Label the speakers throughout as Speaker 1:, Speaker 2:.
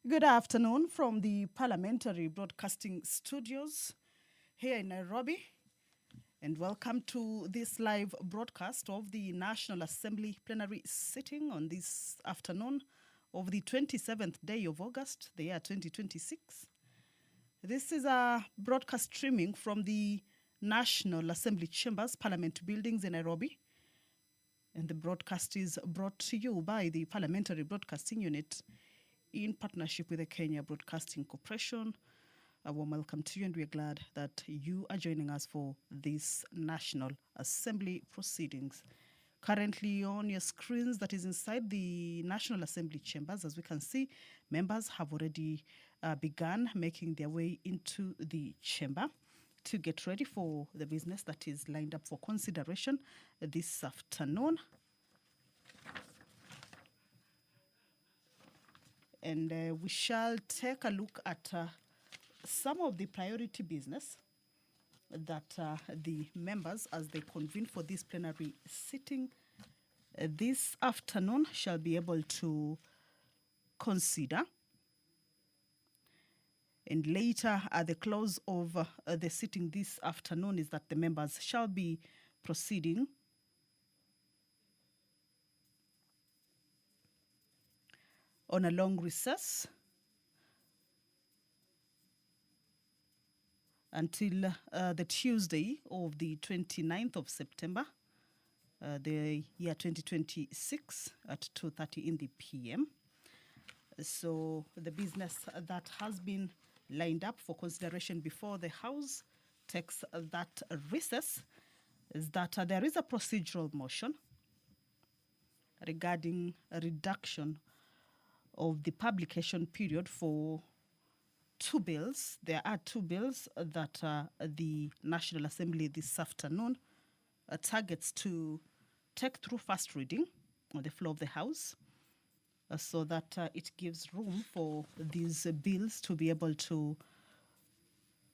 Speaker 1: Good afternoon from the Parliamentary Broadcasting Studios here in Nairobi, and welcome to this live broadcast of the National Assembly plenary sitting on this afternoon of the 27th day of August, the year 2026. This is a broadcast streaming from the National Assembly Chambers, Parliament buildings in Nairobi, and the broadcast is brought to you by the Parliamentary Broadcasting Unit in partnership with the Kenya Broadcasting Corporation. A warm welcome to you, and we're glad that you are joining us for this National Assembly proceedings. Currently on your screens, that is inside the National Assembly chambers, as we can see, members have already begun making their way into the chamber to get ready for the business that is lined up for consideration this afternoon. And we shall take a look at some of the priority business that the members, as they convene for this plenary sitting this afternoon, shall be able to consider. And later, at the close of the sitting this afternoon, is that the members shall be proceeding on a long recess until the Tuesday of the 29th of September, the year 2026 at 2:30 in the PM. So the business that has been lined up for consideration before the House takes that recess is that there is a procedural motion regarding a reduction of the publication period for two bills. There are two bills that the National Assembly this afternoon targets to take through first reading on the floor of the House, so that it gives room for these bills to be able to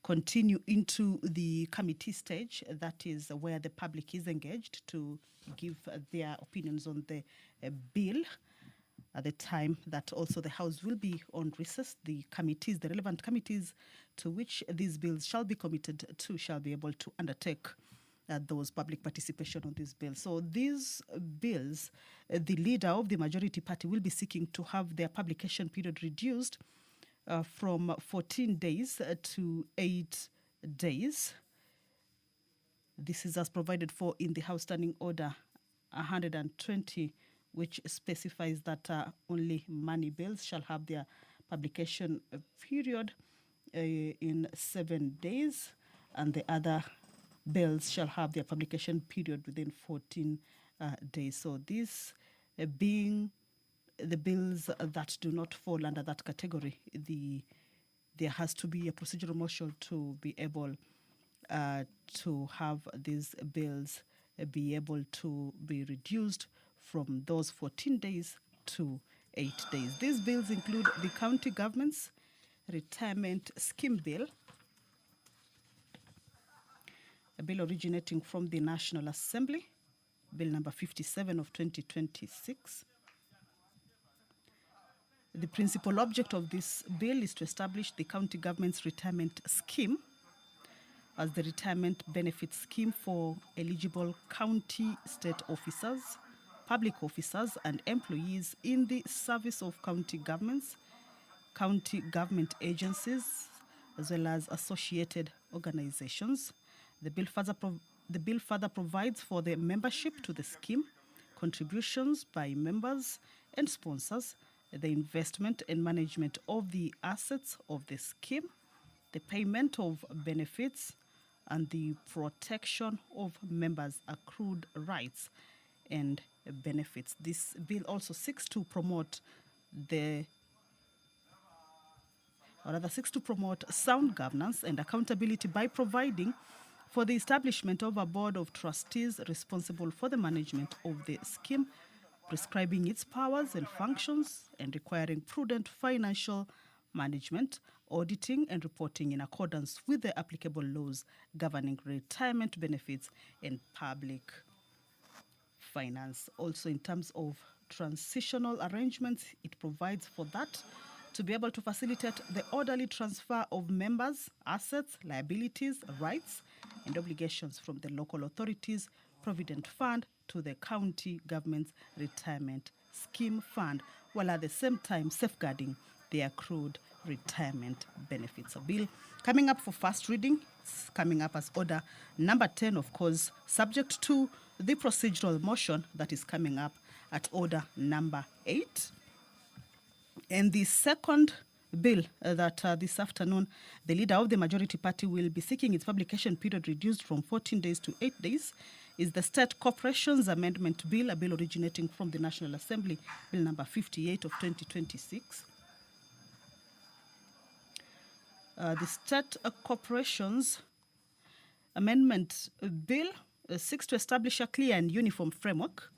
Speaker 1: continue into the committee stage. That is where the public is engaged to give their opinions on the bill. At the time that also the House will be on recess, the committees, the relevant committees to which these bills shall be committed to, shall be able to undertake those public participation on these bills. So these bills, the leader of the majority party will be seeking to have their publication period reduced from 14 days to 8 days. This is as provided for in the House Standing Order 120, which specifies that only money bills shall have their publication period in 7 days, and the other bills shall have their publication period within 14 days. So these being the bills that do not fall under that category, there has to be a procedural motion to be able to have these bills be able to be reduced from those 14 days to 8 days. These bills include the County Government's Retirement Scheme Bill, a bill originating from the National Assembly, Bill number 57 of 2026. The principal object of this bill is to establish the County Government's Retirement Scheme as the retirement benefit scheme for eligible county, state officers, public officers and employees in the service of county governments, county government agencies, as well as associated organizations. The bill further provides for the membership to the scheme, contributions by members and sponsors, the investment and management of the assets of the scheme, the payment of benefits, and the protection of members' accrued rights and benefits. This bill also seeks to promote sound governance and accountability by providing for the establishment of a board of trustees responsible for the management of the scheme, prescribing its powers and functions and requiring prudent financial management, auditing and reporting in accordance with the applicable laws governing retirement benefits and public finance. Also, in terms of transitional arrangements, it provides for that to be able to facilitate the orderly transfer of members' assets, liabilities, rights, and obligations from the local authorities' provident fund to the county government's retirement scheme fund, while at the same time safeguarding the accrued retirement benefits. A bill coming up for first reading, it's coming up as order number 10, of course, subject to the procedural motion that is coming up at order number 8. And the second bill that this afternoon the leader of the majority party will be seeking its publication period reduced from 14 days to 8 days is the State Corporations Amendment Bill, a bill originating from the National Assembly, Bill number 58 of 2026. The State Corporations Amendment Bill seeks to establish a clear and uniform framework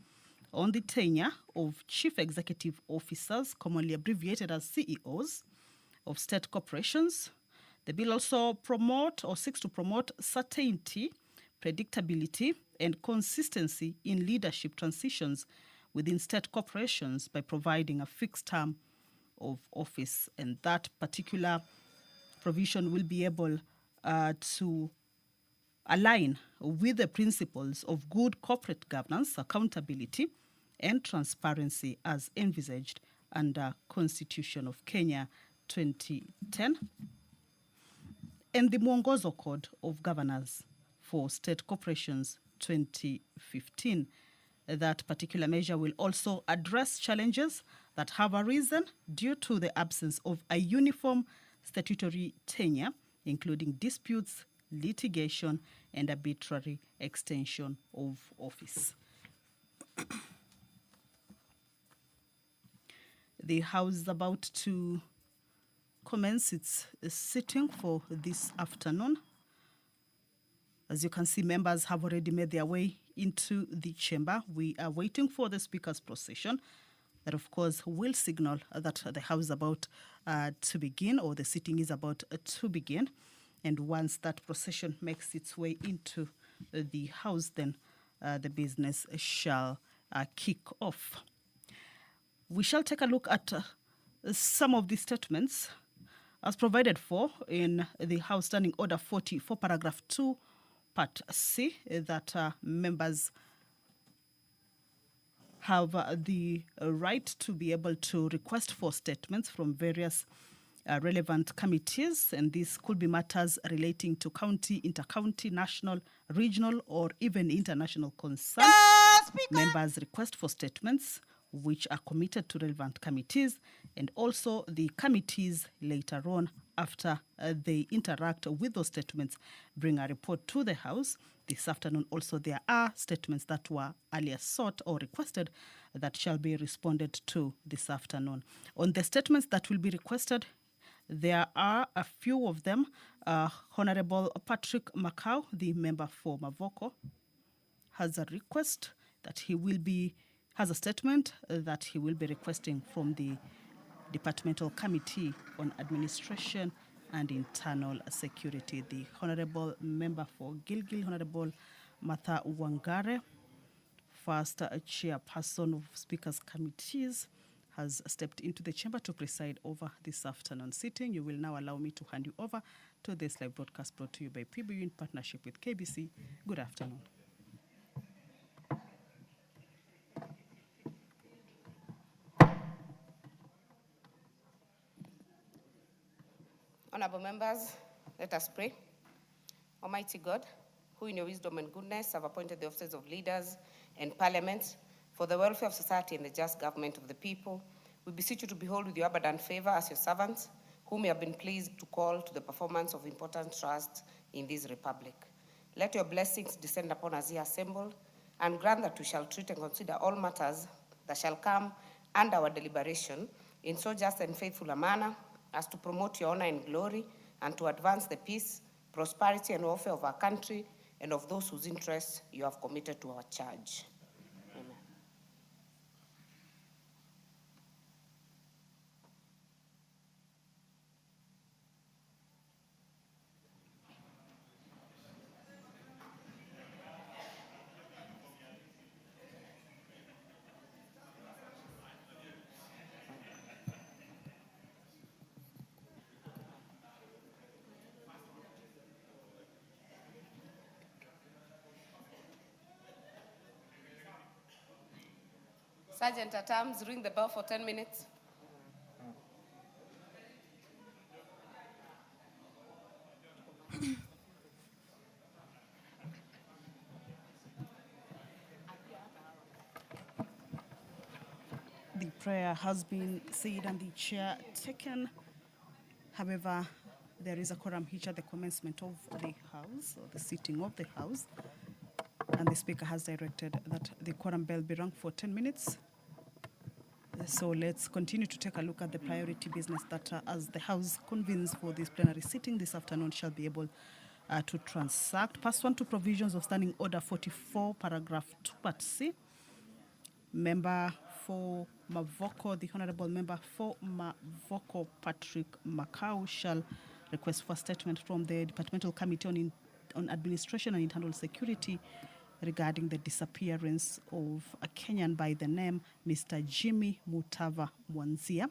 Speaker 1: on the tenure of chief executive officers, commonly abbreviated as CEOs, of state corporations. The bill also seeks to promote certainty, predictability, and consistency in leadership transitions within state corporations by providing a fixed term of office. And that particular provision will be able to align with the principles of good corporate governance, accountability, and transparency as envisaged under Constitution of Kenya 2010 and the Mwongozo Code of Governors for State Corporations 2015. That particular measure will also address challenges that have arisen due to the absence of a uniform statutory tenure, including disputes, litigation, and arbitrary extension of office. The House is about to commence its sitting for this afternoon. As you can see, members have already made their way into the chamber. We are waiting for the Speaker's procession that, of course, will signal that the House is about to begin, or the sitting is about to begin. And once that procession makes its way into the House, then the business shall kick off. We shall take a look at some of the statements as provided for in the House Standing Order 44, Paragraph 2, Part C, that members have the right to be able to request for statements from various relevant committees, and this could be matters relating to county, inter-county, national, regional, or even international concern. Members request for statements which are committed to relevant committees, and also the committees later on, after they interact with those statements, bring a report to the House. This afternoon also there are statements that were earlier sought or requested that shall be responded to this afternoon. On the statements that will be requested, there are a few of them. Honorable Patrick Macau, the member for Mavoko, has a request that has a statement that he will be requesting from the Departmental Committee on Administration and Internal Security. The Honorable Member for Gilgil, Honorable Martha Wangare, first chairperson of Speakers Committees, has stepped into the chamber to preside over this afternoon sitting. You will now allow me to hand you over to this live broadcast brought to you by PBU in partnership with KBC. Good afternoon.
Speaker 2: Honorable members, let us pray. Almighty God, who in your wisdom and goodness have appointed the offices of leaders and parliaments for the welfare of society and the just government of the people, we beseech you to behold with your abundant favor as your servants, whom you have been pleased to call to the performance of important trusts in this republic. Let your blessings descend upon us here assembled, and grant that we shall treat and consider all matters that shall come under our deliberation in so just and faithful a manner as to promote your honor and glory, and to advance the peace, prosperity, and welfare of our country and of those whose interests you have committed to our charge. Amen. Sergeant at Arms, ring the bell for 10 minutes.
Speaker 1: The prayer has been said and the chair taken. However, there is a quorum hitch at the commencement of the House, or the sitting of the House, and the Speaker has directed that the quorum bell be rung for 10 minutes. So let's continue to take a look at the priority business that, as the House convenes for this plenary sitting this afternoon, shall be able to transact. Pursuant to provisions of Standing Order 44, paragraph 2, part C, Member for Mavoko, the Honourable Member for Mavoko, Patrick Macau, shall request for a statement from the Departmental Committee on Administration and Internal Security regarding the disappearance of a Kenyan by the name Mr. Jimmy Mutava Mwanzia.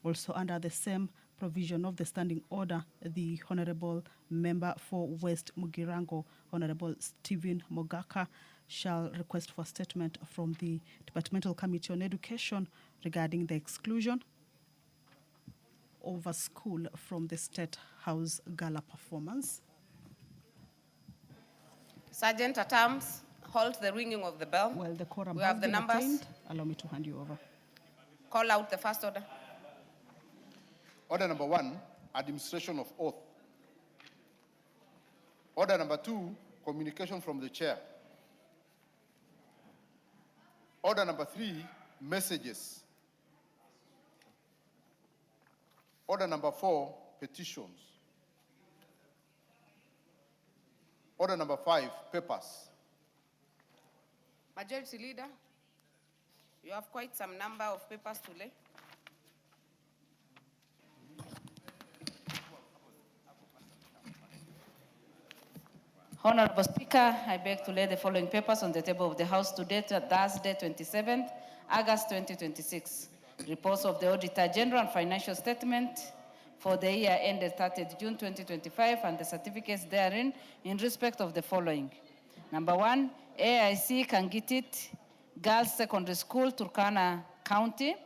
Speaker 1: Also under the same provision of the Standing Order, the Honourable Member for West Mugirango, Honourable Stephen Mogaka, shall request for a statement from the Departmental Committee on Education regarding the exclusion of a school from the State House Gala performance.
Speaker 2: Sergeant at Arms, halt the ringing of the bell.
Speaker 1: Well, the quorum
Speaker 2: We
Speaker 1: has
Speaker 2: have the
Speaker 1: been
Speaker 2: numbers.
Speaker 1: obtained. Allow me to hand you over.
Speaker 2: Call out the first order.
Speaker 3: Order number 1, administration of oath. Order number 2, communication from the chair. Order number 3, messages. Order number 4, petitions. Order number 5, papers.
Speaker 2: Majority Leader, you have quite some number of papers to lay. Honorable Speaker, I beg to lay the following papers on the table of the House today, Thursday, 27th August 2026. Reports of the Auditor General and financial statement for the year ended 30th June 2025 and the certificates therein in respect of the following. Number 1, AIC Kangitit Girls Secondary School, Turkana County.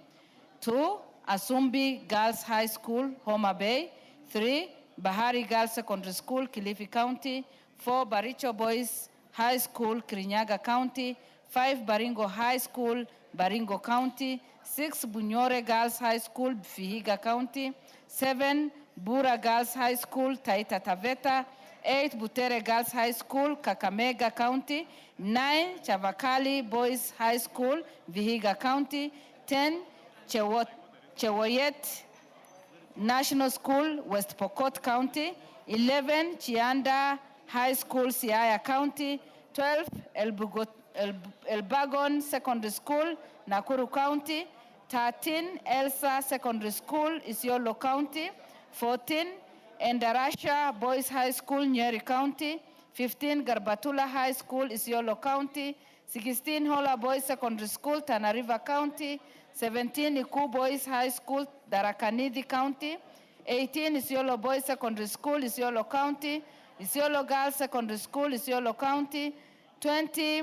Speaker 2: 2, Asumbi Girls High School, Homa Bay. 3, Bahari Girls Secondary School, Kilifi County. 4, Baricho Boys High School, Kirinyaga County. 5, Baringo High School, Baringo County. 6, Bunyore Girls High School, Vihiga County. 7, Bura Girls High School, Taita Taveta. 8, Butere Girls High School, Kakamega County. 9, Chavakali Boys High School, Vihiga County. 10, Chewoyet National School, West Pokot County. 11, Chianda High School, Siaya County. 12, Elbagon Secondary School, Nakuru County. 13, Elsa Secondary School, Isiolo County. 14, Endarasha Boys High School, Nyeri County. 15, Garbatula High School, Isiolo County. 16, Hola Boys Secondary School, Tana River County. 17, Iku Boys High School, Darakanidi County. 18, Isiolo Boys Secondary School, Isiolo County. Isiolo Girls Secondary School, Isiolo County. 20,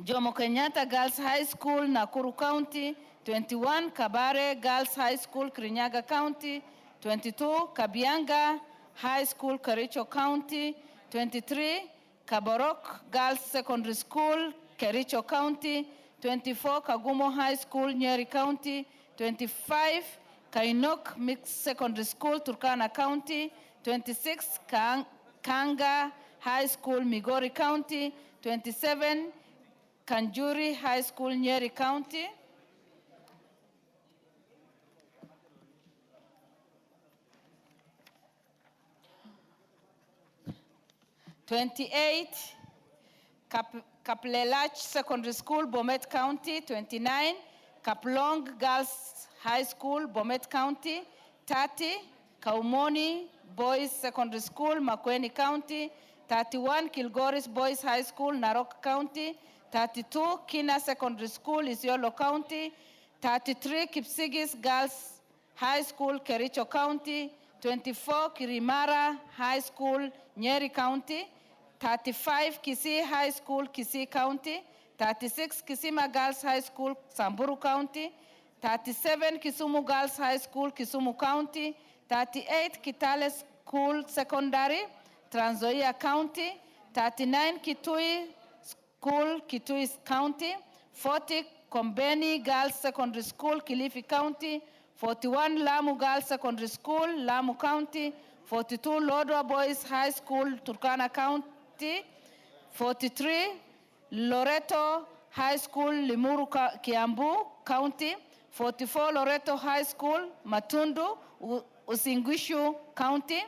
Speaker 2: Jomo Kenyatta Girls High School, Nakuru County. 21, Kabare Girls High School, Kirinyaga County. 22, Kabianga High School, Kericho County. 23, Kaborok Girls Secondary School, Kericho County. 24, Kagumo High School, Nyeri County. 25, Kainok Mixed Secondary School, Turkana County. 26, Kanga High School, Migori County. 27, Kanjuri High School, Nyeri County. 28, Kaplelach Secondary School, Bomet County. 29, Kaplong Girls High School, Bomet County. 30, Kaumoni Boys Secondary School, Makueni County. 31, Kilgoris Boys High School, Narok County. 32, Kina Secondary School, Isiolo County. 33, Kipsigis Girls High School, Kericho County. 24, Kirimara High School, Nyeri County. 35, Kisii High School, Kisii County.
Speaker 4: 36 Kisima Girls High School, Samburu County, 37 Kisumu Girls High School, Kisumu County, 38 Kitale School Secondary, Trans Nzoia County, 39 Kitui School, Kitui County, 40 Kombeni Girls Secondary School, Kilifi County, 41 Lamu Girls Secondary School, Lamu County, 42 Lodwar Boys High School, Turkana County, 43 Loreto High School, Limuru, Kiambu County, 44 Loreto High School, Matundu, Usingishu County,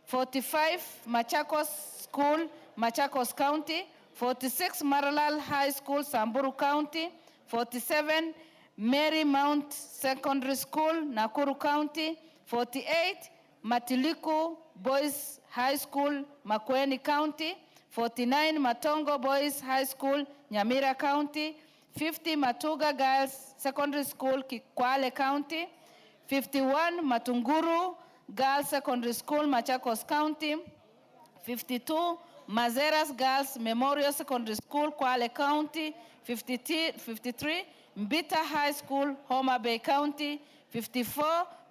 Speaker 4: 45 Machakos School, Machakos County, 46 Maralal High School, Samburu County, 47 Mary Mount Secondary School, Nakuru County, 48 Matiliku Boys High School, Makueni County, 49 Matongo Boys High School, Nyamira County, 50 Matuga Girls Secondary School, Kwale County, 51 Matunguru Girls Secondary School, Machakos County, 52 Mazeras Girls Memorial Secondary School, Kwale County, 53 Mbita High School, Homa Bay County, 54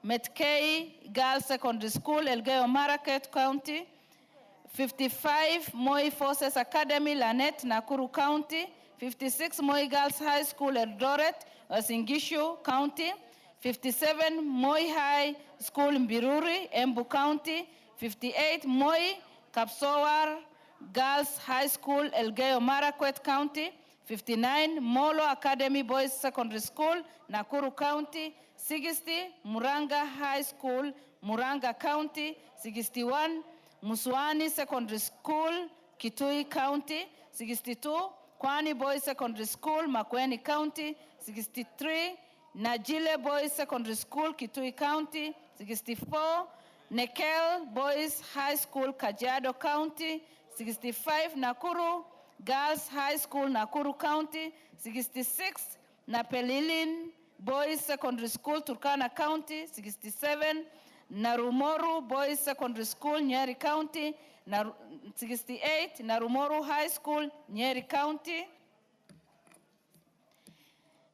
Speaker 4: Metkei Girls Secondary School, Elgeyo Marakwet County, 55 Moi Forces Academy, Lanet, Nakuru County, 56 Moi Girls High School, Eldoret, Uasin County, 57 Moi High School, Mbiruri, Embu County, 58 Moi Kapsowar Girls High School, Elgeyo Marakwet County, 59 Molo Academy Boys Secondary School, Nakuru County, 60 Muranga High School, Muranga County, 61 Muswani Secondary School, Kitui County, 62 Kwani Boys Secondary School, Makueni County, 63 Najile Boys Secondary School, Kitui County, 64 Nekel Boys High School, Kajiado County, 65 Nakuru Girls High School, Nakuru County, 66 Napelilin Boys Secondary School, Turkana County, 67 Narumoru Boys Secondary School, Nyeri County, 68 Narumoru High School, Nyeri County,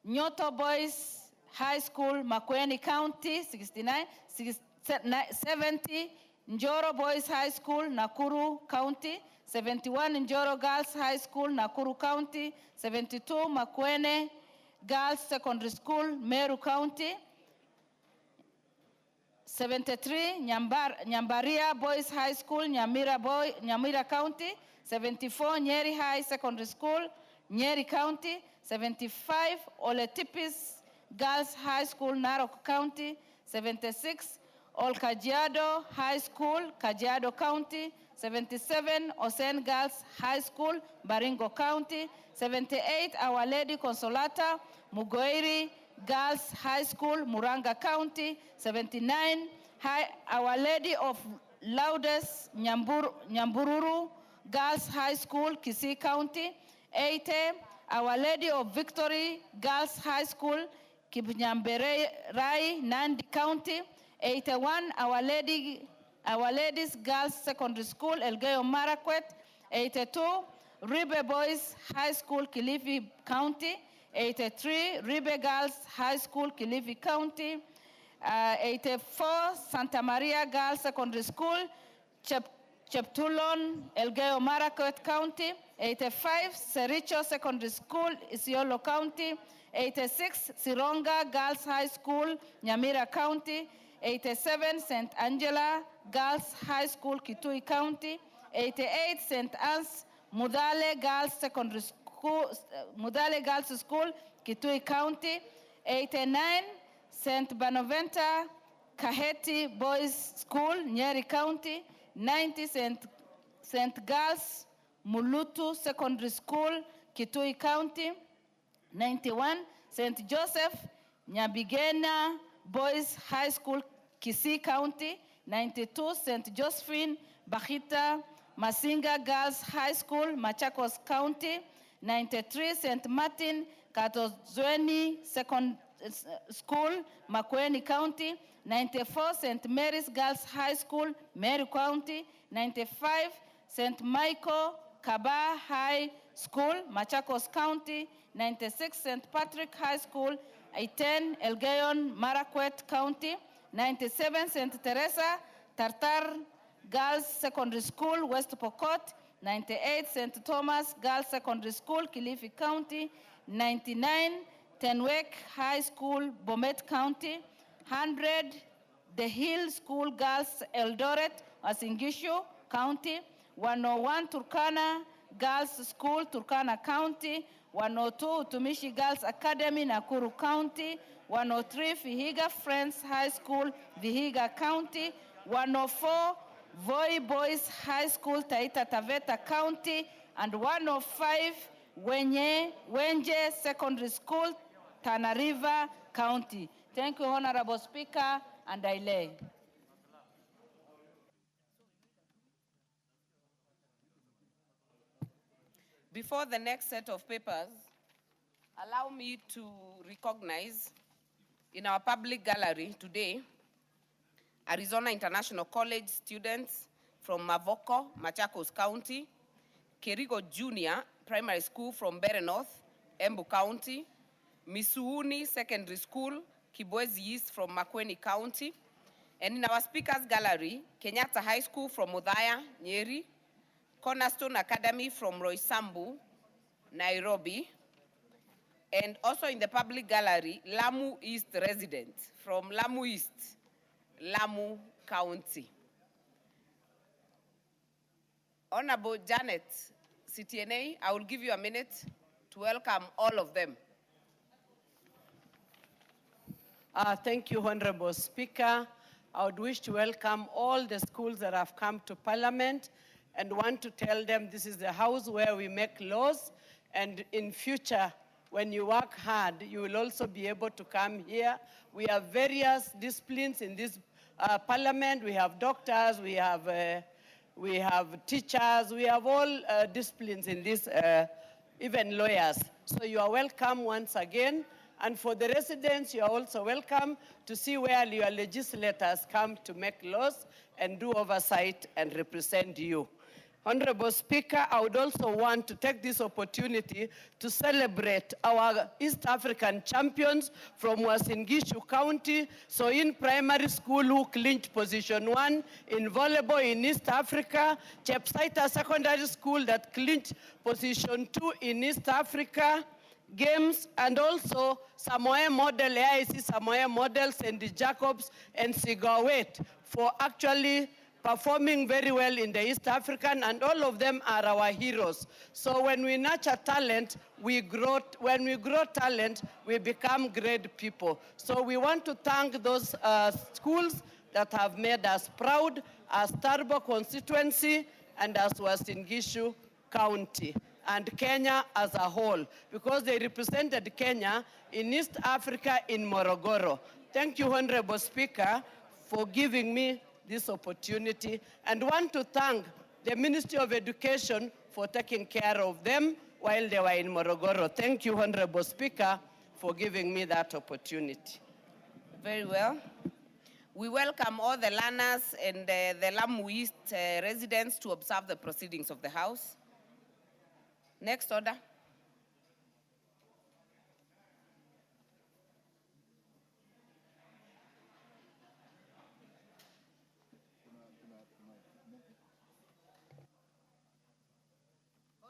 Speaker 4: Nyoto Boys High School, Makueni County, 69, 70 Njoro Boys High School, Nakuru County, 71 Njoro Girls High School, Nakuru County, 72 Makuene Girls Secondary School, Meru County, 73 Nyambaria Boys High School, Nyamira County, 74 Nyeri High Secondary School, Nyeri County, 75 Oletipis Girls High School, Narok County, 76 Olkajiado High School, Kajiado County, 77 Osen Girls High School, Baringo County, 78 Our Lady Consolata, Mugoiri Girls High School, Muranga County, 79 Our Lady of Lourdes, Nyambururu Girls High School, Kisii County, 80 Our Lady of Victory Girls High School, Kibnyamberai, Nandi County, 81 Our Ladies Girls Secondary School, Elgeyo Marakwet, 82 Ribe Boys High School, Kilifi County, 83 Ribe Girls High School, Kilifi County, 84 Santa Maria Girls Secondary School, Cheptulon, Elgeyo Marakwet County, 85 Sericho Secondary School, Isiolo County, 86 Sironga Girls High School, Nyamira County, 87 St. Angela Girls High School, Kitui County, 88 St. Anne's Mudale Girls Secondary School, Mudale Girls School, Kitui County, 89 St. Bonaventure Kaheti Boys School, Nyeri County, 90 St. Girls Mulutu Secondary School, Kitui County, 91 St. Joseph Nyabigena Boys High School, Kisii County, 92 St. Josephine Bahita Masinga Girls High School, Machakos County, 93 St. Martin Katozweni Second School, Makueni County, 94 St. Mary's Girls High School, Meru County, 95 St. Michael Kaba High School, Machakos County, 96 St. Patrick High School, 10 Elgeyon Marakwet County, 97 St. Teresa Tartar Girls Secondary School, West Pokot, 98 St. Thomas Girls Secondary School, Kilifi County, 99 Tenwek High School, Bomet County, 100 The Hill School Girls Eldoret, Asingishu County, 101 Turkana Girls School, Turkana County, 102 Utumishi Girls Academy, Nakuru County, 103 Vihiga Friends High School, Vihiga County, 104 Voi Boys High School, Taita Taveta County, and 105 Wenje Secondary School, Tana River County. Thank you, Honorable Speaker, and I lay.
Speaker 2: Before the next set of papers, allow me to recognize in our public gallery today, Arizona International College students from Mavoko, Machakos County, Kerigo Junior Primary School from Bere North, Embu County, Misuuni Secondary School, Kibwezi East from Makueni County, and in our speakers gallery, Kenyatta High School from Udhaya, Nyeri, Cornerstone Academy from Roysambu, Nairobi, and also in the public gallery, Lamu East resident from Lamu East, Lamu County. Honorable Janet CTNA, I will give you a minute to welcome all of them.
Speaker 5: Thank you, Honorable Speaker. I would wish to welcome all the schools that have come to Parliament and want to tell them this is the house where we make laws, and in future, when you work hard, you will also be able to come here. We have various disciplines in this Parliament. We have doctors, we have teachers, we have all disciplines in this, even lawyers. So you are welcome once again. And for the residents, you are also welcome to see where your legislators come to make laws and do oversight and represent you. Honorable Speaker, I would also want to take this opportunity to celebrate our East African champions from Uasin Gishu County. So in primary school, who clinched position 1 in volleyball in East Africa, Chepsaita Secondary School that clinched position 2 in East Africa games, and also Samoa Model, AIC Samoa Model, St. Jacobs, and Sigawet for actually performing very well in the East African, and all of them are our heroes. So when we nurture talent, we grow. When we grow talent, we become great people. So we want to thank those schools that have made us proud as Tarbo constituency and as Uasin Gishu County and Kenya as a whole, because they represented Kenya in East Africa in Morogoro. Thank you, Honorable Speaker, for giving me this opportunity, and want to thank the Ministry of Education for taking care of them while they were in Morogoro. Thank you, Honorable Speaker, for giving me that opportunity.
Speaker 2: Very well. We welcome all the learners and the Lamu East residents to observe the proceedings of the House. Next order.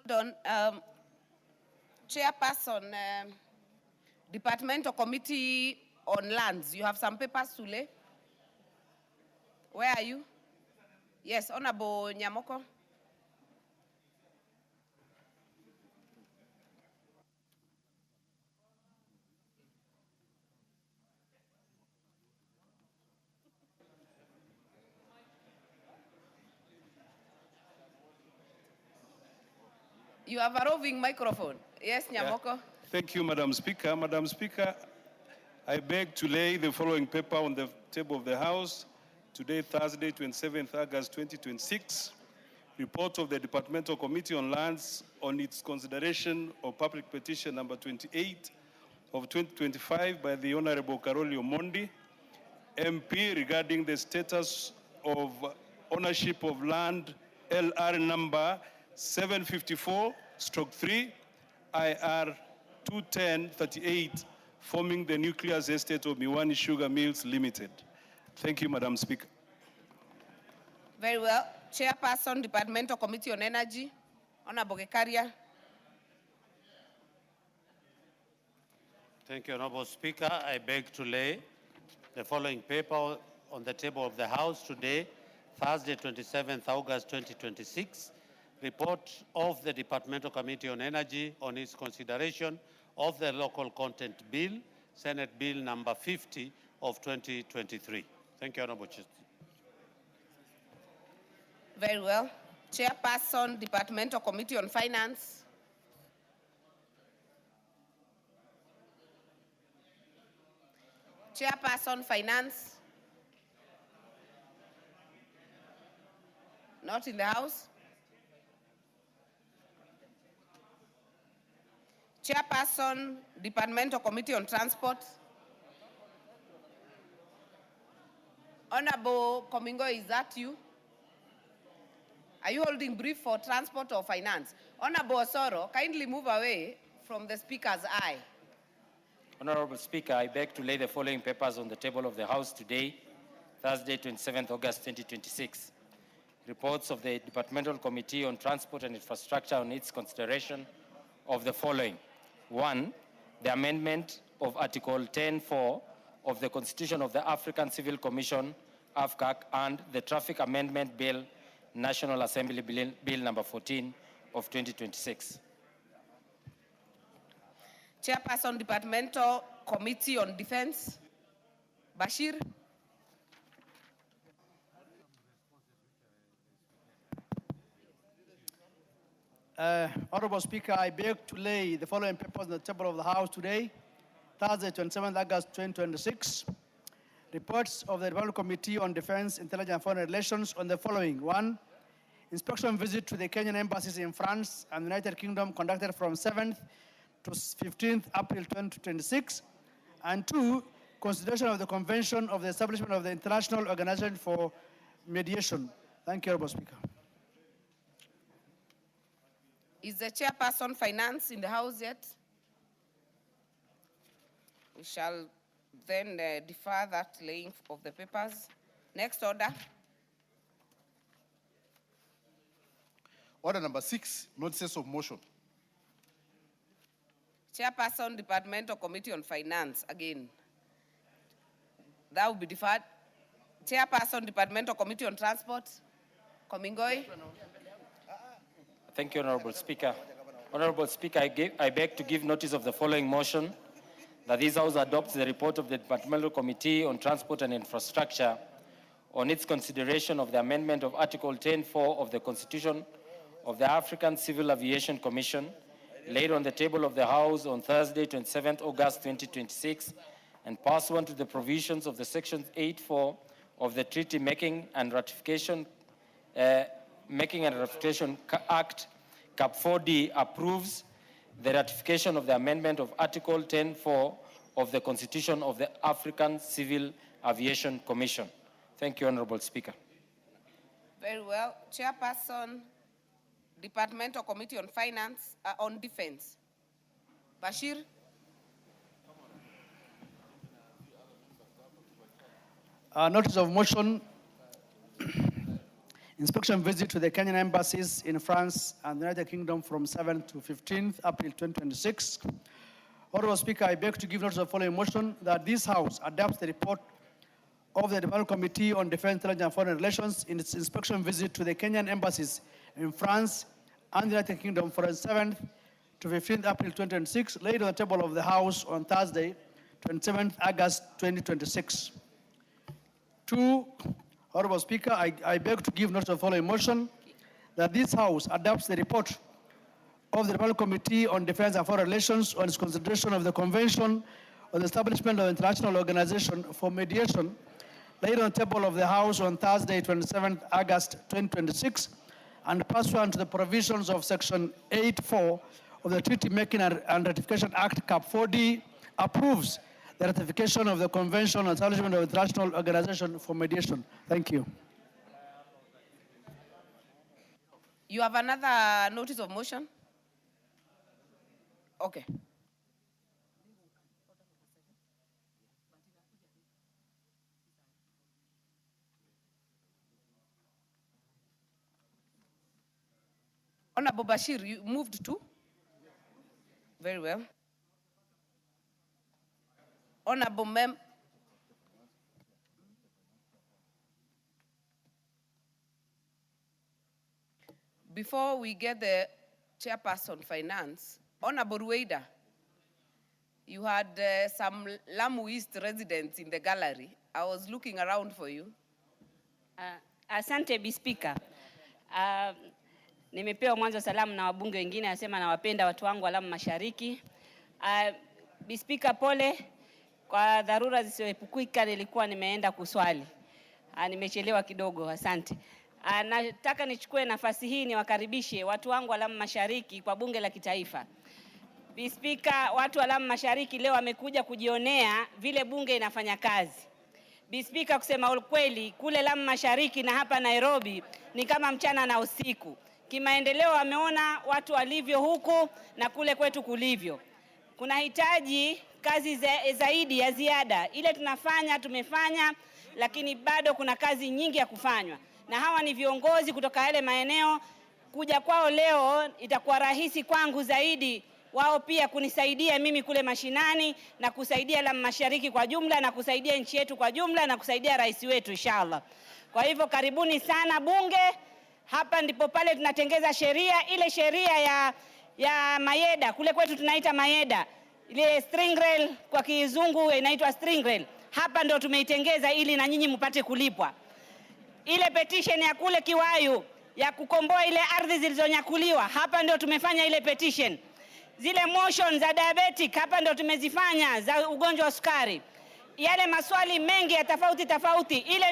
Speaker 2: Hold on. Chairperson, Departmental Committee on Lands, you have some papers to lay? Where are you? Yes, Honorable Nyamoko. You have a roving microphone. Yes, Nyamoko.
Speaker 6: Yeah. Thank you, Madam Speaker. Madam Speaker, I beg to lay the following paper on the table of the House. Today, Thursday, 27th August 2026. Report of the Departmental Committee on Lands on its consideration of public petition number 28 of 2025 by the Honorable Karoli Omondi, MP, regarding the status of ownership of land LR number 754 210/3, IR 210/38, forming the Nucleus Estate of Miwani Sugar Mills Limited. Thank you, Madam Speaker.
Speaker 2: Very well. Chairperson, Departmental Committee on Energy, Honorable Gekaria.
Speaker 7: Thank you, Honorable Speaker. I beg to lay the following paper on the table of the House today, Thursday, 27th August 2026. Report of the Departmental Committee on Energy on its consideration of the Local Content Bill, Senate Bill number 50 of 2023. Thank you, Honorable Chair.
Speaker 2: Very well. Chairperson, Departmental Committee on Finance. Chairperson, Finance. Not in the House. Chairperson, Departmental Committee on Transport. Honorable Komingo, is that you? Are you holding brief for transport or finance? Honorable Osoro, kindly move away from the speaker's eye.
Speaker 8: Honorable Speaker, I beg to lay the following papers on the table of the House today, Thursday, 27th August 2026. Reports of the Departmental Committee on Transport and Infrastructure on its consideration of the following. 1, the amendment of Article 10(4) of the Constitution of the African Civil Commission, AFCAC, and the Traffic Amendment Bill, National Assembly Bill number 14 of 2026.
Speaker 2: Chairperson, Departmental Committee on Defense, Bashir.
Speaker 9: Honorable Speaker, I beg to lay the following papers on the table of the House today, Thursday, 27th August 2026. Reports of the Departmental Committee on Defense, Intelligence and Foreign Relations on the following. 1, inspection visit to the Kenyan embassies in France and the United Kingdom conducted from 7th to 15th April 2026. And 2, consideration of the convention of the establishment of the International Organization for Mediation. Thank you, Honorable Speaker.
Speaker 2: Is the Chairperson Finance in the House yet? We shall then defer that laying of the papers. Next order.
Speaker 3: Order number 6, notices of motion.
Speaker 2: Chairperson, Departmental Committee on Finance, again. That will be deferred. Chairperson, Departmental Committee on Transport, Komingoi.
Speaker 8: Thank you, Honorable Speaker. Honorable Speaker, I beg to give notice of the following motion, that this House adopts the report of the Departmental Committee on Transport and Infrastructure on its consideration of the amendment of Article 10(4) of the Constitution of the African Civil Aviation Commission, laid on the table of the House on Thursday, 27th August 2026, and pursuant to the provisions of the Section 8(4) of the Treaty Making and Ratification Act, Cap 4D, approves the ratification of the amendment of Article 10(4) of the Constitution of the African Civil Aviation Commission. Thank you, Honorable Speaker.
Speaker 2: Very well. Chairperson, Departmental Committee on Finance, on Defense, Bashir.
Speaker 9: Notice of motion. Inspection visit to the Kenyan embassies in France and the United Kingdom from 7th to 15th April 2026. Honorable Speaker, I beg to give notice of the following motion, that this House adopts the report of the Departmental Committee on Defense, Intelligence and Foreign Relations in its inspection visit to the Kenyan embassies in France and the United Kingdom from 7th to 15th April 2026, laid on the table of the House on Thursday, 27th August 2026. 2, Honorable Speaker, I beg to give notice of the following motion, that this House adopts the report of the Departmental Committee on Defense and Foreign Relations on its consideration of the Convention on the Establishment of the International Organization for Mediation, laid on the table of the House on Thursday, 27th August 2026, and pursuant to the provisions of Section 8(4) of the Treaty Making and Ratification Act, Cap 4D, approves the ratification of the Convention on the Establishment of the International Organization for Mediation. Thank you.
Speaker 2: You have another notice of motion? Okay. Honorable Bashir, you moved to? Very well. Honorable Before we get the chairperson finance, Honorable Rueda, you had some Lamu East residents in the gallery. I was looking around for you.
Speaker 10: Asante Bispika. Nimepewa mwanzo salamu na wabunge wengine, nasema nawapenda watu wangu wa Lamu Mashariki. Bispika, pole kwa dharura zisizoepukika, nilikuwa nimeenda kuswali. Nimechelewa kidogo, asante. Nataka nichukue nafasi hii niwakaribishe watu wangu wa Lamu Mashariki kwa bunge la kitaifa. Bispika, watu wa Lamu Mashariki leo wamekuja kujionea vile bunge inafanya kazi. Bispika, kusema ukweli, kule Lamu Mashariki na hapa Nairobi ni kama mchana na usiku. Kimaendeleo wameona watu walivyo huku na kule kwetu kulivyo. Kuna hitaji kazi zaidi ya ziada. Ile tumefanya, lakini bado kuna kazi nyingi ya kufanywa. Na hawa ni viongozi kutoka yale maeneo. Kuja kwao leo itakuwa rahisi kwangu zaidi wao pia kunisaidia mimi kule mashinani na kusaidia Lamu Mashariki kwa jumla na kusaidia nchi yetu kwa jumla na kusaidia rais wetu inshallah. Kwa hivyo karibuni sana bunge. Hapa ndipo pale tunatengeza sheria, ile sheria ya Mayeda, kule kwetu tunaita Mayeda. Ile string rail kwa kizungu inaitwa string rail. Hapa ndio tumeitengeza ili na nyinyi mpate kulipwa. Ile petition ya kule Kiwayu ya kukomboa ile ardhi zilizonyakuliwa, hapa ndio tumefanya ile petition. Zile motion za diabetic hapa ndio tumezifanya, za ugonjwa wa sukari. Yale maswali mengi ya tofauti, ile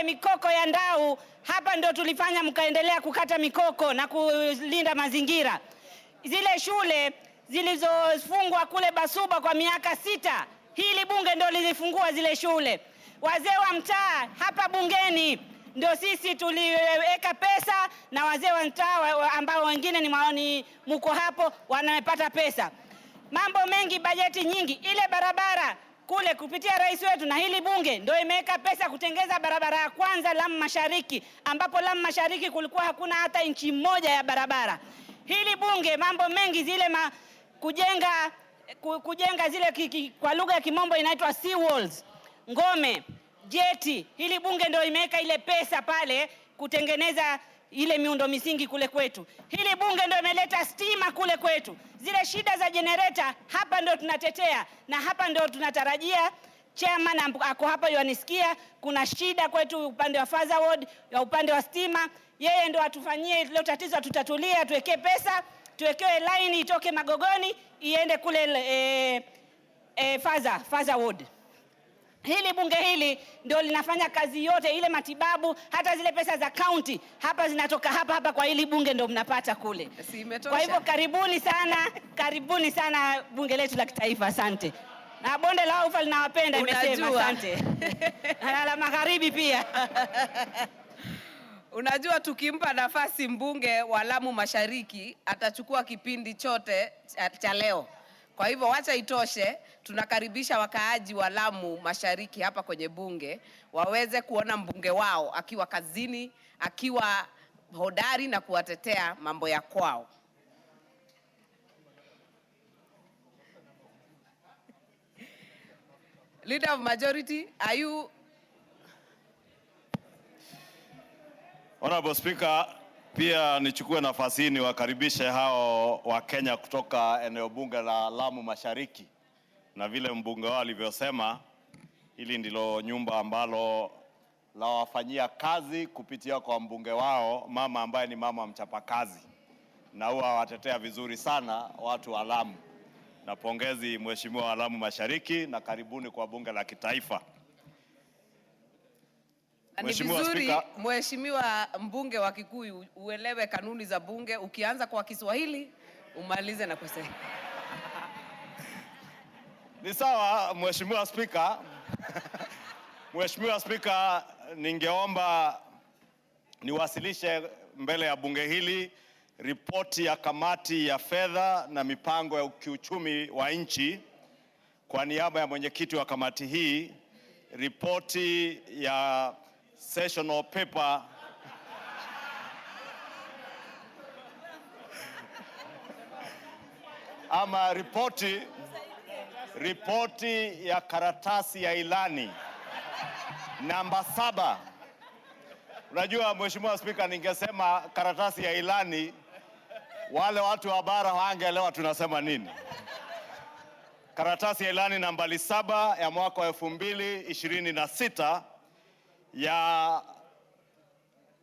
Speaker 10: mikoko ya ndau, hapa ndio tulifanya mkaendelea kukata mikoko na kulinda mazingira. Zile shule zilizofungwa kule Basuba kwa miaka 6, hili bunge ndio lilifungua zile shule. Wazee wa mtaa hapa bungeni ndio sisi tuliweka pesa, na wazee wa mtaa ambao wengine ni mko hapo wanapata pesa. Mambo mengi, bajeti nyingi, ile barabara kule kupitia rais wetu na hili bunge ndio imeweka pesa kutengeza barabara ya kwanza Lamu Mashariki, ambapo Lamu Mashariki kulikuwa hakuna hata inchi moja ya barabara. Hili bunge mambo mengi zile kujenga zile kwa lugha ya Kimombo inaitwa sea walls, ngome, jeti. Hili bunge ndio imeweka ile pesa pale kutengeneza ile miundo misingi kule kwetu. Hili bunge ndio imeleta stima kule kwetu. Zile shida za generator hapa ndio tunatetea, na hapa ndio tunatarajia chairman ako hapa yanisikia, kuna shida kwetu upande wa Faza Ward ya upande wa stima. Yeye ndio atufanyie ile tatizo, tutatulia, tuwekee pesa, tuwekewe line itoke Magogoni iende kule Faza Ward. Hili bunge hili ndio linafanya kazi yote, ile matibabu, hata zile pesa za county hapa zinatoka hapa kwa hili bunge ndio mnapata kule. Kwa hivyo karibuni sana bunge letu la kitaifa, asante. Na bonde la Ufa linawapenda, imesema asante. Na la magharibi pia.
Speaker 2: Unajua tukimpa nafasi mbunge wa Lamu Mashariki atachukua kipindi chote cha leo. Kwa hivyo wacha itoshe, tunakaribisha wakaaji wa Lamu Mashariki hapa kwenye bunge waweze kuona mbunge wao akiwa kazini, akiwa hodari na kuwatetea mambo ya kwao. Leader of majority, are you?
Speaker 11: Honorable Speaker, pia nichukue nafasi hii niwakaribishe hao wa Kenya kutoka eneo bunge la Lamu Mashariki. Na vile mbunge wao alivyosema, hili ndilo nyumba ambalo la wafanyia kazi kupitia kwa mbunge wao, mama ambaye ni mama mchapakazi. Na huwa watetea vizuri sana watu wa Lamu. Na pongezi mheshimiwa wa Lamu Mashariki na karibuni kwa bunge la kitaifa.
Speaker 2: Ni vizuri mheshimiwa mbunge wa Kikuyu uelewe kanuni za bunge, ukianza kwa Kiswahili umalize na kusema.
Speaker 11: Ni sawa mheshimiwa Spika. Mheshimiwa Spika, ningeomba niwasilishe mbele ya bunge hili ripoti ya kamati ya fedha na mipango ya kiuchumi wa nchi kwa niaba ya mwenyekiti wa kamati hii, ripoti ya sessional paper ama ripoti ya karatasi ya ilani namba 7. Unajua Mheshimiwa Spika, ningesema karatasi ya ilani, wale watu wa bara hawangeelewa tunasema nini. Karatasi ya ilani nambari 7 ya mwaka wa 2026 ya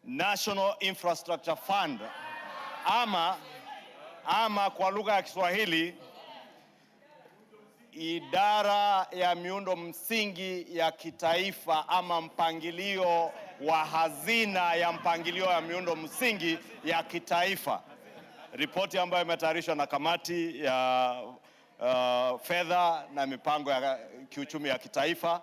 Speaker 11: National Infrastructure Fund ama kwa lugha ya Kiswahili idara ya miundo msingi ya kitaifa ama mpangilio wa hazina ya mpangilio ya miundo msingi ya kitaifa. Ripoti ambayo imetayarishwa na kamati ya fedha na mipango ya kiuchumi ya kitaifa.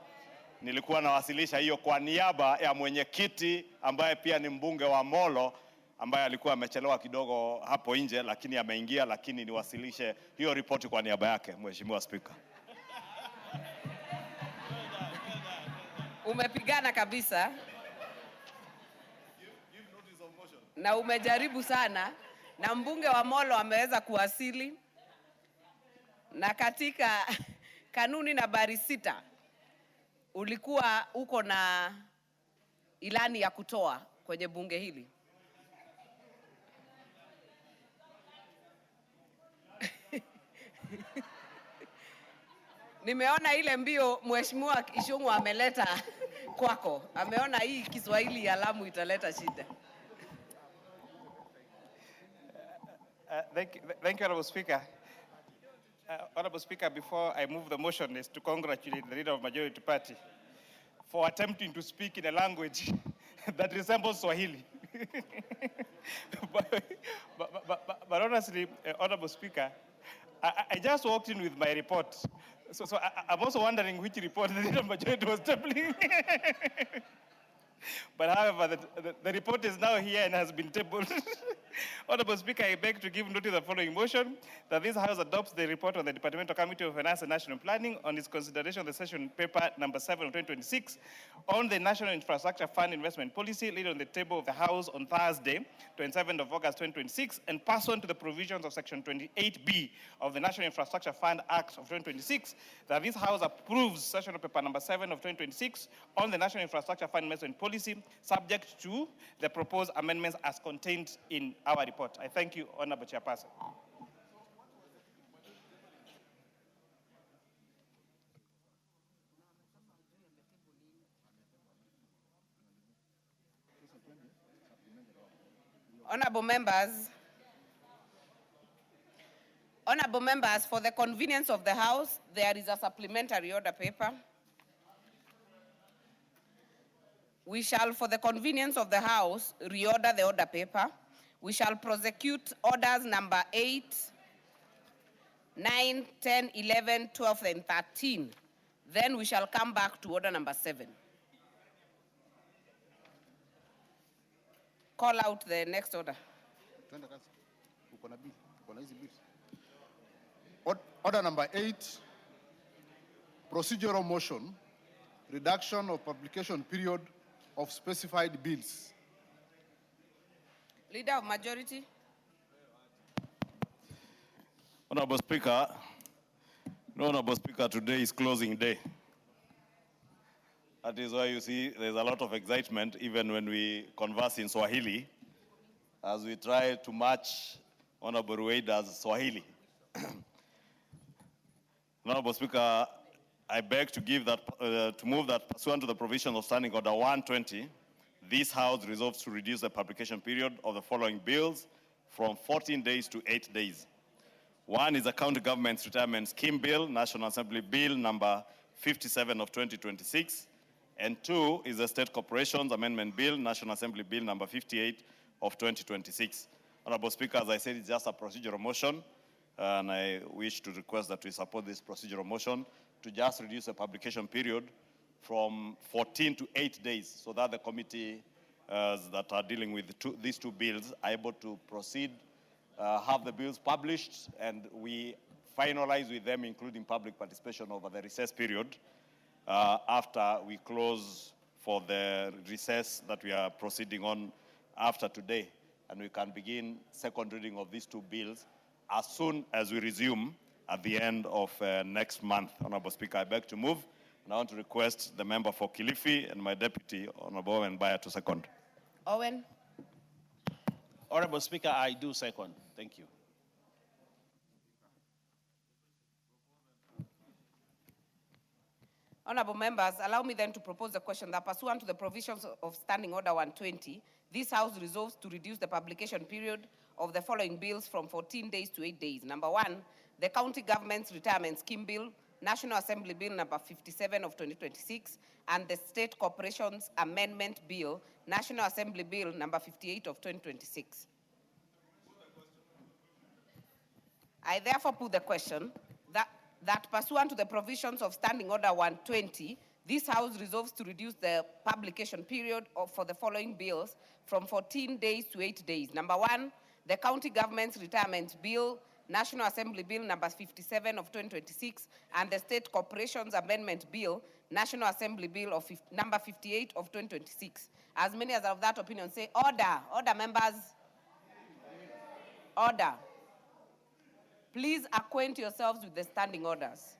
Speaker 11: Nilikuwa nawasilisha hiyo kwa niaba ya mwenyekiti ambaye pia ni mbunge wa Molo, ambaye alikuwa amechelewa kidogo hapo nje, lakini ameingia, lakini niwasilishe hiyo ripoti kwa niaba yake, Mheshimiwa Spika.
Speaker 2: Umepigana kabisa na umejaribu sana, na mbunge wa Molo ameweza kuwasili, na katika kanuni nambari 6 ulikuwa uko na ilani ya kutoa kwenye bunge hili. Nimeona ile mbio Mheshimiwa Ishung'wa ameleta kwako. Ameona hii Kiswahili ya Lamu italeta shida.
Speaker 12: Thank you, Honorable Speaker. Honorable Speaker, before I move the motion is to congratulate the leader of Majority Party for attempting to speak in a language that resembles Swahili. but honestly, Honorable Speaker, I just walked in with my report. So I'm also wondering which report the leader of Majority was tabling. But however, the report is now here and has been tabled. Honorable Speaker, I beg to give notice of the following motion, that this House adopts the report on the Departmental Committee of Finance and National Planning on its consideration of the session paper number 7 of 2026 on the National Infrastructure Fund investment policy laid on the table of the House on Thursday, 27th of August 2026, and pursuant to the provisions of Section 28B of the National Infrastructure Fund Act of 2026, that this House approves session paper number 7 of 2026 on the National Infrastructure Fund investment policy, subject to the proposed amendments as contained in our report. I thank you, Honorable Chairperson.
Speaker 2: Honorable members, for the convenience of the House, there is a supplementary order paper. We shall, for the convenience of the House, reorder the order paper. We shall prosecute orders number 8, 9, 10, 11, 12, and 13. Then we shall come back to order number 7. Call out the next order.
Speaker 3: Order number 8, procedural motion, reduction of publication period of specified bills.
Speaker 2: Leader of Majority.
Speaker 11: Honorable Speaker, today is closing day. That is why you see there's a lot of excitement even when we converse in Swahili, as we try to match Honorable Rueda's Swahili. Honorable Speaker, I beg to move that pursuant to the provision of Standing Order 120, this House resolves to reduce the publication period of the following bills from 14 days to 8 days. One is the County Government's Retirement Scheme Bill, National Assembly Bill number 57 of 2026, and 2 is the State Corporations Amendment Bill, National Assembly Bill number 58 of 2026. Honorable Speaker, as I said, it's just a procedural motion, and I wish to request that we support this procedural motion to just reduce the publication period from 14 to 8 days, so that the committee that are dealing with these two bills are able to proceed have the bills published, and we finalize with them, including public participation over the recess period, after we close for the recess that we are proceeding on after today. And we can begin second reading of these two bills as soon as we resume at the end of next month. Honorable Speaker, I beg to move, and I want to request the member for Kilifi and my deputy, Honorable Owen Baya, to second.
Speaker 2: Owen.
Speaker 12: Honorable Speaker, I do second. Thank you.
Speaker 2: Honorable members, allow me then to propose a question that pursuant to the provisions of Standing Order 120, this House resolves to reduce the publication period of the following bills from 14 days to 8 days. Number one, the County Government's Retirement Scheme Bill, National Assembly Bill number 57 of 2026, and the State Corporations Amendment Bill, National Assembly Bill number 58 of 2026. I therefore put the question that pursuant to the provisions of Standing Order 120, this House resolves to reduce the publication period for the following bills from 14 days to 8 days. Number one, the County Government's Retirement Bill, National Assembly Bill number 57 of 2026, and the State Corporations Amendment Bill, National Assembly Bill of number 58 of 2026. As many as are of that opinion say, order. Order, members. Order. Please acquaint yourselves with the standing orders.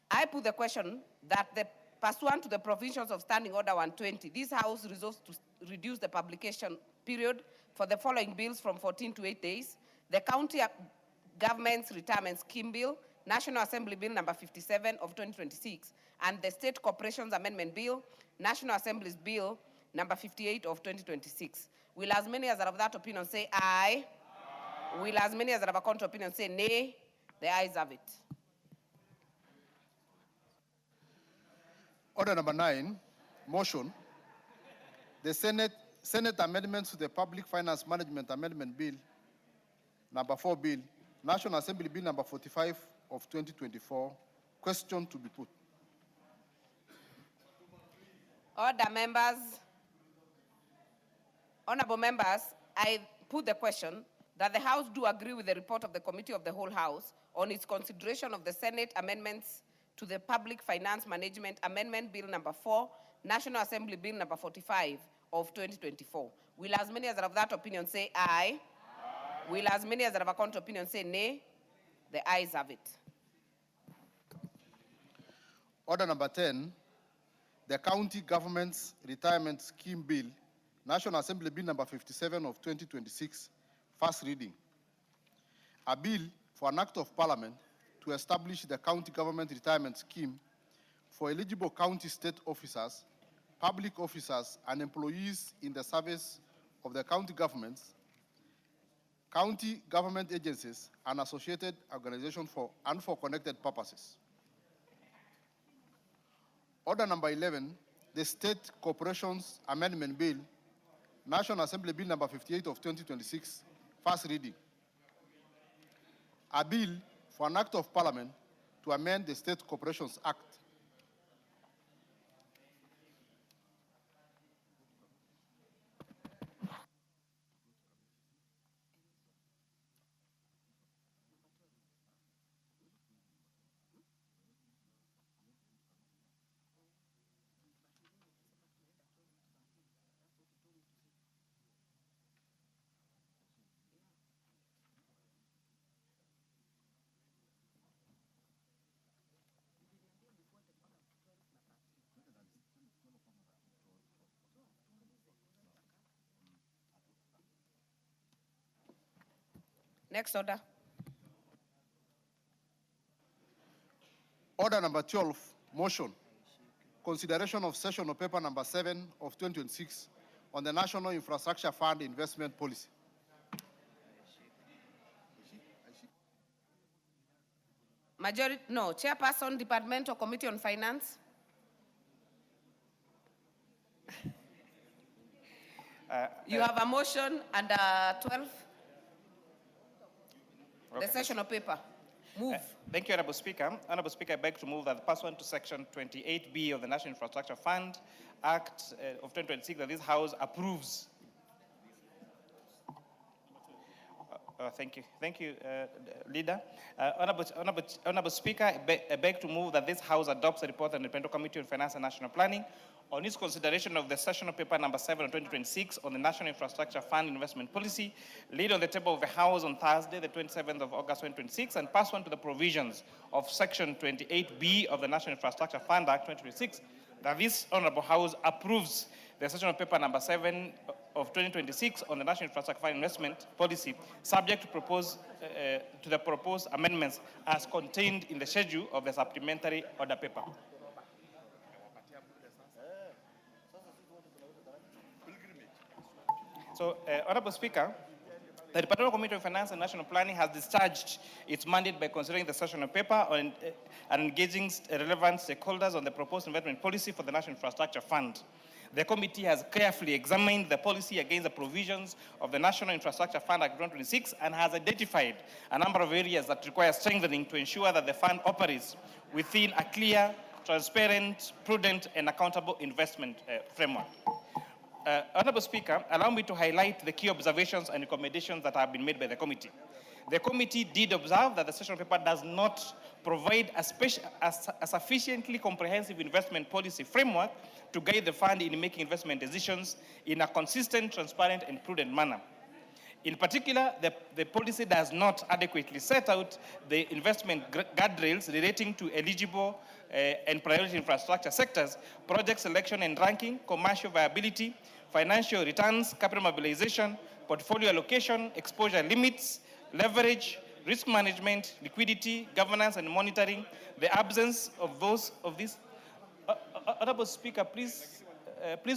Speaker 2: I put the question that pursuant to the provisions of Standing Order 120, this House resolves to reduce the publication period for the following bills from 14 to 8 days. The County Government's Retirement Scheme Bill, National Assembly Bill number 57 of 2026, and the State Corporations Amendment Bill, National Assembly's Bill number 58 of 2026. Will as many as are of that opinion say aye? Will as many as are of a contrary opinion say nay? The ayes have it.
Speaker 3: Order number 9, motion. The Senate amendments to the Public Finance Management Amendment Bill, number 4 bill, National Assembly Bill number 45 of 2024, question to be put.
Speaker 2: Order, members. Honorable members, I put the question that the House do agree with the report of the Committee of the Whole House on its consideration of the Senate amendments to the Public Finance Management Amendment Bill number 4, National Assembly Bill number 45 of 2024. Will as many as are of that opinion say aye? Aye. Will as many as are of a contrary opinion say nay? The ayes have it.
Speaker 3: Order number 10, the County Government's Retirement Scheme Bill, National Assembly Bill number 57 of 2026, first reading. A bill for an act of parliament to establish the county government retirement scheme for eligible county state officers, public officers, and employees in the service of the county governments, county government agencies, and associated organizations for connected purposes. Order number 11, the State Corporations Amendment Bill, National Assembly Bill number 58 of 2026, first reading. A bill for an act of parliament to amend the State Corporations Act.
Speaker 2: Next order.
Speaker 3: Order number 12, motion. Consideration of session of paper number 7 of 2026 on the National Infrastructure Fund investment policy.
Speaker 2: Majority, no. Chairperson, Departmental Committee on Finance. You have a motion under 12.
Speaker 12: Okay.
Speaker 2: The session of paper. Move.
Speaker 12: Thank you, Honorable Speaker. Honorable Speaker, I beg to move that pursuant to Section 28B of the National Infrastructure Fund Act of 2026, that this House approves. Thank you. Thank you, Leader. Honorable Speaker, I beg to move that this House adopts the report of the Independent Committee on Finance and National Planning on its consideration of the sessional paper number 7 of 2026 on the National Infrastructure Fund investment policy, laid on the table of the House on Thursday, the 27th of August 2026, and pursuant to the provisions of Section 28B of the National Infrastructure Fund Act 2026, that this Honorable House approves the sessional paper number 7 of 2026 on the National Infrastructure Fund investment policy, subject to the proposed amendments as contained in the schedule of the supplementary order paper. So, Honorable Speaker, the Department Committee on Finance and National Planning has discharged its mandate by considering the sessional paper and engaging relevant stakeholders on the proposed investment policy for the National Infrastructure Fund. The committee has carefully examined the policy against the provisions of the National Infrastructure Fund Act 2026 and has identified a number of areas that require strengthening to ensure that the fund operates within a clear, transparent, prudent, and accountable investment framework. Honorable Speaker, allow me to highlight the key observations and recommendations that have been made by the committee. The committee did observe that the sessional paper does not provide a sufficiently comprehensive investment policy framework to guide the fund in making investment decisions in a consistent, transparent, and prudent manner. In particular, the policy does not adequately set out the investment guardrails relating to eligible and priority infrastructure sectors, project selection and ranking, commercial viability, financial returns, capital mobilization, portfolio allocation, exposure limits, leverage, risk management, liquidity, governance, and monitoring. The absence of these. Honorable Speaker, please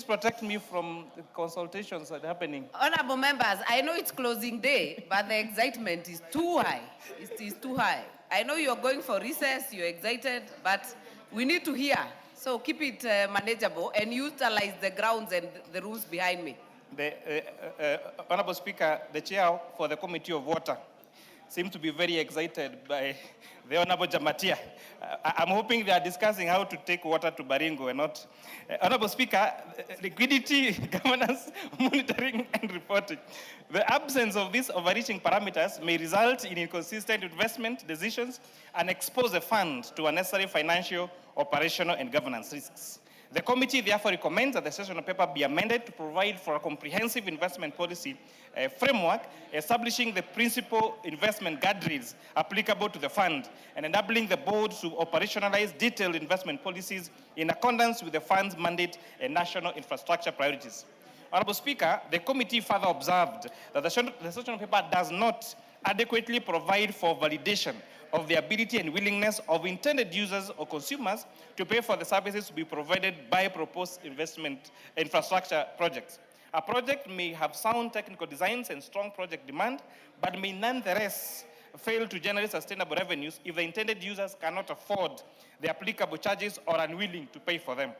Speaker 12: protect me from the consultations that are happening.
Speaker 2: Honorable members, I know it's closing day, but the excitement is too high. It is too high. I know you're going for recess, you're excited, but we need to hear. So keep it manageable and utilize the grounds and the rules behind me.
Speaker 12: Honorable Speaker, the chair for the Committee of Water seems to be very excited by the Honorable Jamatia. I'm hoping they are discussing how to take water to Baringo and not. Honorable Speaker, liquidity, governance, monitoring, and reporting. The absence of these overreaching parameters may result in inconsistent investment decisions and expose the fund to unnecessary financial, operational, and governance risks. The committee therefore recommends that the sessional paper be amended to provide for a comprehensive investment policy framework, establishing the principal investment guardrails applicable to the fund and enabling the board to operationalize detailed investment policies in accordance with the fund's mandate and national infrastructure priorities. Honorable Speaker, the committee further observed that the sessional paper does not adequately provide for validation of the ability and willingness of intended users or consumers to pay for the services to be provided by proposed investment infrastructure projects. A project may have sound technical designs and strong project demand, but may nonetheless fail to generate sustainable revenues if the intended users cannot afford the applicable charges or are unwilling to pay for them.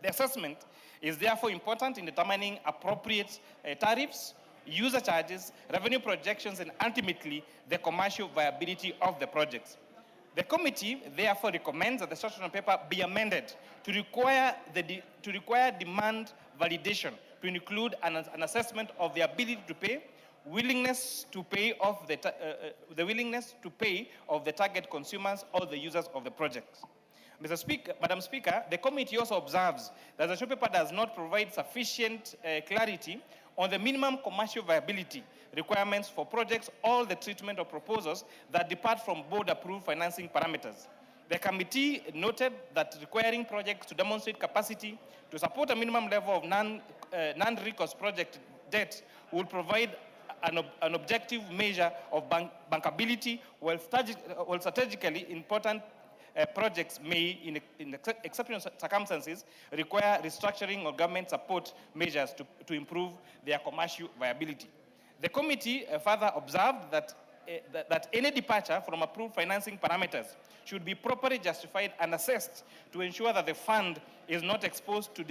Speaker 12: The assessment is therefore important in determining appropriate tariffs, user charges, revenue projections, and ultimately the commercial viability of the projects. The committee therefore recommends that the sessional paper be amended to require demand validation to include an assessment of the ability to pay, willingness to pay of the willingness to pay of the target consumers or the users of the projects. Madam Speaker, the committee also observes that the sessional paper does not provide sufficient clarity on the minimum commercial viability requirements for projects or the treatment of proposals that depart from board-approved financing parameters. The committee noted that requiring projects to demonstrate capacity to support a minimum level of non-recourse project debt will provide an objective measure of bankability, while strategically important projects may, in exceptional circumstances, require restructuring or government support measures to improve their commercial viability. The committee further observed that any departure from approved financing parameters should be properly justified and assessed to ensure that the fund is not exposed to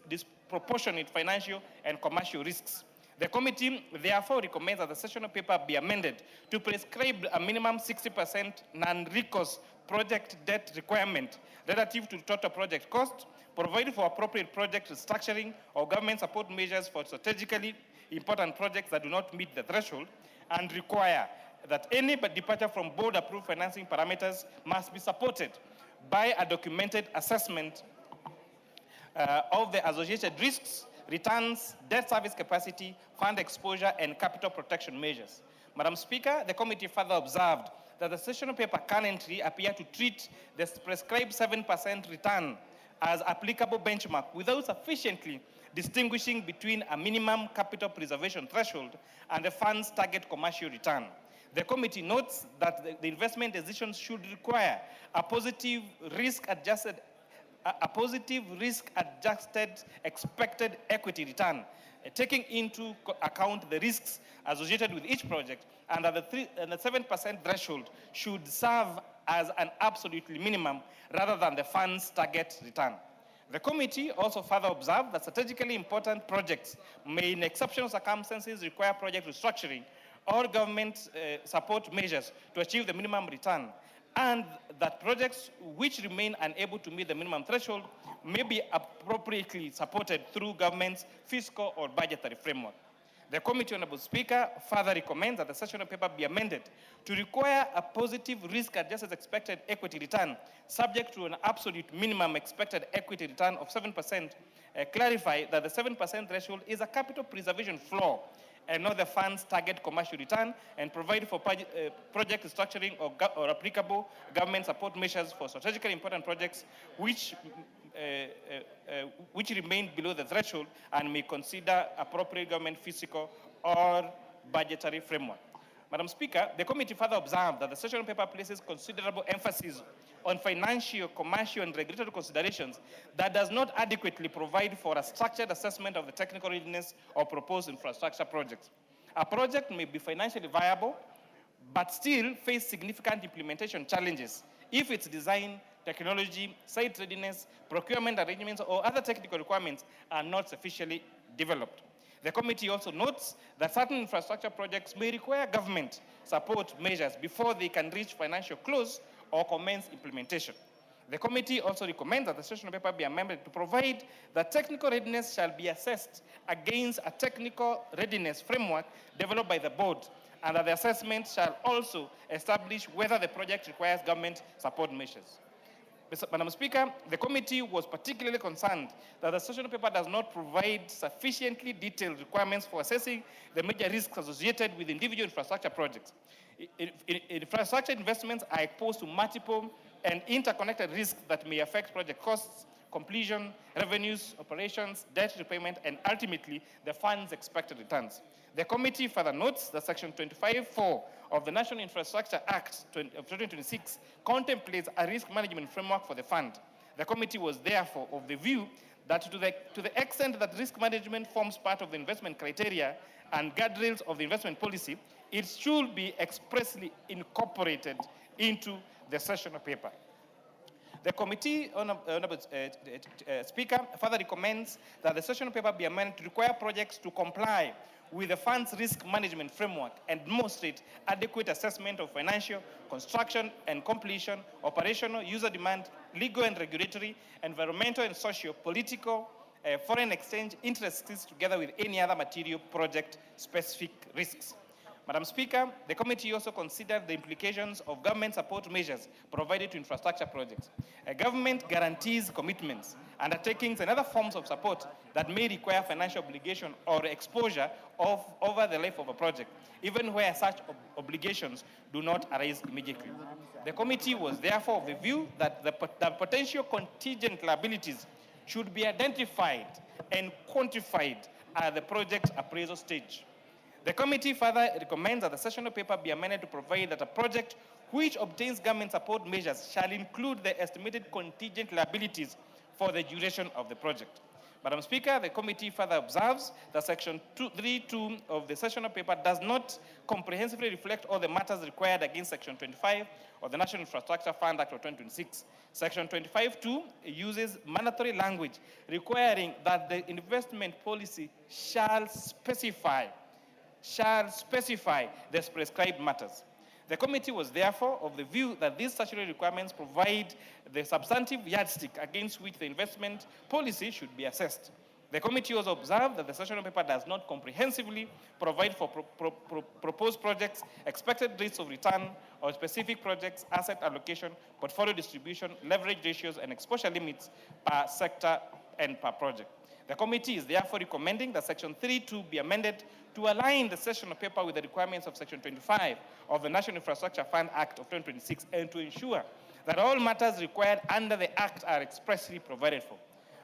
Speaker 12: disproportionate financial and commercial risks. The committee therefore recommends that the sessional paper be amended to prescribe a minimum 60% non-recourse project debt requirement relative to total project cost, provide for appropriate project restructuring or government support measures for strategically important projects that do not meet the threshold, and require that any departure from board-approved financing parameters must be supported by a documented assessment of the associated risks, returns, debt service capacity, fund exposure, and capital protection measures. Madam Speaker, the committee further observed that the sessional paper currently appear to treat the prescribed 7% return as applicable benchmark without sufficiently distinguishing between a minimum capital preservation threshold and the fund's target commercial return. The committee notes that the investment decisions should require a positive risk-adjusted expected equity return, taking into account the risks associated with each project, and that the 7% threshold should serve as an absolutely minimum rather than the fund's target return. The committee also further observed that strategically important projects may in exceptional circumstances require project restructuring or government support measures to achieve the minimum return, and that projects which remain unable to meet the minimum threshold may be appropriately supported through government's fiscal or budgetary framework. The committee, Honorable Speaker, further recommends that the sessional paper be amended to require a positive risk-adjusted expected equity return subject to an absolute minimum expected equity return of 7%, clarify that the 7% threshold is a capital preservation floor and not the fund's target commercial return, and provide for project restructuring or applicable government support measures for strategically important projects which remain below the threshold and may consider appropriate government fiscal or budgetary framework. Madam Speaker, the committee further observed that the sessional paper places considerable emphasis on financial, commercial, and regulatory considerations that does not adequately provide for a structured assessment of the technical readiness of proposed infrastructure projects. A project may be financially viable, but still face significant implementation challenges if its design, technology, site readiness, procurement arrangements, or other technical requirements are not sufficiently developed. The committee also notes that certain infrastructure projects may require government support measures before they can reach financial close or commence implementation. The committee also recommends that the sessional paper be amended to provide that technical readiness shall be assessed against a technical readiness framework developed by the board, and that the assessment shall also establish whether the project requires government support measures. Madam Speaker, the committee was particularly concerned that the sessional paper does not provide sufficiently detailed requirements for assessing the major risks associated with individual infrastructure projects. Infrastructure investments are exposed to multiple and interconnected risks that may affect project costs, completion, revenues, operations, debt repayment, and ultimately the fund's expected returns. The committee further notes that Section 25(4) of the National Infrastructure Act of 2026 contemplates a risk management framework for the fund. The committee was therefore of the view that to the extent that risk management forms part of the investment criteria and guardrails of the investment policy, it should be expressly incorporated into the sessional paper. The committee, Honorable Speaker, further recommends that the sessional paper be amended to require projects to comply with the fund's risk management framework and demonstrate adequate assessment of financial, construction and completion, operational, user demand, legal and regulatory, environmental and social, political, foreign exchange interests, together with any other material project-specific risks. Madam Speaker, the committee also considered the implications of government support measures provided to infrastructure projects. Government guarantees commitments, undertakings, and other forms of support that may require financial obligation or exposure over the life of a project, even where such obligations do not arise immediately. The committee was therefore of the view that the potential contingent liabilities should be identified and quantified at the project appraisal stage. The committee further recommends that the sessional paper be amended to provide that a project which obtains government support measures shall include the estimated contingent liabilities for the duration of the project. Madam Speaker, the committee further observes that Section 3.2 of the sessional paper does not comprehensively reflect all the matters required against Section 25 of the National Infrastructure Fund Act of 2026. Section 25.2 uses mandatory language requiring that the investment policy shall specify the prescribed matters. The committee was therefore of the view that these statutory requirements provide the substantive yardstick against which the investment policy should be assessed. The committee also observed that the session paper does not comprehensively provide for proposed projects, expected rates of return, or specific projects, asset allocation, portfolio distribution, leverage ratios, and exposure limits per sector and per project. The committee is therefore recommending that Section 3.2 be amended to align the session paper with the requirements of Section 25 of the National Infrastructure Fund Act of 2026 and to ensure that all matters required under the Act are expressly provided for.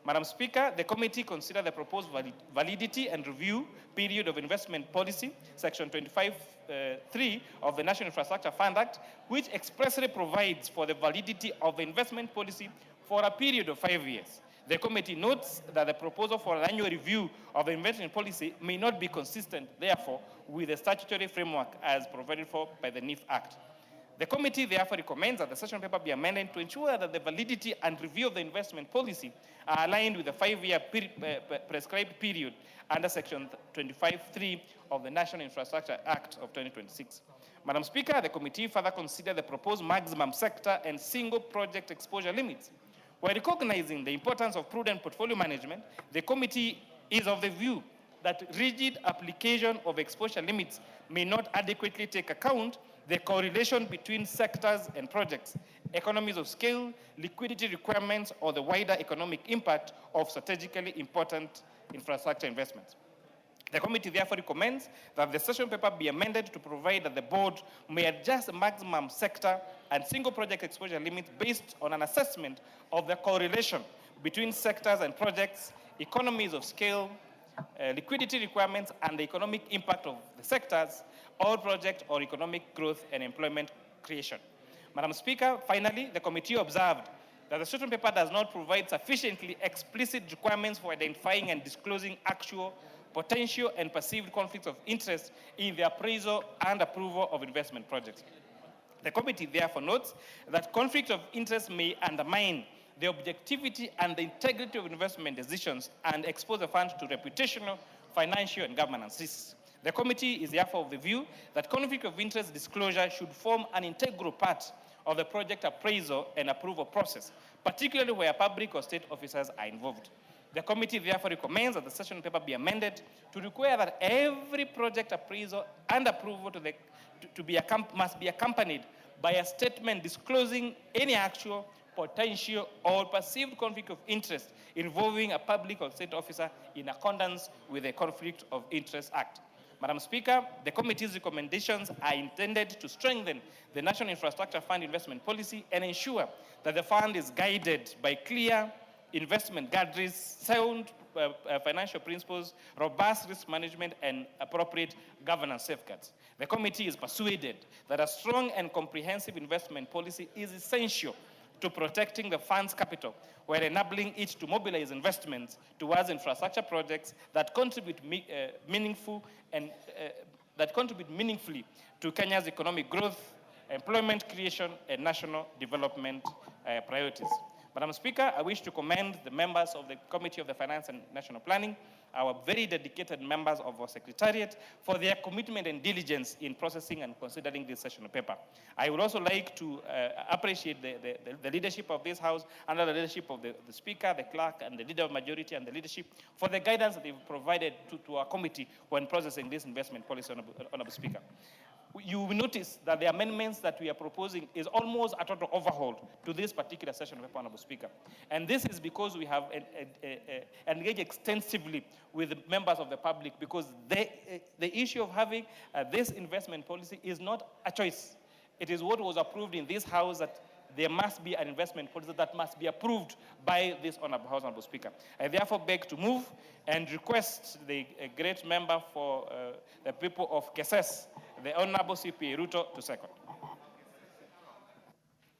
Speaker 12: Madam Speaker, the committee considered the proposed validity and review period of investment policy, Section 25(3) of the National Infrastructure Fund Act, which expressly provides for the validity of the investment policy for a period of 5 years. The committee notes that the proposal for an annual review of the investment policy may not be consistent, therefore, with the statutory framework as provided for by the NIF Act. The committee therefore recommends that the session paper be amended to ensure that the validity and review of the investment policy are aligned with the 5-year prescribed period under Section 25(3) of the National Infrastructure Act of 2026. Madam Speaker, the committee further considered the proposed maximum sector and single project exposure limits. While recognizing the importance of prudent portfolio management, the committee is of the view that rigid application of exposure limits may not adequately take account the correlation between sectors and projects, economies of scale, liquidity requirements, or the wider economic impact of strategically important infrastructure investments. The committee therefore recommends that the session paper be amended to provide that the board may adjust the maximum sector and single project exposure limits based on an assessment of the correlation between sectors and projects, economies of scale, liquidity requirements, and the economic impact of the sectors, all project or economic growth and employment creation. Madam Speaker, finally, the committee observed that the session paper does not provide sufficiently explicit requirements for identifying and disclosing actual, potential, and perceived conflicts of interest in the appraisal and approval of investment projects. The committee therefore notes that conflict of interest may undermine the objectivity and the integrity of investment decisions and expose the fund to reputational, financial, and governance risks. The committee is therefore of the view that conflict of interest disclosure should form an integral part of the project appraisal and approval process, particularly where public or state officers are involved. The committee therefore recommends that the session paper be amended to require that every project appraisal and approval must be accompanied by a statement disclosing any actual, potential, or perceived conflict of interest involving a public or state officer in accordance with the Conflict of Interest Act. Madam Speaker, the committee's recommendations are intended to strengthen the National Infrastructure Fund investment policy and ensure that the fund is guided by clear investment guidelines, sound financial principles, robust risk management, and appropriate governance safeguards. The committee is persuaded that a strong and comprehensive investment policy is essential to protecting the fund's capital while enabling it to mobilize investments towards infrastructure projects that contribute meaningfully to Kenya's economic growth, employment creation, and national development priorities. Madam Speaker, I wish to commend the members of the Committee of the Finance and National Planning, our very dedicated members of our Secretariat, for their commitment and diligence in processing and considering this session paper. I would also like to appreciate the leadership of this House under the leadership of the Speaker, the Clerk, and the Leader of Majority and the leadership for the guidance that they've provided to our committee when processing this investment policy, Honorable Speaker. You will notice that the amendments that we are proposing is almost a total overhaul to this particular session of Honorable Speaker. And this is because we have engaged extensively with the members of the public, because the issue of having this investment policy is not a choice. It is what was approved in this House, that there must be an investment policy that must be approved by this Honorable Speaker. I therefore beg to move and request the great member for the people of Keses, the Honorable C.P. Ruto, to second.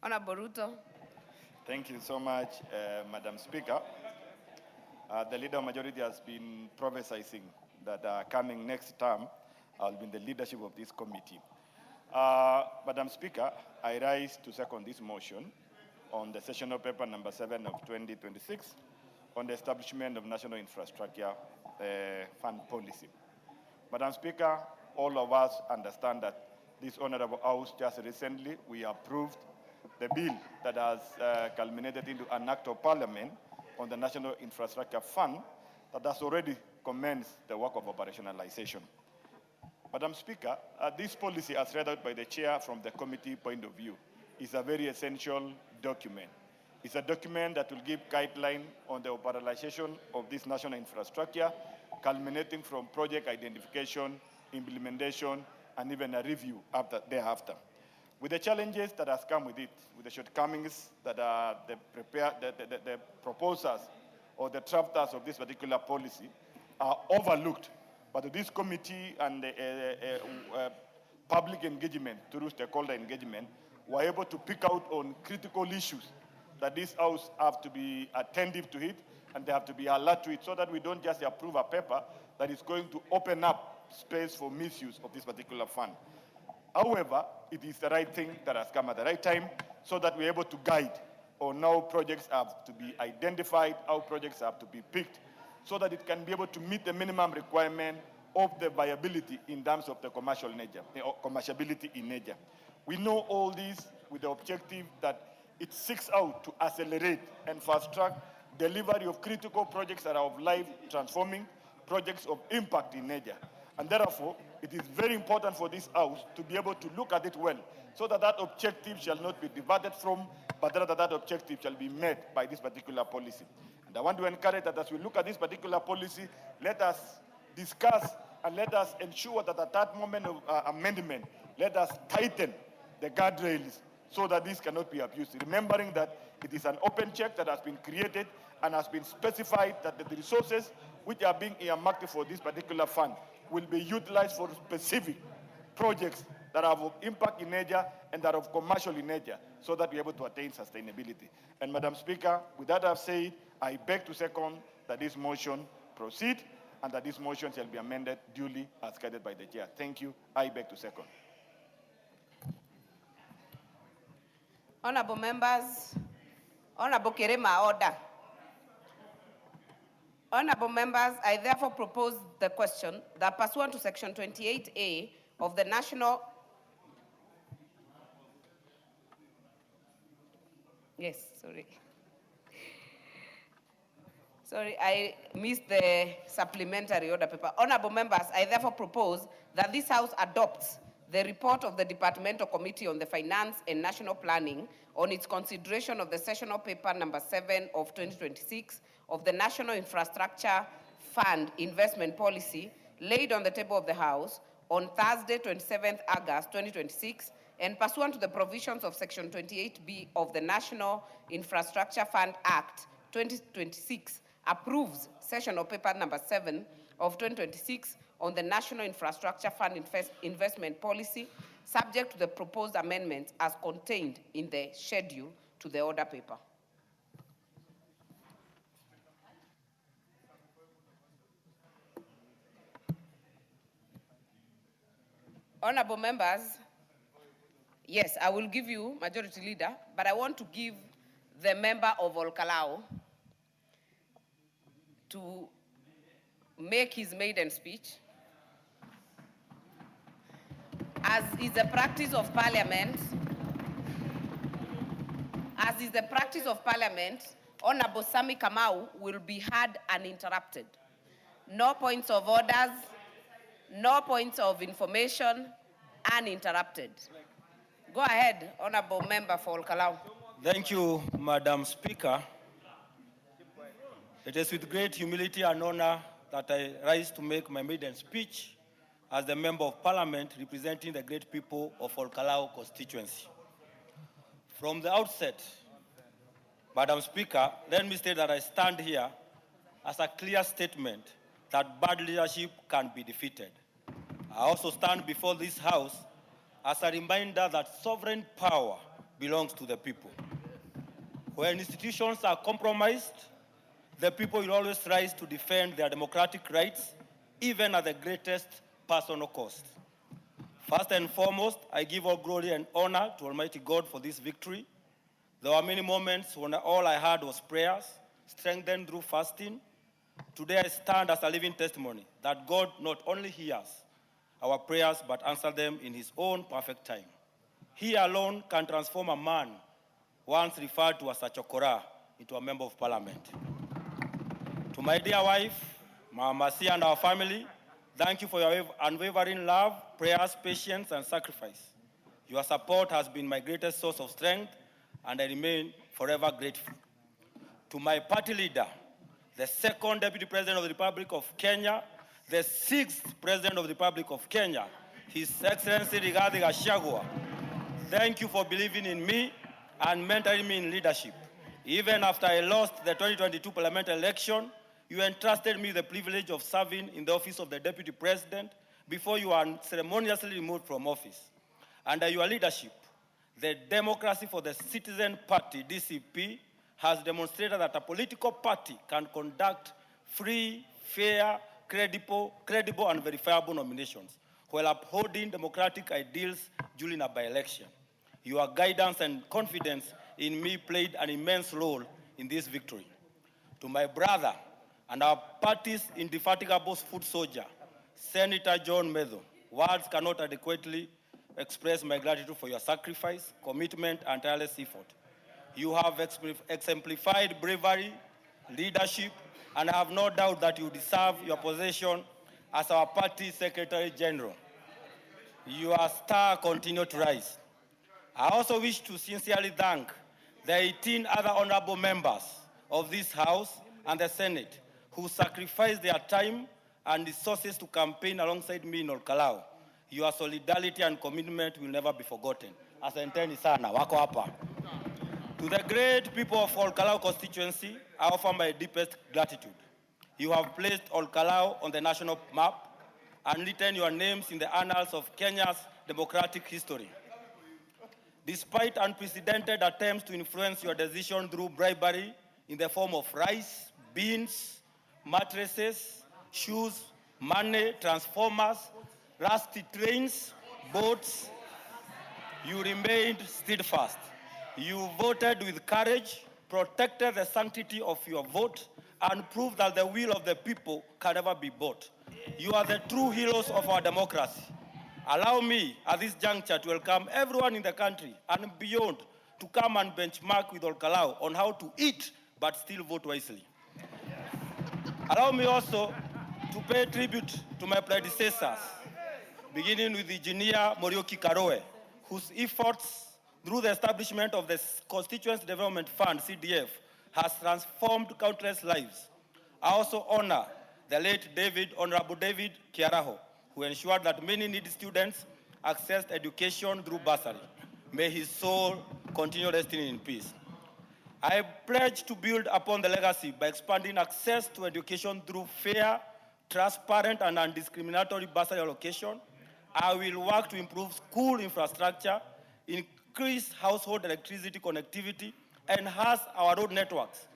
Speaker 2: Honorable Ruto.
Speaker 13: Thank you so much, Madam Speaker. The Leader of Majority has been prophesying that coming next term, I'll be in the leadership of this committee. Madam Speaker, I rise to second this motion on the sessional paper number 7 of 2026 on the establishment of National Infrastructure Fund policy. Madam Speaker, all of us understand that this Honorable House just recently, we approved the bill that has culminated into an act of parliament on the National Infrastructure Fund that has already commenced the work of operationalization. Madam Speaker, this policy, as read out by the chair from the committee point of view, is a very essential document. It's a document that will give guideline on the operationalization of this national infrastructure, culminating from project identification, implementation, and even a review thereafter. With the challenges that has come with it, with the shortcomings that the proposers or the drafters of this particular policy are overlooked, but this committee and public engagement through stakeholder engagement were able to pick out on critical issues that this House have to be attentive to it and they have to be alert to it so that we don't just approve a paper that is going to open up space for misuse of this particular fund. However, it is the right thing that has come at the right time so that we're able to guide on how projects have to be identified, how projects have to be picked, so that it can be able to meet the minimum requirement of the viability in terms of the commercial nature, or commerciability in nature. We know all this with the objective that it seeks out to accelerate and fast-track delivery of critical projects that are of life-transforming projects of impact in nature. And therefore, it is very important for this House to be able to look at it well, so that that objective shall not be diverted from, but rather that objective shall be met by this particular policy. And I want to encourage that as we look at this particular policy, let us discuss and let us ensure that at that moment of amendment, let us tighten the guardrails so that this cannot be abused. Remembering that it is an open check that has been created and has been specified that the resources which are being earmarked for this particular fund will be utilized for specific projects that are of impact in nature and that are of commercial in nature, so that we're able to attain sustainability. And Madam Speaker, with that I've said, I beg to second that this motion proceed and that this motion shall be amended duly as guided by the chair. Thank you. I beg to second.
Speaker 2: Honorable members, Honorable Kerema, order. Honorable members, I therefore propose the question that pursuant to Section 28A of the National... Yes, sorry. Sorry, I missed the supplementary order paper. Honorable members, I therefore propose that this House adopts the report of the Departmental Committee on the Finance and National Planning on its consideration of the sessional paper number 7 of 2026 of the National Infrastructure Fund Investment Policy laid on the table of the House on Thursday, 27th August 2026, and pursuant to the provisions of Section 28B of the National Infrastructure Fund Act 2026, approves sessional paper number 7 of 2026 on the National Infrastructure Fund Investment Policy, subject to the proposed amendments as contained in the schedule to the order paper. Honorable members, yes, I will give you Majority Leader, but I want to give the member of Olkalau to make his maiden speech. As is the practice of Parliament, Honorable Sami Kamau will be heard uninterrupted. No points of orders, no points of information, uninterrupted. Go ahead, Honorable Member for Olkalau.
Speaker 8: Thank you, Madam Speaker. It is with great humility and honor that I rise to make my maiden speech as the Member of Parliament representing the great people of Olkalau constituency. From the outset, Madam Speaker, let me state that I stand here as a clear statement that bad leadership can be defeated. I also stand before this House as a reminder that sovereign power belongs to the people. When institutions are compromised, the people will always rise to defend their democratic rights, even at the greatest personal cost. First and foremost, I give all glory and honor to Almighty God for this victory. There were many moments when all I had was prayers, strengthened through fasting. Today I stand as a living testimony that God not only hears our prayers, but answers them in his own perfect time. He alone can transform a man once referred to as a chokora into a member of Parliament. To my dear wife, Mama C and our family, thank you for your unwavering love, prayers, patience, and sacrifice. Your support has been my greatest source of strength, and I remain forever grateful. To my party leader, the second Deputy President of the Republic of Kenya, the sixth President of the Republic of Kenya, His Excellency Rigathi Gachagua, thank you for believing in me and mentoring me in leadership. Even after I lost the 2022 parliamentary election, you entrusted me the privilege of serving in the office of the Deputy President before you were ceremoniously removed from office. Under your leadership, the Democracy for the Citizen Party, DCP, has demonstrated that a political party can conduct free, fair, credible, and verifiable nominations while upholding democratic ideals during a by-election. Your guidance and confidence in me played an immense role in this victory. To my brother and our party's indefatigable foot soldier, Senator John Medho, words cannot adequately express my gratitude for your sacrifice, commitment, and tireless effort. You have exemplified bravery, leadership, and I have no doubt that you deserve your position as our party Secretary General. Your star continues to rise. I also wish to sincerely thank the 18 other honorable members of this House and the Senate who sacrificed their time and resources to campaign alongside me in Olkalau. Your solidarity and commitment will never be forgotten. Asanteni sana, wako hapa. To the great people of Olkalau constituency, I offer my deepest gratitude. You have placed Olkalau on the national map and written your names in the annals of Kenya's democratic history. Despite unprecedented attempts to influence your decision through bribery in the form of rice, beans, mattresses, shoes, money, transformers, rusty trains, boats, you remained steadfast. You voted with courage, protected the sanctity of your vote, and proved that the will of the people can never be bought. You are the true heroes of our democracy. Allow me, at this juncture, to welcome everyone in the country and beyond to come and benchmark with Olkalau on how to eat but still vote wisely. Allow me also to pay tribute to my predecessors, beginning with Engineer Morioki Karoe, whose efforts through the establishment of the Constituency Development Fund, CDF, has transformed countless lives. I also honor the late Honorable David Kiaraho, who ensured that many needy students accessed education through bursary. May his soul continue resting in peace. I pledge to build upon the legacy by expanding access to education through fair, transparent, and undiscriminatory bursary allocation. I will work to improve school infrastructure, increase household electricity connectivity, enhance our road networks,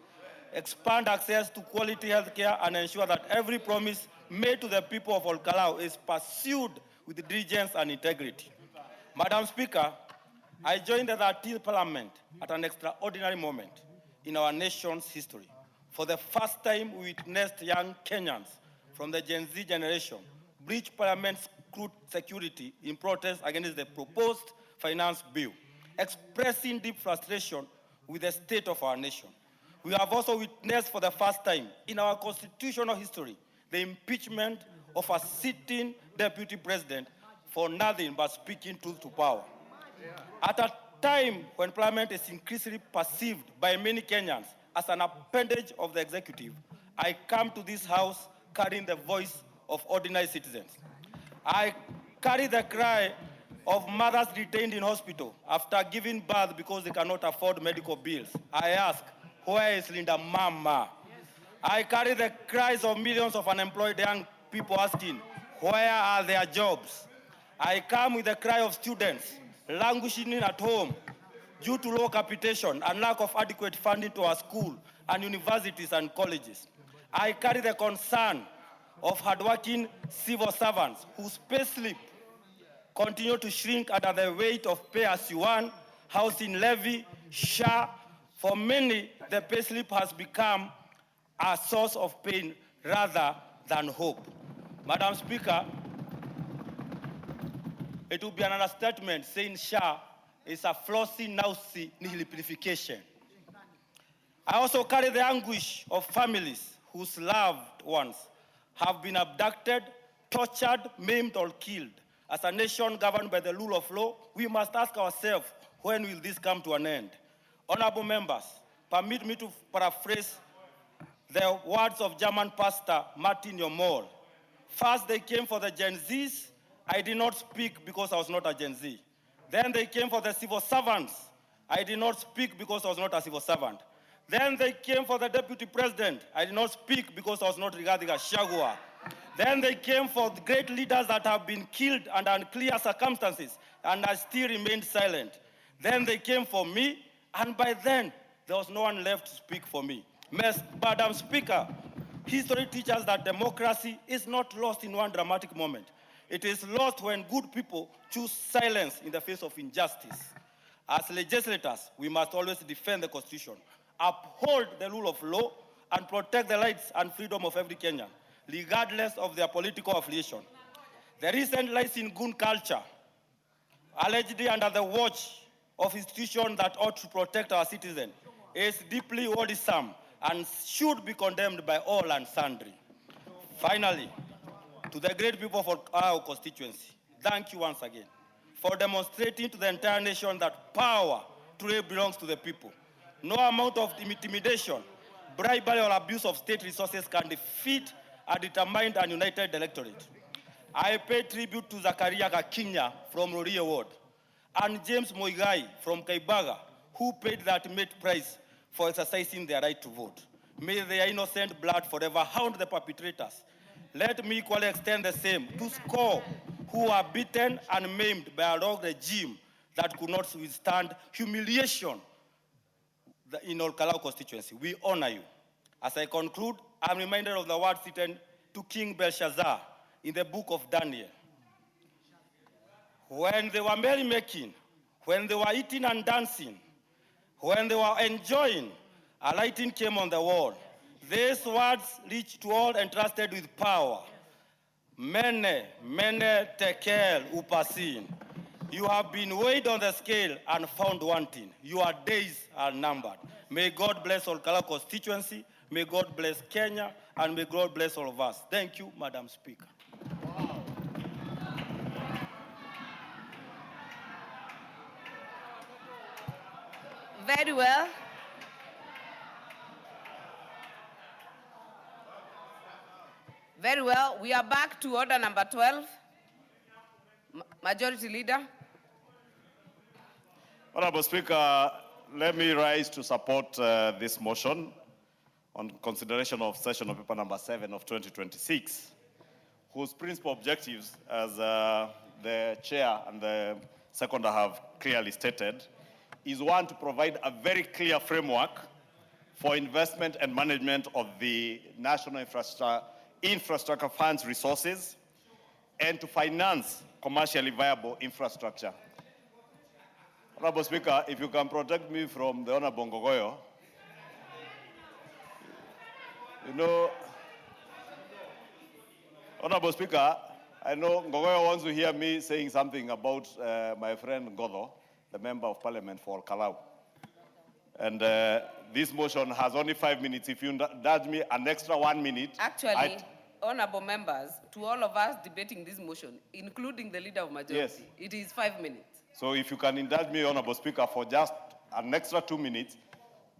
Speaker 8: expand access to quality health care, and ensure that every promise made to the people of Olkalau is pursued with diligence and integrity. Madam Speaker, I joined the 13th Parliament at an extraordinary moment in our nation's history. For the first time, we witnessed young Kenyans from the Gen Z generation breach Parliament's security in protest against the proposed finance bill, expressing deep frustration with the state of our nation. We have also witnessed for the first time in our constitutional history the impeachment of a sitting deputy president for nothing but speaking truth to power. At a time when Parliament is increasingly perceived by many Kenyans as an appendage of the executive, I come to this House carrying the voice of ordinary citizens. I carry the cry of mothers detained in hospital after giving birth because they cannot afford medical bills. I ask, where is Linda Mama? I carry the cries of millions of unemployed young people asking, where are their jobs? I come with the cry of students languishing at home due to low capitation and lack of adequate funding to our school and universities and colleges. I carry the concern of hardworking civil servants whose pay slip continue to shrink under the weight of pay-as-you-earn, housing levy, SHA. For many, the pay slip has become a source of pain rather than hope. Madam Speaker, it would be an understatement saying SHA is a flossy, nausea nihilification. I also carry the anguish of families whose loved ones
Speaker 14: have been abducted, tortured, maimed, or killed. As a nation governed by the rule of law, we must ask ourselves, when will this come to an end? Honorable members, permit me to paraphrase the words of German pastor Martin Yomol. First, they came for the Gen Zs. I did not speak because I was not a Gen Z. Then they came for the civil servants. I did not speak because I was not a civil servant. Then they came for the deputy president. I did not speak because I was not regarding a Shagua. Then they came for the great leaders that have been killed under unclear circumstances, and I still remained silent. Then they came for me, and by then, there was no one left to speak for me. Madam Speaker, history teaches that democracy is not lost in one dramatic moment. It is lost when good people choose silence in the face of injustice. As legislators, we must always defend the Constitution, uphold the rule of law, and protect the rights and freedom of every Kenyan, regardless of their political affiliation. The recent rise in goon culture, allegedly under the watch of institutions that ought to protect our citizens, is deeply worrisome and should be condemned by all and sundry. Finally, to the great people of our constituency, thank you once again for demonstrating to the entire nation that power truly belongs to the people. No amount of intimidation, bribery, or abuse of state resources can defeat a determined and united electorate. I pay tribute to Zakaria Kakinya from Rorie Ward and James Moigai from Kaibaga, who paid the ultimate price for exercising their right to vote. May their innocent blood forever hound the perpetrators. Let me equally extend the same to SCORE, who are beaten and maimed by a rogue regime that could not withstand humiliation in Olkalau constituency. We honor you. As I conclude, I'm reminded of the words written to King Belshazzar in the book of Daniel. When they were merrymaking, when they were eating and dancing, when they were enjoying, a lighting came on the wall. These words reached to all entrusted with power. Mene, mene tekel upasin. You have been weighed on the scale and found wanting. Your days are numbered. May God bless Olkalau constituency. May God bless Kenya. And may God bless all of us. Thank you, Madam Speaker.
Speaker 2: Very well. Very well. We are back to order number 12. Majority Leader.
Speaker 11: Honorable Speaker, let me rise to support this motion on consideration of session of paper number 7 of 2026, whose principal objectives, as the chair and the seconder have clearly stated, is one, to provide a very clear framework for investment and management of the National Infrastructure Fund's resources, and to finance commercially viable infrastructure. Honorable Speaker, if you can protect me from the Honorable Ngogoyo. You know, Honorable Speaker, I know Ngogoyo wants to hear me saying something about my friend Godho, the Member of Parliament for Kalau. And this motion has only 5 minutes. If you nudge me an extra 1 minute.
Speaker 2: Actually, honorable members, to all of us debating this motion, including the Leader of Majority,
Speaker 11: yes,
Speaker 2: it is 5 minutes.
Speaker 11: So if you can indulge me, Honorable Speaker, for just an extra 2 minutes,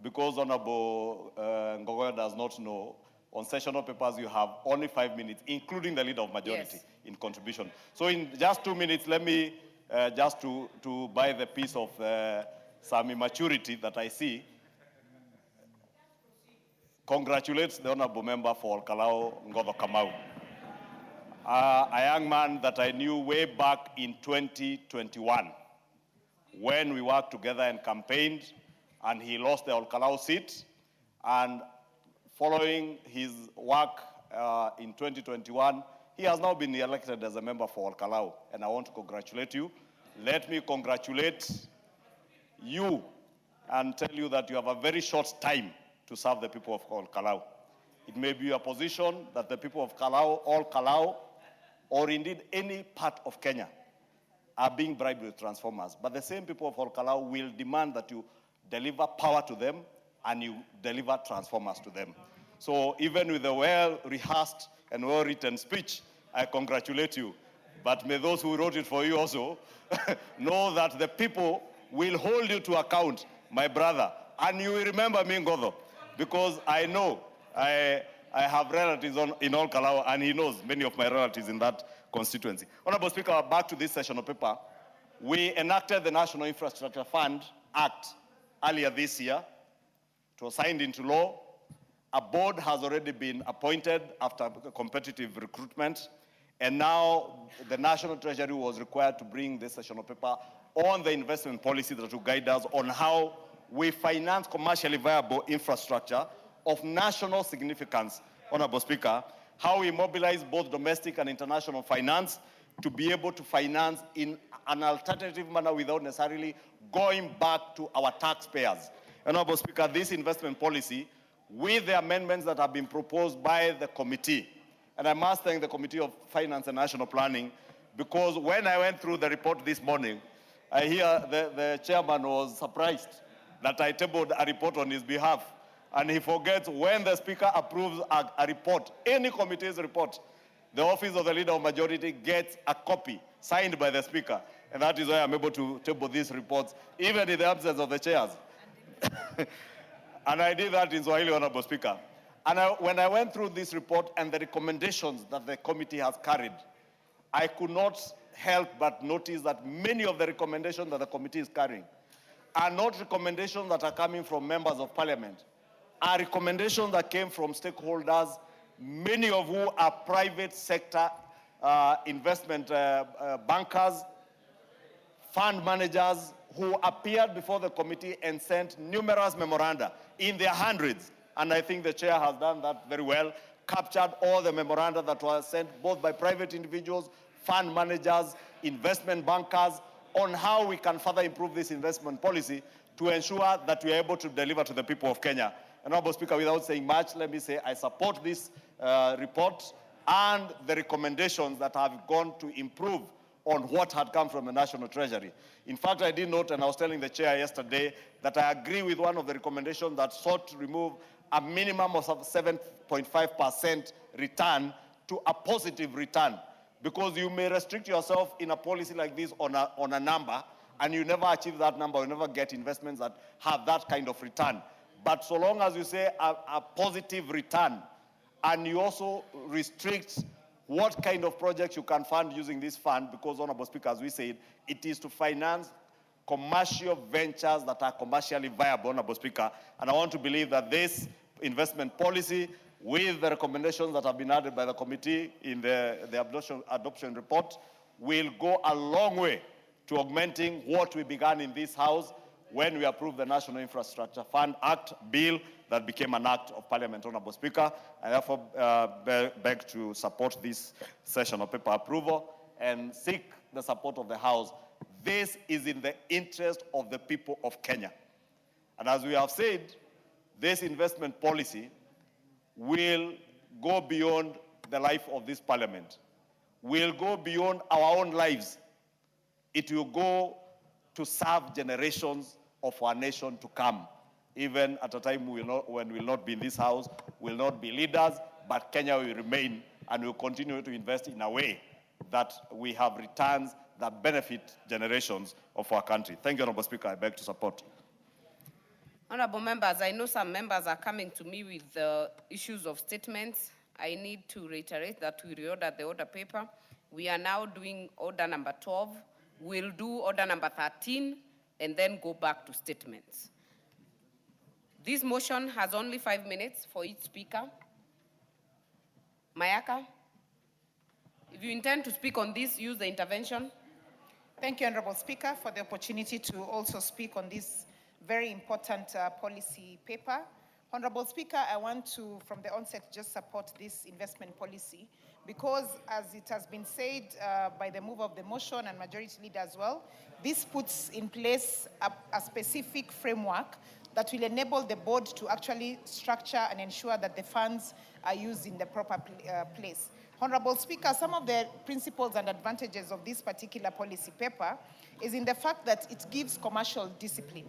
Speaker 11: because Honorable Ngogoyo does not know, on sessional papers you have only 5 minutes, including the Leader of Majority, yes, in contribution. So in just 2 minutes, let me, just to buy the piece of some immaturity that I see, congratulate the Honorable Member for Olkalau, Ngodho Kamau. A young man that I knew way back in 2021, when we worked together and campaigned, and he lost the Olkalau seat. And following his work in 2021, he has now been elected as a member for Olkalau, and I want to congratulate you. Let me congratulate you and tell you that you have a very short time to serve the people of Olkalau. It may be a position that the people of Olkalau, or indeed any part of Kenya, are being bribed with transformers. But the same people of Olkalau will demand that you deliver power to them and you deliver transformers to them. So even with the well-rehearsed and well-written speech. I congratulate you. But may those who wrote it for you also know that the people will hold you to account, my brother. And you will remember me, Ngodo, because I know I have relatives in all Kalau, and he knows many of my relatives in that constituency. Honorable Speaker, back to this session of paper. We enacted the National Infrastructure Fund Act earlier this year. It was signed into law. A board has already been appointed after competitive recruitment. And now the National Treasury was required to bring this session of paper on the investment policy that will guide us on how we finance commercially viable infrastructure of national significance, Honorable Speaker, how we mobilize both domestic and international finance to be able to finance in an alternative manner without necessarily going back to our taxpayers. Honorable Speaker, this investment policy, with the amendments that have been proposed by the committee, and I must thank the Committee of Finance and National Planning, because when I went through the report this morning, I hear the chairman was surprised that I tabled a report on his behalf. And he forgets when the Speaker approves a report, any committee's report, the Office of the Leader of Majority gets a copy signed by the Speaker. And that is why I'm able to table these reports, even in the absence of the chairs. And I did that in Swahili, Honorable Speaker. And when I went through this report and the recommendations that the committee has carried, I could not help but notice that many of the recommendations that the committee is carrying are not recommendations that are coming from members of parliament, are recommendations that came from stakeholders, many of whom are private sector investment bankers, fund managers, who appeared before the committee and sent numerous memoranda in their hundreds. And I think the chair has done that very well, captured all the memoranda that were sent both by private individuals, fund managers, investment bankers, on how we can further improve this investment policy to ensure that we are able to deliver to the people of Kenya. Honorable Speaker, without saying much, let me say I support this report and the recommendations that have gone to improve on what had come from the National Treasury. In fact, I did note, and I was telling the chair yesterday, that I agree with one of the recommendations that sought to remove a minimum of 7.5% return to a positive return. Because you may restrict yourself in a policy like this on a number, and you never achieve that number, you never get investments that have that kind of return. But so long as you say a positive return, and you also restrict what kind of projects you can fund using this fund, because, Honorable Speaker, as we said, it is to finance commercial ventures that are commercially viable, Honorable Speaker. And I want to believe that this investment policy, with the recommendations that have been added by the committee in the adoption report, will go a long way to augmenting what we began in this House when we approved the National Infrastructure Fund Act bill that became an act of Parliament, Honorable Speaker. I therefore beg to support this session of paper approval and seek the support of the House. This is in the interest of the people of Kenya. And as we have said, this investment policy will go beyond the life of this Parliament, will go beyond our own lives. It will go to serve generations of our nation to come. Even at a time when we will not be in this House, will not be leaders, but Kenya will remain and will continue to invest in a way that we have returns that benefit generations of our country. Thank you, Honorable Speaker. I beg to support.
Speaker 2: Honorable members, I know some members are coming to me with the issues of statements. I need to reiterate that we reordered the order paper. We are now doing order number 12. We'll do order number 13 and then go back to statements. This motion has only 5 minutes for each speaker. Mayaka, if you intend to speak on this, use the intervention.
Speaker 15: Thank you, Honorable Speaker, for the opportunity to also speak on this very important policy paper. Honorable Speaker, I want to, from the onset, just support this investment policy because, as it has been said by the mover of the motion and majority leader as well, this puts in place a specific framework that will enable the board to actually structure and ensure that the funds are used in the proper place. Honorable Speaker, some of the principles and advantages of this particular policy paper is in the fact that it gives commercial discipline.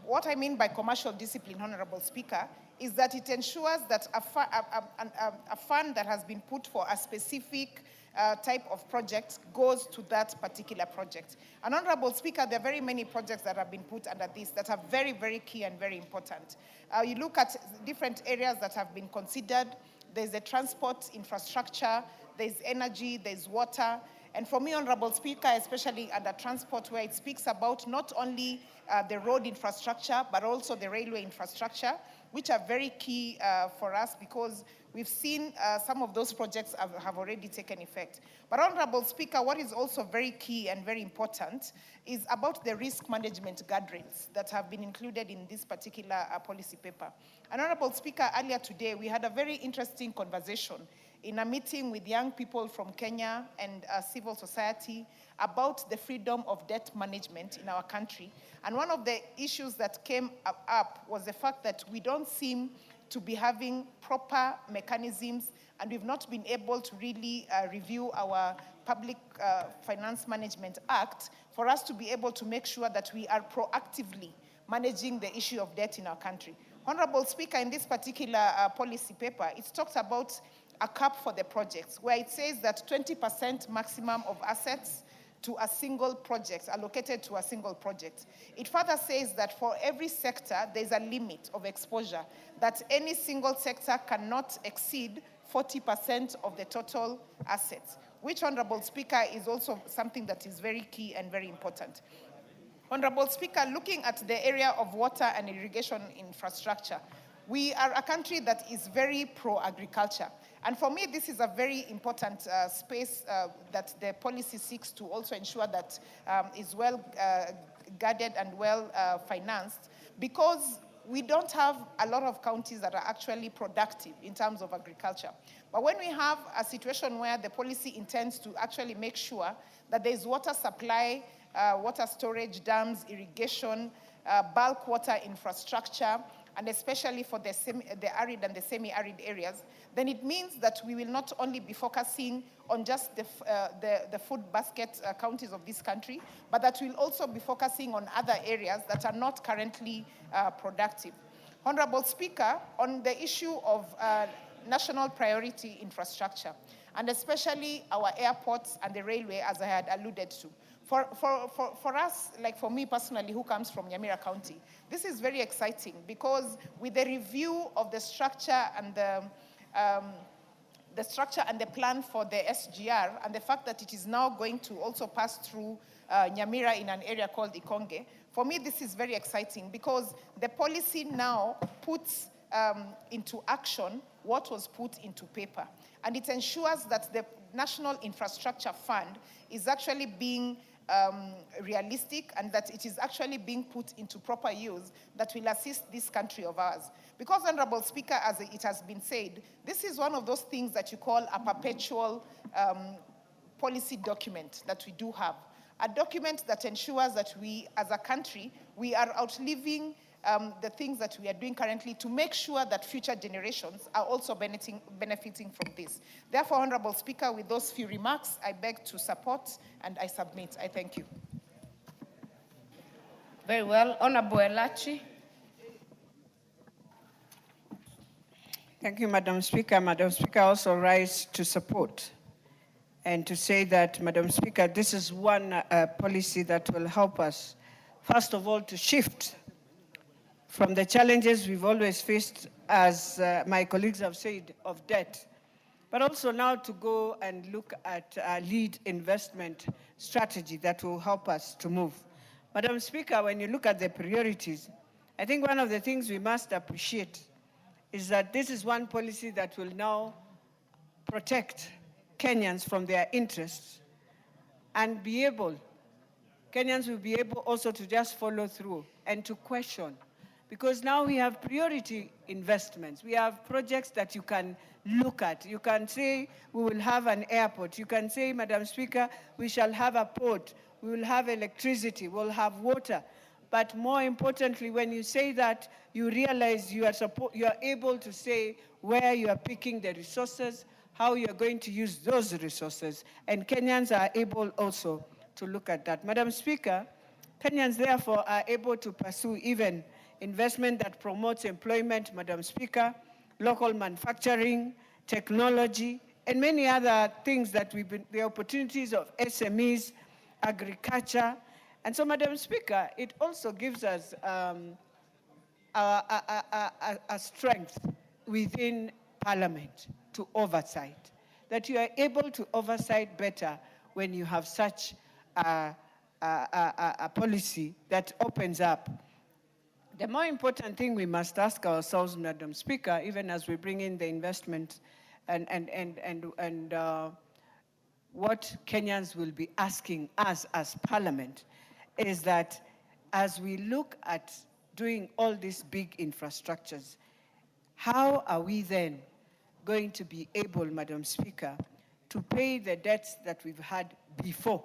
Speaker 15: what I mean by commercial discipline, Honorable Speaker, is that it ensures that a fund that has been put for a specific type of project goes to that particular project. And Honorable Speaker, there are very many projects that have been put under this that are very, very key and very important. You look at different areas that have been considered. There's the transport infrastructure, there's energy, there's water. And for me, Honorable Speaker, especially under transport, where it speaks about not only the road infrastructure, but also the railway infrastructure, which are very key for us because we've seen some of those projects have already taken effect. But Honorable Speaker, what is also very key and very important is about the risk management guardrails that have been included in this particular policy paper. And Honorable Speaker, earlier today, we had a very interesting conversation in a meeting with young people from Kenya and civil society about the freedom of debt management in our country. And one of the issues that came up was the fact that we don't seem to be having proper mechanisms, and we've not been able to really review our Public Finance Management Act for us to be able to make sure that we are proactively managing the issue of debt in our country. Honorable Speaker, in this particular policy paper, it talks about a cap for the projects, where it says that 20% maximum of assets to a single project, allocated to a single project. It further says that for every sector, there's a limit of exposure, that any single sector cannot exceed 40% of the total assets, which, Honorable Speaker, is also something that is very key and very important. Honorable Speaker, looking at the area of water and irrigation infrastructure, we are a country that is very pro-agriculture. And for me, this is a very important space that the policy seeks to also ensure that is well guarded and well financed, because we don't have a lot of counties that are actually productive in terms of agriculture. But when we have a situation where the policy intends to actually make sure that there's water supply, water storage, dams, irrigation, bulk water infrastructure, and especially for the arid and the semi-arid areas, then it means that we will not only be focusing on just the food basket counties of this country, but that we'll also be focusing on other areas that are not currently productive. Honorable Speaker, on the issue of national priority infrastructure, and especially our airports and the railway, as I had alluded to, for us, like for me personally, who comes from Nyamira County, this is very exciting because with the review of the structure and the plan for the SGR and the fact that it is now going to also pass through Nyamira in an area called Ikonge, for me this is very exciting because the policy now puts into action what was put into paper. And it ensures that the National Infrastructure Fund is actually being realistic and that it is actually being put into proper use that will assist this country of ours. Because, Honorable Speaker, as it has been said, this is one of those things that you call a perpetual policy document that we do have. A document that ensures that we, as a country, we are outliving the things that we are doing currently to make sure that future generations are also benefiting from this. Therefore, Honorable Speaker, with those few remarks, I beg to support and I submit. I thank you.
Speaker 4: Very well. Honorable Elachi.
Speaker 16: Thank you, Madam Speaker. Madam Speaker, I also rise to support and to say that, Madam Speaker, this is one policy that will help us, first of all, to shift from the challenges we've always faced, as my colleagues have said, of debt, but also now to go and look at a lead investment strategy that will help us to move. Madam Speaker, when you look at the priorities, I think one of the things we must appreciate is that this is one policy that will now protect Kenyans from their interests and be able, Kenyans will be able also to just follow through and to question. Because now we have priority investments. We have projects that you can look at. You can say we will have an airport. You can say, Madam Speaker, we shall have a port. We will have electricity. We'll have water. But more importantly, when you say that, you realize you are able to say where you are picking the resources, how you are going to use those resources. And Kenyans are able also to look at that. Madam Speaker, Kenyans therefore are able to pursue even investment that promotes employment, Madam Speaker, local manufacturing, technology, and many other things that the opportunities of SMEs, agriculture. And so, Madam Speaker, it also gives us a strength within Parliament to oversight, that you are able to oversight better when you have such a policy that opens up. The more important thing we must ask ourselves, Madam Speaker, even as we bring in the investment and what Kenyans will be asking us as Parliament is that as we look at doing all these big infrastructures, how are we then going to be able, Madam Speaker, to pay the debts that we've had before?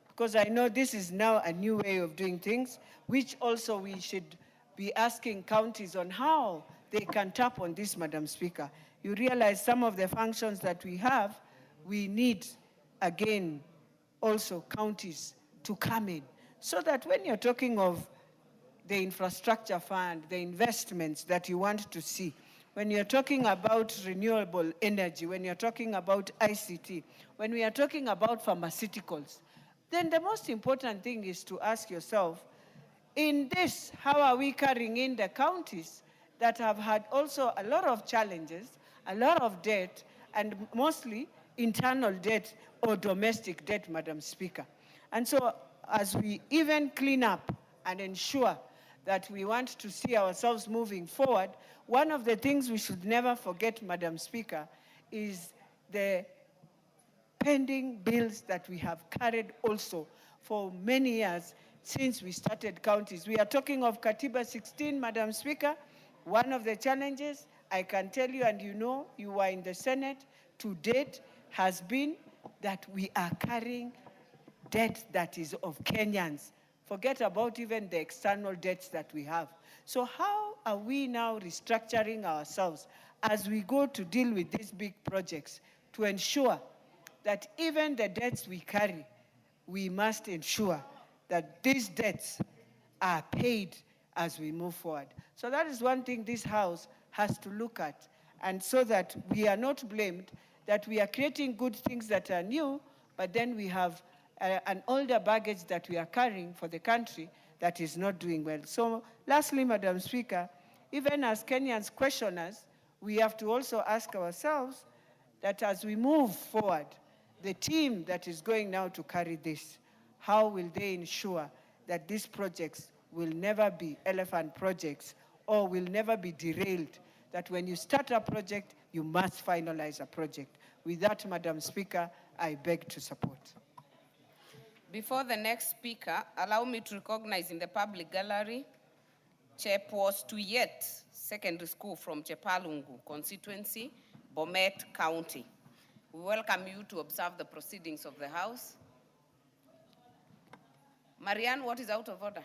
Speaker 16: Because I know this is now a new way of doing things, which also we should be asking counties on how they can tap on this, Madam Speaker. You realize some of the functions that we have, we need, again, also counties to come in, so that when you're talking of the infrastructure fund, the investments that you want to see, when you're talking about renewable energy, when you're talking about ICT, when we are talking about pharmaceuticals, then the most important thing is to ask yourself, in this, how are we carrying in the counties that have had also a lot of challenges, a lot of debt, and mostly internal debt or domestic debt, Madam Speaker. And so as we even clean up and ensure that we want to see ourselves moving forward, one of the things we should never forget, Madam Speaker, is the pending bills that we have carried also for many years since we started counties. We are talking of Katiba 16, Madam Speaker. One of the challenges, I can tell you, and you know, you were in the Senate, to date, has been that we are carrying debt that is of Kenyans. Forget about even the external debts that we have. So how are we now restructuring ourselves as we go to deal with these big projects to ensure that even the debts we carry, we must ensure that these debts are paid as we move forward. So that is one thing this House has to look at, and so that we are not blamed, that we are creating good things that are new, but then we have an older baggage that we are carrying for the country that is not doing well. So lastly, Madam Speaker, even as Kenyans question us, we have to also ask ourselves that as we move forward, the team that is going now to carry this, how will they ensure that these projects will never be elephant projects or will never be derailed, that when you start a project, you must finalize a project. With that, Madam Speaker, I beg to support.
Speaker 2: Before the next speaker, allow me to recognize in the public gallery Chairperson Tuyet Secondary School from Chepalungu constituency, Bomet County. We welcome you to observe the proceedings of the House. Marianne, what is out of order?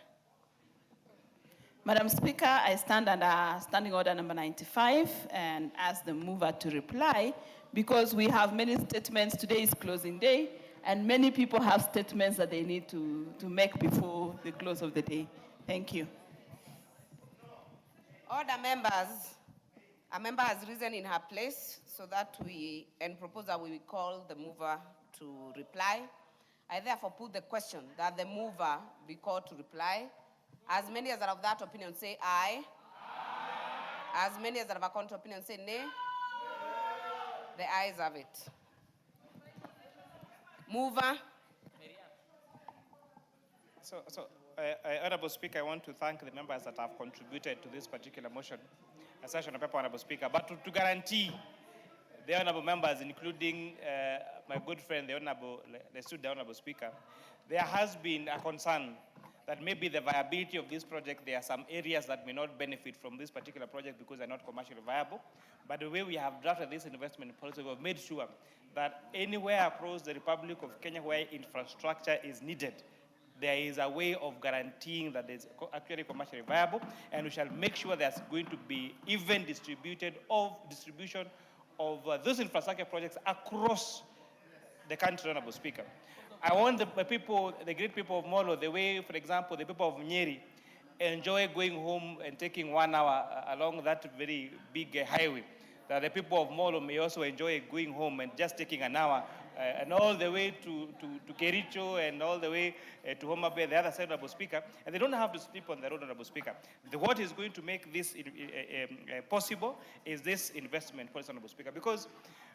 Speaker 17: Madam Speaker, I stand under Standing Order number 95 and ask the mover to reply, because we have many statements. Today is closing day, and many people have statements that they need to make before the close of the day. Thank you.
Speaker 2: Order members. A member has risen in her place so that propose that we call the mover to reply. I therefore put the question that the mover be called to reply. As many as are of that opinion say aye. As many as are of a contrary opinion say nay. The ayes have it. Mover.
Speaker 12: Honorable Speaker, I want to thank the members that have contributed to this particular motion. A session of paper, Honorable Speaker, but to guarantee the honorable members, including my good friend, the Honorable Speaker, there has been a concern that maybe the viability of this project, there are some areas that may not benefit from this particular project because they're not commercially viable. But the way we have drafted this investment policy, we have made sure that anywhere across the Republic of Kenya where infrastructure is needed, there is a way of guaranteeing that it's actually commercially viable, and we shall make sure there's going to be even distribution of those infrastructure projects across the country, Honorable Speaker. I want the people, the great people of Molo, the way, for example, the people of Nyeri, enjoy going home and taking 1 hour along that very big highway. That the people of Molo may also enjoy going home and just taking an hour and all the way to Kericho and all the way to Homa Bay, the other side, Honorable Speaker, and they don't have to sleep on the road, Honorable Speaker. What is going to make this possible is this investment policy, Honorable Speaker, because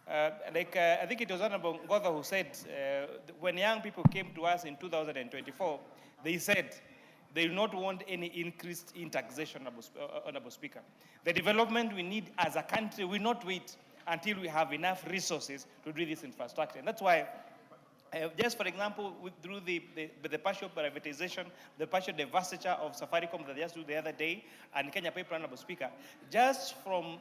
Speaker 12: I think it was Honorable Ngodha who said when young people came to us in 2024, they said they do not want any increase in taxation, Honorable Speaker. The development we need as a country will not wait until we have enough resources to do this infrastructure. And that's why, just for example, through the partial privatization, the partial divestiture of Safaricom that they just did the other day, and Kenya Paper, Honorable Speaker, just from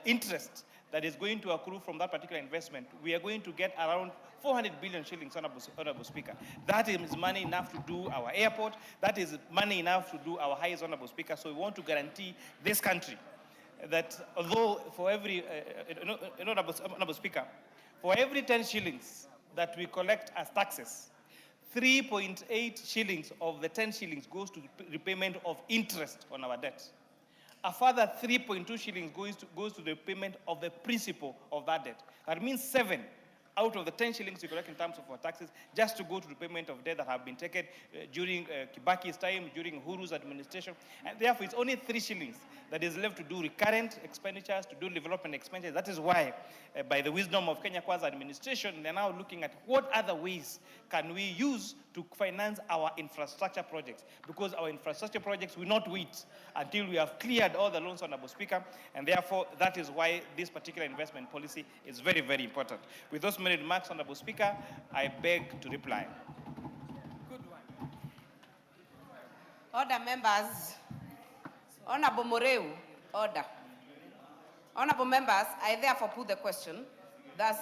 Speaker 12: interest that is going to accrue from that particular investment, we are going to get around 400 billion shillings, Honorable Speaker. That is money enough to do our airport. That is money enough to do our highways, Honorable Speaker. So we want to guarantee this country that although for every, Honorable Speaker, for every 10 shillings that we collect as taxes, 3.8 shillings of the 10 shillings goes to repayment of interest on our debt. A further 3.2 shillings goes to the payment of the principal of that debt. That means 7 out of the 10 shillings we collect in terms of our taxes just to go to the payment of debt that have been taken during Kibaki's time, during Huru's administration. And therefore, it's only 3 shillings that is left to do recurrent expenditures, to do development expenditures. That is why, by the wisdom of Kenya Kwanza administration, they're now looking at what other ways can we use to finance our infrastructure projects, because our infrastructure projects will not wait until we have cleared all the loans, Honorable Speaker, and therefore that is why this particular investment policy is very, very important. With those many remarks, Honorable Speaker, I beg to reply.
Speaker 2: Good one. Order, members. Honorable Moreu, order. Honorable members, I therefore put the question. Thus,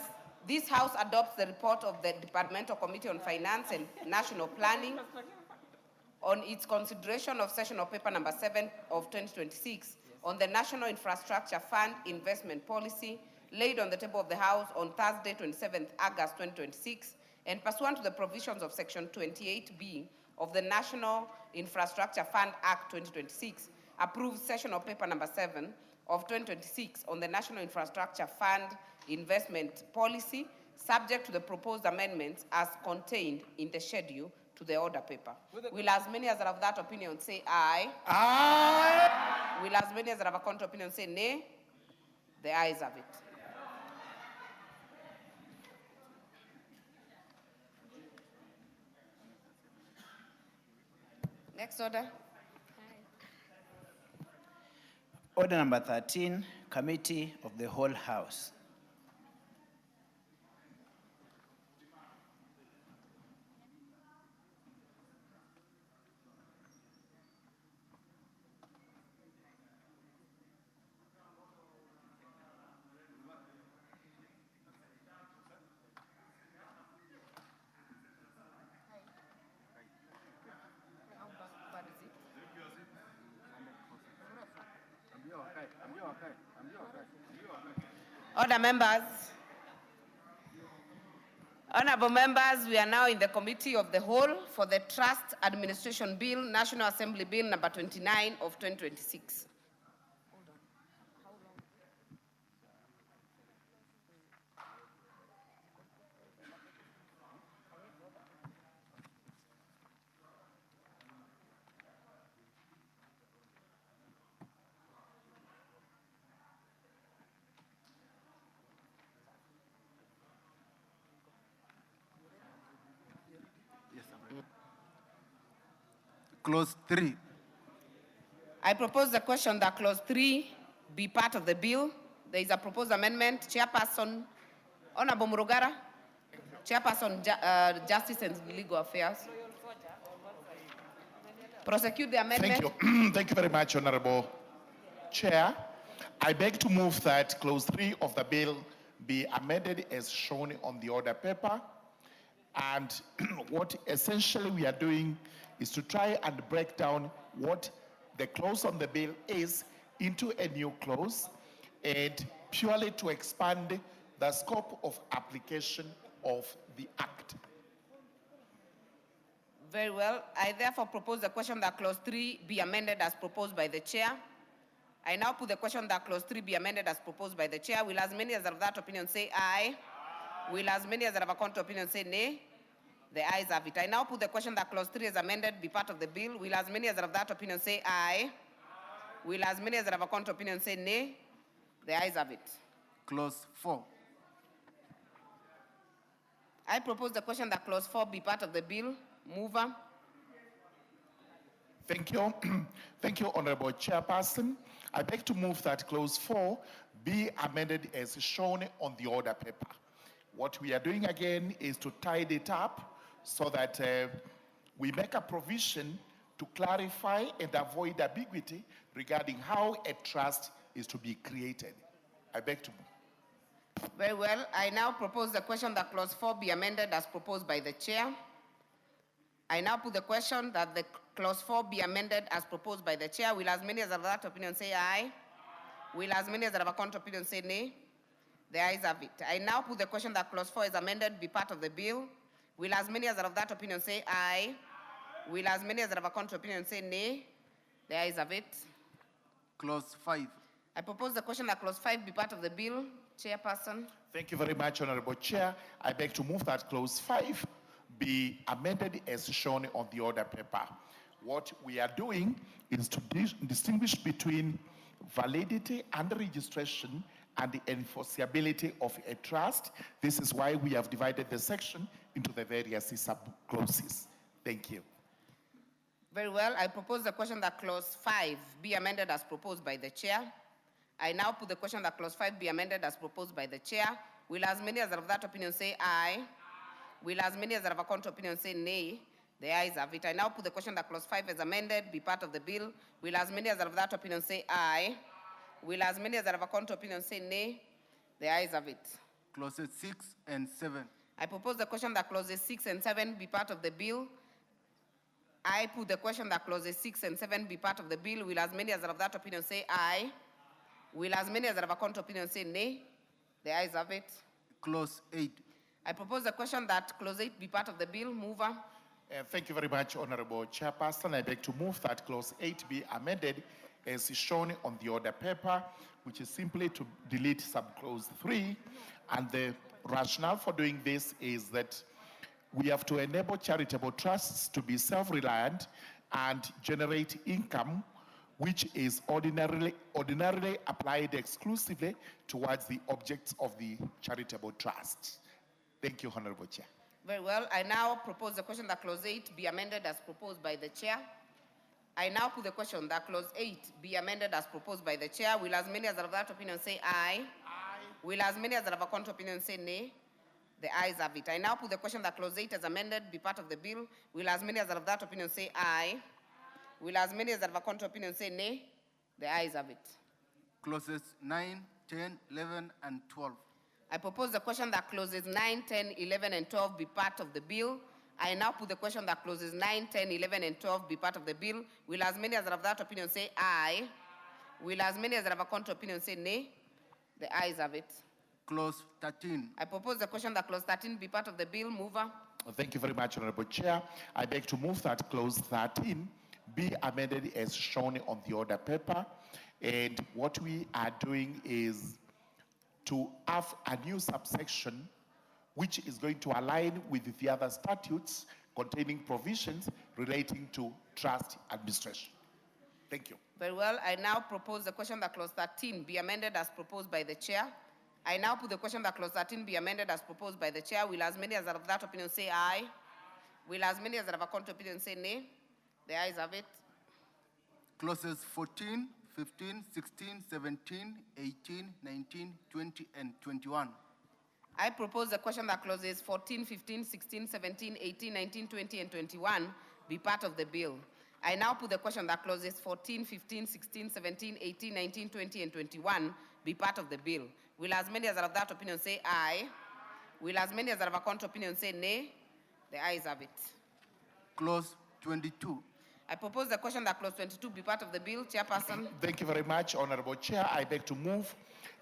Speaker 2: this House adopts the report of the Departmental Committee on Finance and National Planning on its consideration of sessional paper number 7 of 2026 on the National Infrastructure Fund Investment Policy laid on the table of the House on Thursday, 27th August 2026, and pursuant to the provisions of Section 28B of the National Infrastructure Fund Act 2026, approves sessional paper number 7 of 2026 on the National Infrastructure Fund Investment Policy, subject to the proposed amendments as contained in the schedule to the order paper. Will as many as are of that opinion say aye? Aye. Will as many as are of a contrary opinion say nay? The ayes have it. Next order.
Speaker 18: Order number 13, Committee of the Whole House.
Speaker 2: Order, members. Honorable members, we are now in the Committee of the Whole for the Trust Administration Bill, National Assembly Bill number 29 of 2026.
Speaker 19: Clause 3.
Speaker 2: I propose the question that clause 3 be part of the bill. There is a proposed amendment. Chairperson, Honorable Murugara, Chairperson, Justice and Legal Affairs. Prosecute the amendment.
Speaker 20: Thank you. Thank you very much, Honorable Chair. I beg to move that clause 3 of the bill be amended as shown on the order paper. And what essentially we are doing is to try and break down what the clause on the bill is into a new clause, and purely to expand the scope of application of the Act.
Speaker 2: Very well. I therefore propose the question that clause 3 be amended as proposed by the chair. I now put the question that clause 3 be amended as proposed by the chair. Will as many as are of that opinion say aye? Will as many as are of a contrary opinion say nay? The ayes have it. I now put the question that clause 3 is amended be part of the bill. Will as many as are of that opinion say aye? Will as many as are of a contrary opinion say nay? The ayes have it.
Speaker 19: Clause 4.
Speaker 2: I propose the question that clause 4 be part of the bill. Mover.
Speaker 20: Thank you. Thank you, Honorable Chairperson. I beg to move that clause 4 be amended as shown on the order paper. What we are doing again is to tidy it up so that we make a provision to clarify and avoid ambiguity regarding how a trust is to be created. I beg to move.
Speaker 2: Very well. I now propose the question that clause 4 be amended as proposed by the chair. I now put the question that the clause 4 be amended as proposed by the chair. Will as many as are of that opinion say aye? Will as many as are of a contrary opinion say nay? The ayes have it. I now put the question that clause 4 is amended be part of the bill. Will as many as are of that opinion say aye? Will as many as are of a contrary opinion say nay? The ayes have it.
Speaker 19: Clause 5.
Speaker 2: I propose the question that clause 5 be part of the bill. Chairperson.
Speaker 20: Thank you very much, Honorable Chair. I beg to move that clause 5 be amended as shown on the order paper. What we are doing is to distinguish between validity and registration and the enforceability of a trust. This is why we have divided the section into the various sub-clauses. Thank you.
Speaker 2: Very well. I propose the question that clause 5 be amended as proposed by the chair. I now put the question that clause 5 be amended as proposed by the chair. Will as many as are of that opinion say aye? Will as many as are of a contrary opinion say nay? The ayes have it. I now put the question that clause 5 is amended be part of the bill. Will as many as are of that opinion say aye? Will as many as are of a contrary opinion say nay? The ayes have it.
Speaker 19: Clauses 6 and 7.
Speaker 2: I propose the question that clauses 6 and 7 be part of the bill. I put the question that clauses 6 and 7 be part of the bill. Will as many as are of that opinion say aye? Will as many as are of a contrary opinion say nay? The ayes have it.
Speaker 19: Clause 8.
Speaker 2: I propose the question that clause 8 be part of the bill. Mover.
Speaker 20: Thank you very much, Honorable Chairperson. I beg to move that clause 8 be amended as shown on the order paper, which is simply to delete subclause 3. And the rationale for doing this is that we have to enable charitable trusts to be self-reliant and generate income which is ordinarily applied exclusively towards the objects of the charitable trust. Thank you, Honorable Chair.
Speaker 2: Very well. I now propose the question that clause 8 be amended as proposed by the chair. I now put the question that clause 8 be amended as proposed by the chair. Will as many as are of that opinion say aye? Aye. Will as many as are of a contrary opinion say nay? The ayes have it. I now put the question that clause 8 as amended be part of the bill. Will as many as are of that opinion say aye? Will as many as are of a contrary opinion say nay? The ayes have it.
Speaker 19: Clauses 9, 10, 11, and 12.
Speaker 2: I propose the question that clauses 9, 10, 11, and 12 be part of the bill. I now put the question that clauses 9, 10, 11, and 12 be part of the bill. Will as many as are of that opinion say aye? Will as many as are of a contrary opinion say nay? The ayes have it.
Speaker 19: Clause 13.
Speaker 2: I propose the question that clause 13 be part of the bill. Mover.
Speaker 20: Thank you very much, Honorable Chair. I beg to move that clause 13 be amended as shown on the order paper. And what we are doing is to have a new subsection which is going to align with the other statutes containing provisions relating to trust administration. Thank you.
Speaker 2: Very well. I now propose the question that clause 13 be amended as proposed by the chair. I now put the question that clause 13 be amended as proposed by the chair. Will as many as are of that opinion say aye? Will as many as are of a contrary opinion say nay? The ayes have it.
Speaker 19: Clauses 14, 15, 16, 17, 18, 19, 20, and 21.
Speaker 2: I propose the question that clauses 14, 15, 16, 17, 18, 19, 20, and 21 be part of the bill. I now put the question that clauses 14, 15, 16, 17, 18, 19, 20, and 21 be part of the bill. Will as many as are of that opinion say aye? Will as many as are of a contrary opinion say nay? The ayes have it.
Speaker 19: Clause 22.
Speaker 2: I propose the question that clause 22 be part of the bill. Chairperson.
Speaker 20: Thank you very much, Honorable Chair. I beg to move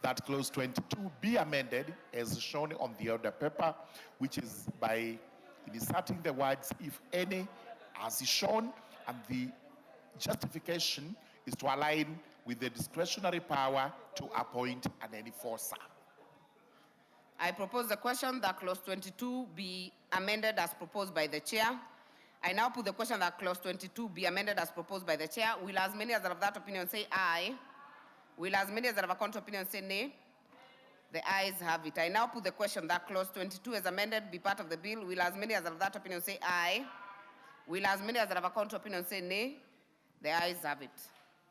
Speaker 20: that clause 22 be amended as shown on the order paper, which is by inserting the words, if any as is shown, and the justification is to align with the discretionary power to appoint an enforcer.
Speaker 2: I propose the question that clause 22 be amended as proposed by the chair. I now put the question that clause 22 be amended as proposed by the chair. Will as many as are of that opinion say aye? Will as many as are of a contrary opinion say nay? The ayes have it. I now put the question that clause 22 as amended be part of the bill. Will as many as are of that opinion say aye? Will as many as are of a contrary opinion say nay? The ayes have it.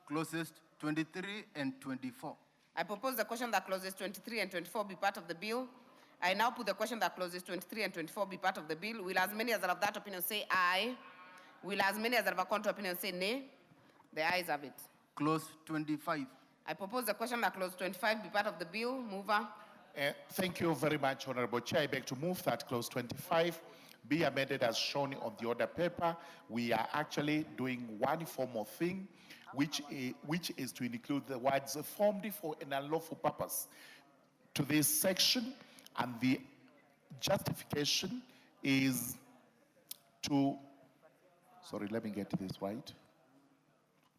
Speaker 19: Clauses 23 and 24.
Speaker 2: I propose the question that clauses 23 and 24 be part of the bill. I now put the question that clauses 23 and 24 be part of the bill. Will as many as are of that opinion say aye? Will as many as are of a contrary opinion say nay? The ayes have it.
Speaker 19: Clause 25.
Speaker 2: I propose the question that clause 25 be part of the bill. Mover.
Speaker 20: Thank you very much, Honorable Chair. I beg to move that clause 25 be amended as shown on the order paper. We are actually doing one formal thing, which is to include the words formed for an unlawful purpose to this section, and the justification is to, sorry, let me get this right.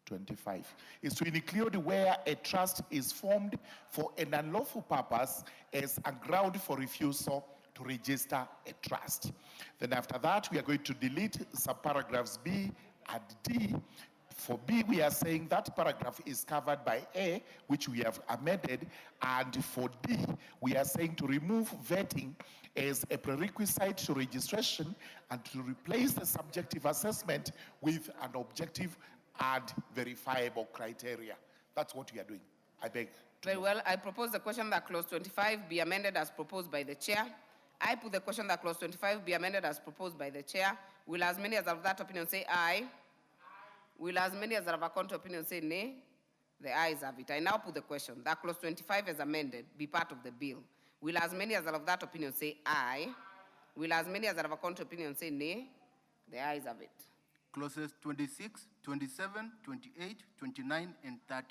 Speaker 20: 25 is to include where a trust is formed for an unlawful purpose as a ground for refusal to register a trust. Then after that, we are going to delete subparagraphs B and D. For B, we are saying that paragraph is covered by A, which we have amended, and for D, we are saying to remove vetting as a prerequisite to registration and to replace the subjective assessment with an objective and verifiable criteria. That's what we are doing. I beg.
Speaker 2: Very well. I propose the question that clause 25 be amended as proposed by the chair. I put the question that clause 25 be amended as proposed by the chair. Will as many as are of that opinion say aye? Will as many as are of a contrary opinion say nay? The ayes have it. I now put the question that clause 25 as amended be part of the bill. Will as many as are of that opinion say aye? Will as many as are of a contrary opinion say nay? The ayes have it.
Speaker 19: Clauses 26, 27, 28, 29, and 30.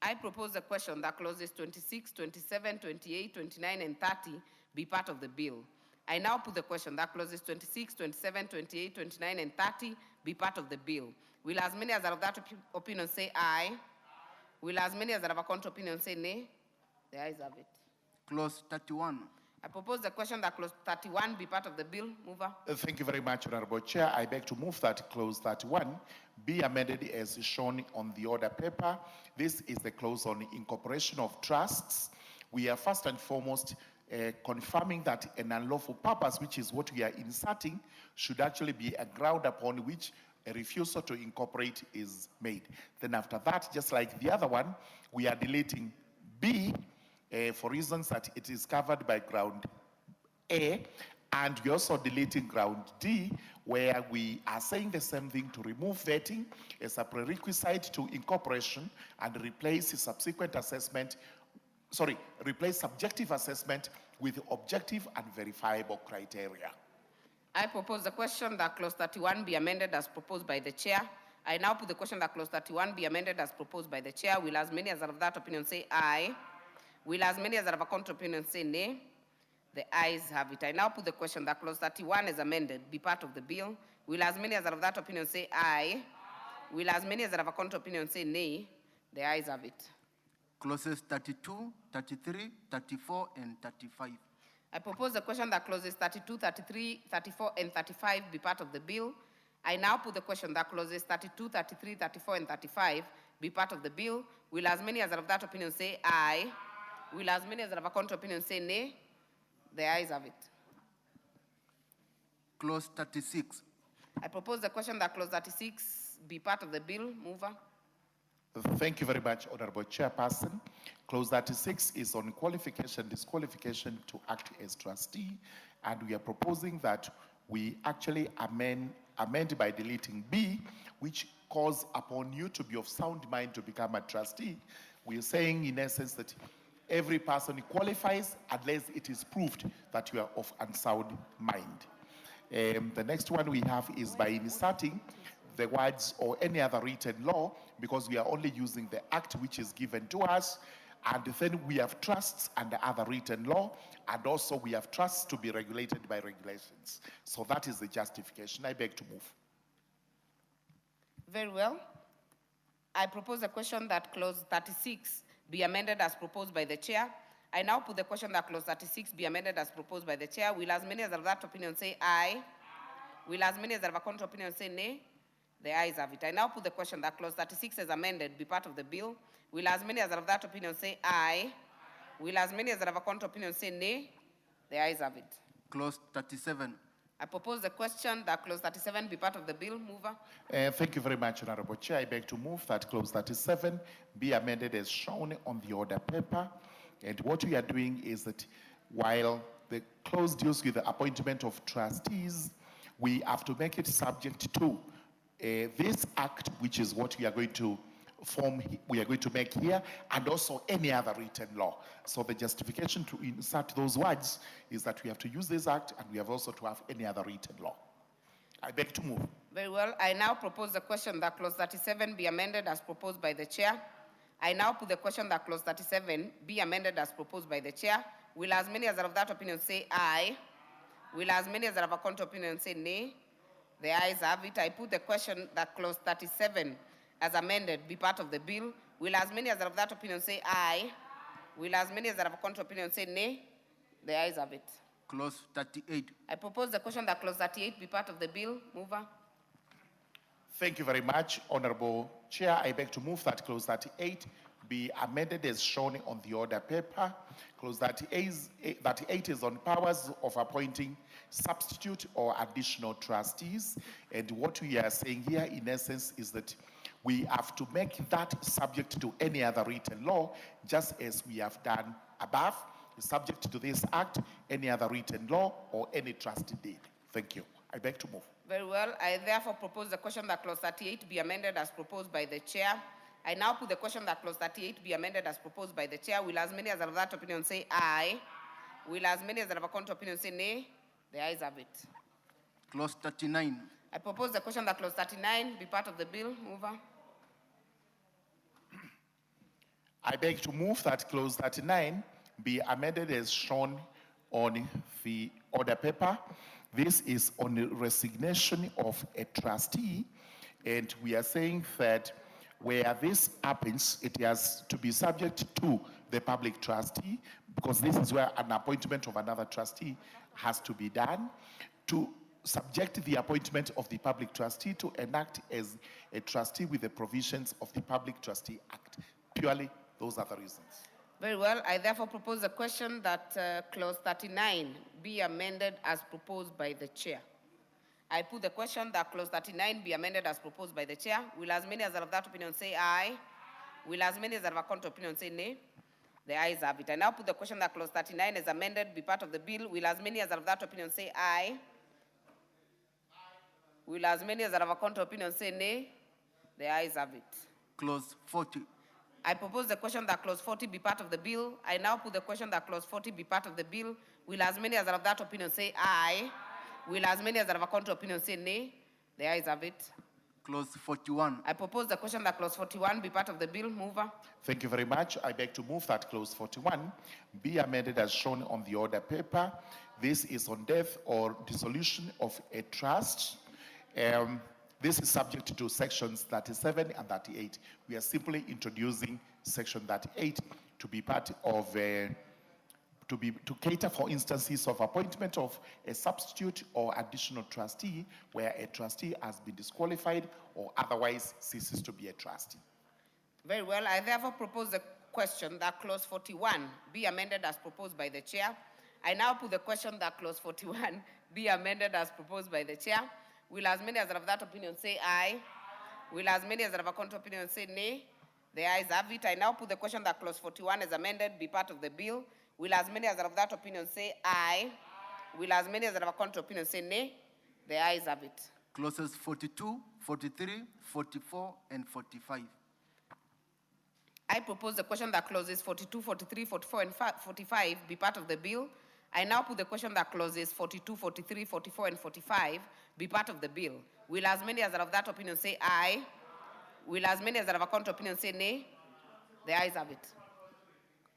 Speaker 2: I propose the question that clauses 26, 27, 28, 29, and 30 be part of the bill. I now put the question that clauses 26, 27, 28, 29, and 30 be part of the bill. Will as many as are of that opinion say aye? Will as many as are of a contrary opinion say nay? The ayes have it.
Speaker 19: Clause 31.
Speaker 2: I propose the question that clause 31 be part of the bill. Mover.
Speaker 20: Thank you very much, Honorable Chair. I beg to move that clause 31 be amended as shown on the order paper. This is the clause on incorporation of trusts. We are first and foremost confirming that an unlawful purpose, which is what we are inserting, should actually be a ground upon which a refusal to incorporate is made. Then after that, just like the other one, we are deleting B for reasons that it is covered by ground A, and we're also deleting ground D, where we are saying the same thing to remove vetting as a prerequisite to incorporation and replace subsequent assessment, replace subjective assessment with objective and verifiable criteria.
Speaker 2: I propose the question that clause 31 be amended as proposed by the chair. I now put the question that clause 31 be amended as proposed by the chair. Will as many as are of that opinion say aye? Will as many as are of a contrary opinion say nay? The ayes have it. I now put the question that clause 31 as amended be part of the bill. Will as many as are of that opinion say aye? Will as many as are of a contrary opinion say nay? The ayes have it.
Speaker 19: Clauses 32, 33, 34, and 35.
Speaker 2: I propose the question that clauses 32, 33, 34, and 35 be part of the bill. I now put the question that clauses 32, 33, 34, and 35 be part of the bill. Will as many as are of that opinion say aye? Will as many as are of a contrary opinion say nay? The ayes have it.
Speaker 19: Clause 36.
Speaker 2: I propose the question that clause 36 be part of the bill. Mover.
Speaker 20: Thank you very much, Honorable Chairperson. Clause 36 is on qualification, disqualification to act as trustee, and we are proposing that we actually amend by deleting B, which calls upon you to be of sound mind to become a trustee. We are saying, in essence, that every person qualifies unless it is proved that you are of unsound mind. The next one we have is by inserting the words or any other written law, because we are only using the act which is given to us, and then we have trusts under other written law, and also we have trusts to be regulated by regulations. So that is the justification. I beg to move.
Speaker 2: Very well. I propose a question that clause 36 be amended as proposed by the chair. I now put the question that clause 36 be amended as proposed by the chair. Will as many as are of that opinion say aye? Will as many as are of a contrary opinion say nay? The ayes have it. I now put the question that clause 36 as amended be part of the bill. Will as many as are of that opinion say aye? Will as many as are of a contrary opinion say nay? The ayes have it.
Speaker 19: Clause 37.
Speaker 2: I propose the question that clause 37 be part of the bill. Mover.
Speaker 20: Thank you very much, Honorable Chair. I beg to move that clause 37 be amended as shown on the order paper. And what we are doing is that while the clause deals with the appointment of trustees, we have to make it subject to this act, which is what we are going to make here, and also any other written law. So the justification to insert those words is that we have to use this act, and we have also to have any other written law. I beg to move.
Speaker 2: Very well. I now propose the question that clause 37 be amended as proposed by the chair. I now put the question that clause 37 be amended as proposed by the chair. Will as many as are of that opinion say aye? Will as many as are of a contrary opinion say nay? The ayes have it. I put the question that clause 37 as amended be part of the bill. Will as many as are of that opinion say aye? Will as many as are of a contrary opinion say nay? The ayes have it.
Speaker 19: Clause 38.
Speaker 2: I propose the question that clause 38 be part of the bill. Mover.
Speaker 20: Thank you very much, Honorable Chair. I beg to move that clause 38 be amended as shown on the order paper. Clause 38 is on powers of appointing substitute or additional trustees. And what we are saying here, in essence, is that we have to make that subject to any other written law, just as we have done above, subject to this act, any other written law, or any trustee deed. Thank you. I beg to move.
Speaker 2: Very well. I therefore propose the question that clause 38 be amended as proposed by the chair. I now put the question that clause 38 be amended as proposed by the chair. Will as many as are of that opinion say aye? Will as many as are of a contrary opinion say nay? The ayes have it.
Speaker 19: Clause 39.
Speaker 2: I propose the question that clause 39 be part of the bill. Mover.
Speaker 20: I beg to move that clause 39 be amended as shown on the order paper. This is on the resignation of a trustee, and we are saying that where this happens, it has to be subject to the public trustee, because this is where an appointment of another trustee has to be done, to subject the appointment of the public trustee to enact as a trustee with the provisions of the Public Trustee Act. Purely, those are the reasons.
Speaker 2: Very well. I therefore propose a question that clause 39 be amended as proposed by the chair. I put the question that clause 39 be amended as proposed by the chair. Will as many as are of that opinion say aye? Will as many as are of a contrary opinion say nay? The ayes have it. I now put the question that clause 39 is amended be part of the bill. Will as many as are of that opinion say aye? Will as many as are of a contrary opinion say nay? The ayes have it.
Speaker 19: Clause 40.
Speaker 2: I propose the question that clause 40 be part of the bill. I now put the question that clause 40 be part of the bill. Will as many as are of that opinion say aye? Will as many as are of a contrary opinion say nay? The ayes have it.
Speaker 19: Clause 41.
Speaker 2: I propose the question that clause 41 be part of the bill. Mover.
Speaker 20: Thank you very much. I beg to move that clause 41 be amended as shown on the order paper. This is on death or dissolution of a trust. This is subject to sections 37 and 38. We are simply introducing section 38 to be part of to cater for instances of appointment of a substitute or additional trustee where a trustee has been disqualified or otherwise ceases to be a trustee.
Speaker 2: Very well. I therefore propose the question that clause 41 be amended as proposed by the chair. I now put the question that clause 41 be amended as proposed by the chair. Will as many as are of that opinion say aye? Will as many as are of a contrary opinion say nay? The ayes have it. I now put the question that clause 41 is amended be part of the bill. Will as many as are of that opinion say aye? Will as many as are of a contrary opinion say nay? The ayes have it.
Speaker 19: Clauses 42, 43, 44, and 45.
Speaker 2: I propose the question that clauses 42, 43, 44, and 45 be part of the bill. I now put the question that clauses 42, 43, 44, and 45 be part of the bill. Will as many as are of that opinion say aye? Will as many as are of a contrary opinion say nay? The ayes have it.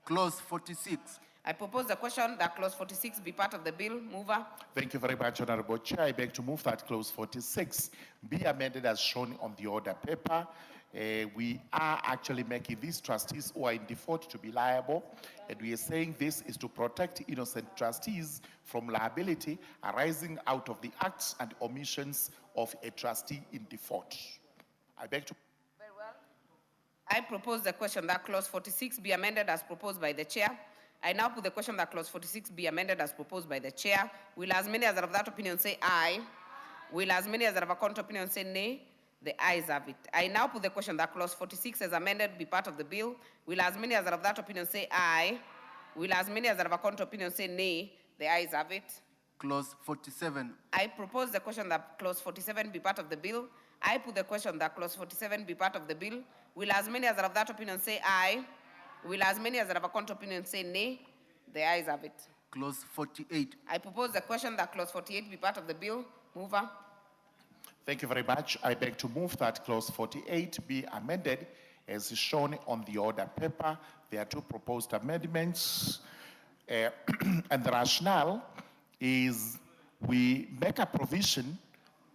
Speaker 19: Clause 46.
Speaker 2: I propose the question that clause 46 be part of the bill. Mover.
Speaker 20: Thank you very much, Honorable Chair. I beg to move that clause 46 be amended as shown on the order paper. We are actually making these trustees who are in default to be liable, and we are saying this is to protect innocent trustees from liability arising out of the acts and omissions of a trustee in default. I beg to...
Speaker 2: I propose the question that clause 46 be amended as proposed by the chair. I now put the question that clause 46 be amended as proposed by the chair. Will as many as are of that opinion say aye? Will as many as are of a contrary opinion say nay? The ayes have it. I now put the question that clause 46 as amended be part of the bill. Will as many as are of that opinion say aye? Will as many as are of a contrary opinion say nay? The ayes have it.
Speaker 19: Clause 47.
Speaker 2: I propose the question that clause 47 be part of the bill. I put the question that clause 47 be part of the bill. Will as many as are of that opinion say aye? Will as many as are of a contrary opinion say nay? The ayes have it.
Speaker 19: Clause 48.
Speaker 2: I propose the question that clause 48 be part of the bill. Mover.
Speaker 20: Thank you very much. I beg to move that clause 48 be amended as shown on the order paper. There are two proposed amendments, and the rationale is we make a provision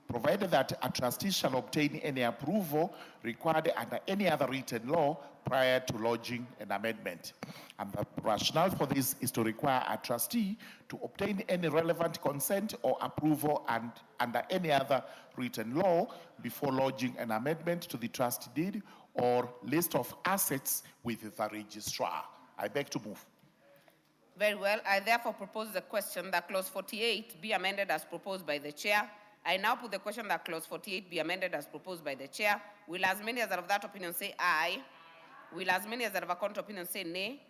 Speaker 20: provided that a trustee shall obtain any approval required under any other written law prior to lodging an amendment. And the rationale for this is to require a trustee to obtain any relevant consent or approval and under any other written law before lodging an amendment to the trust deed or list of assets with the registrar. I beg to move.
Speaker 2: Very well. I therefore propose the question that clause 48 be amended as proposed by the chair. I now put the question that clause 48 be amended as proposed by the chair. Will as many as are of that opinion say aye? Will as many as are of a contrary opinion say nay?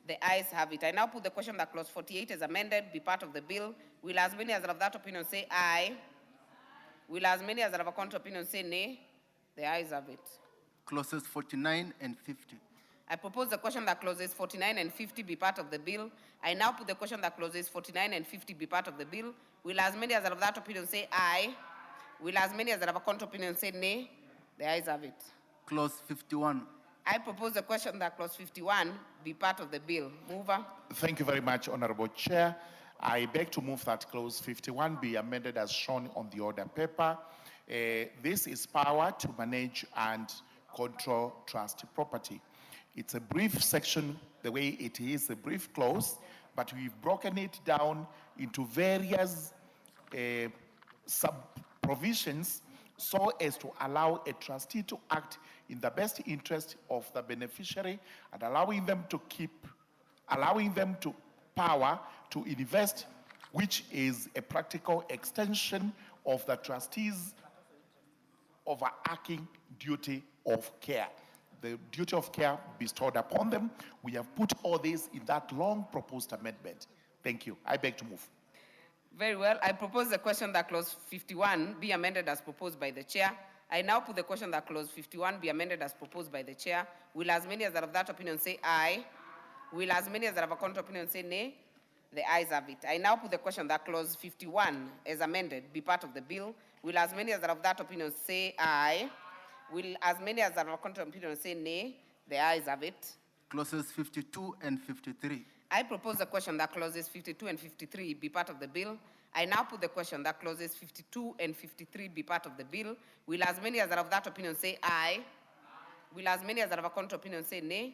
Speaker 2: The ayes have it. I now put the question that clause 48 is amended be part of the bill. Will as many as are of that opinion say aye? Will as many as are of a contrary opinion say nay? The ayes have it.
Speaker 19: Clauses 49 and 50.
Speaker 2: I propose the question that clauses 49 and 50 be part of the bill. I now put the question that clauses 49 and 50 be part of the bill. Will as many as are of that opinion say aye? Will as many as are of a contrary opinion say nay? The ayes have it.
Speaker 19: Clause 51.
Speaker 2: I propose the question that clause 51 be part of the bill. Mover.
Speaker 20: Thank you very much, Honorable Chair. I beg to move that clause 51 be amended as shown on the order paper. This is power to manage and control trust property. It's a brief section, the way it is, a brief clause, but we've broken it down into various sub-provisions so as to allow a trustee to act in the best interest of the beneficiary and allowing them to power to invest, which is a practical extension of the trustee's overarching duty of care. The duty of care bestowed upon them. We have put all this in that long proposed amendment. Thank you. I beg to move.
Speaker 2: Very well. I propose the question that clause 51 be amended as proposed by the chair. I now put the question that clause 51 be amended as proposed by the chair. Will as many as are of that opinion say aye? Will as many as are of a contrary opinion say nay? The ayes have it. I now put the question that clause 51 as amended be part of the bill. Will as many as are of that opinion say aye? Will as many as are of a contrary opinion say nay? The ayes have it.
Speaker 19: Clauses 52 and 53.
Speaker 2: I propose the question that clauses 52 and 53 be part of the bill. I now put the question that clauses 52 and 53 be part of the bill. Will as many as are of that opinion say aye? Will as many as are of a contrary opinion say nay?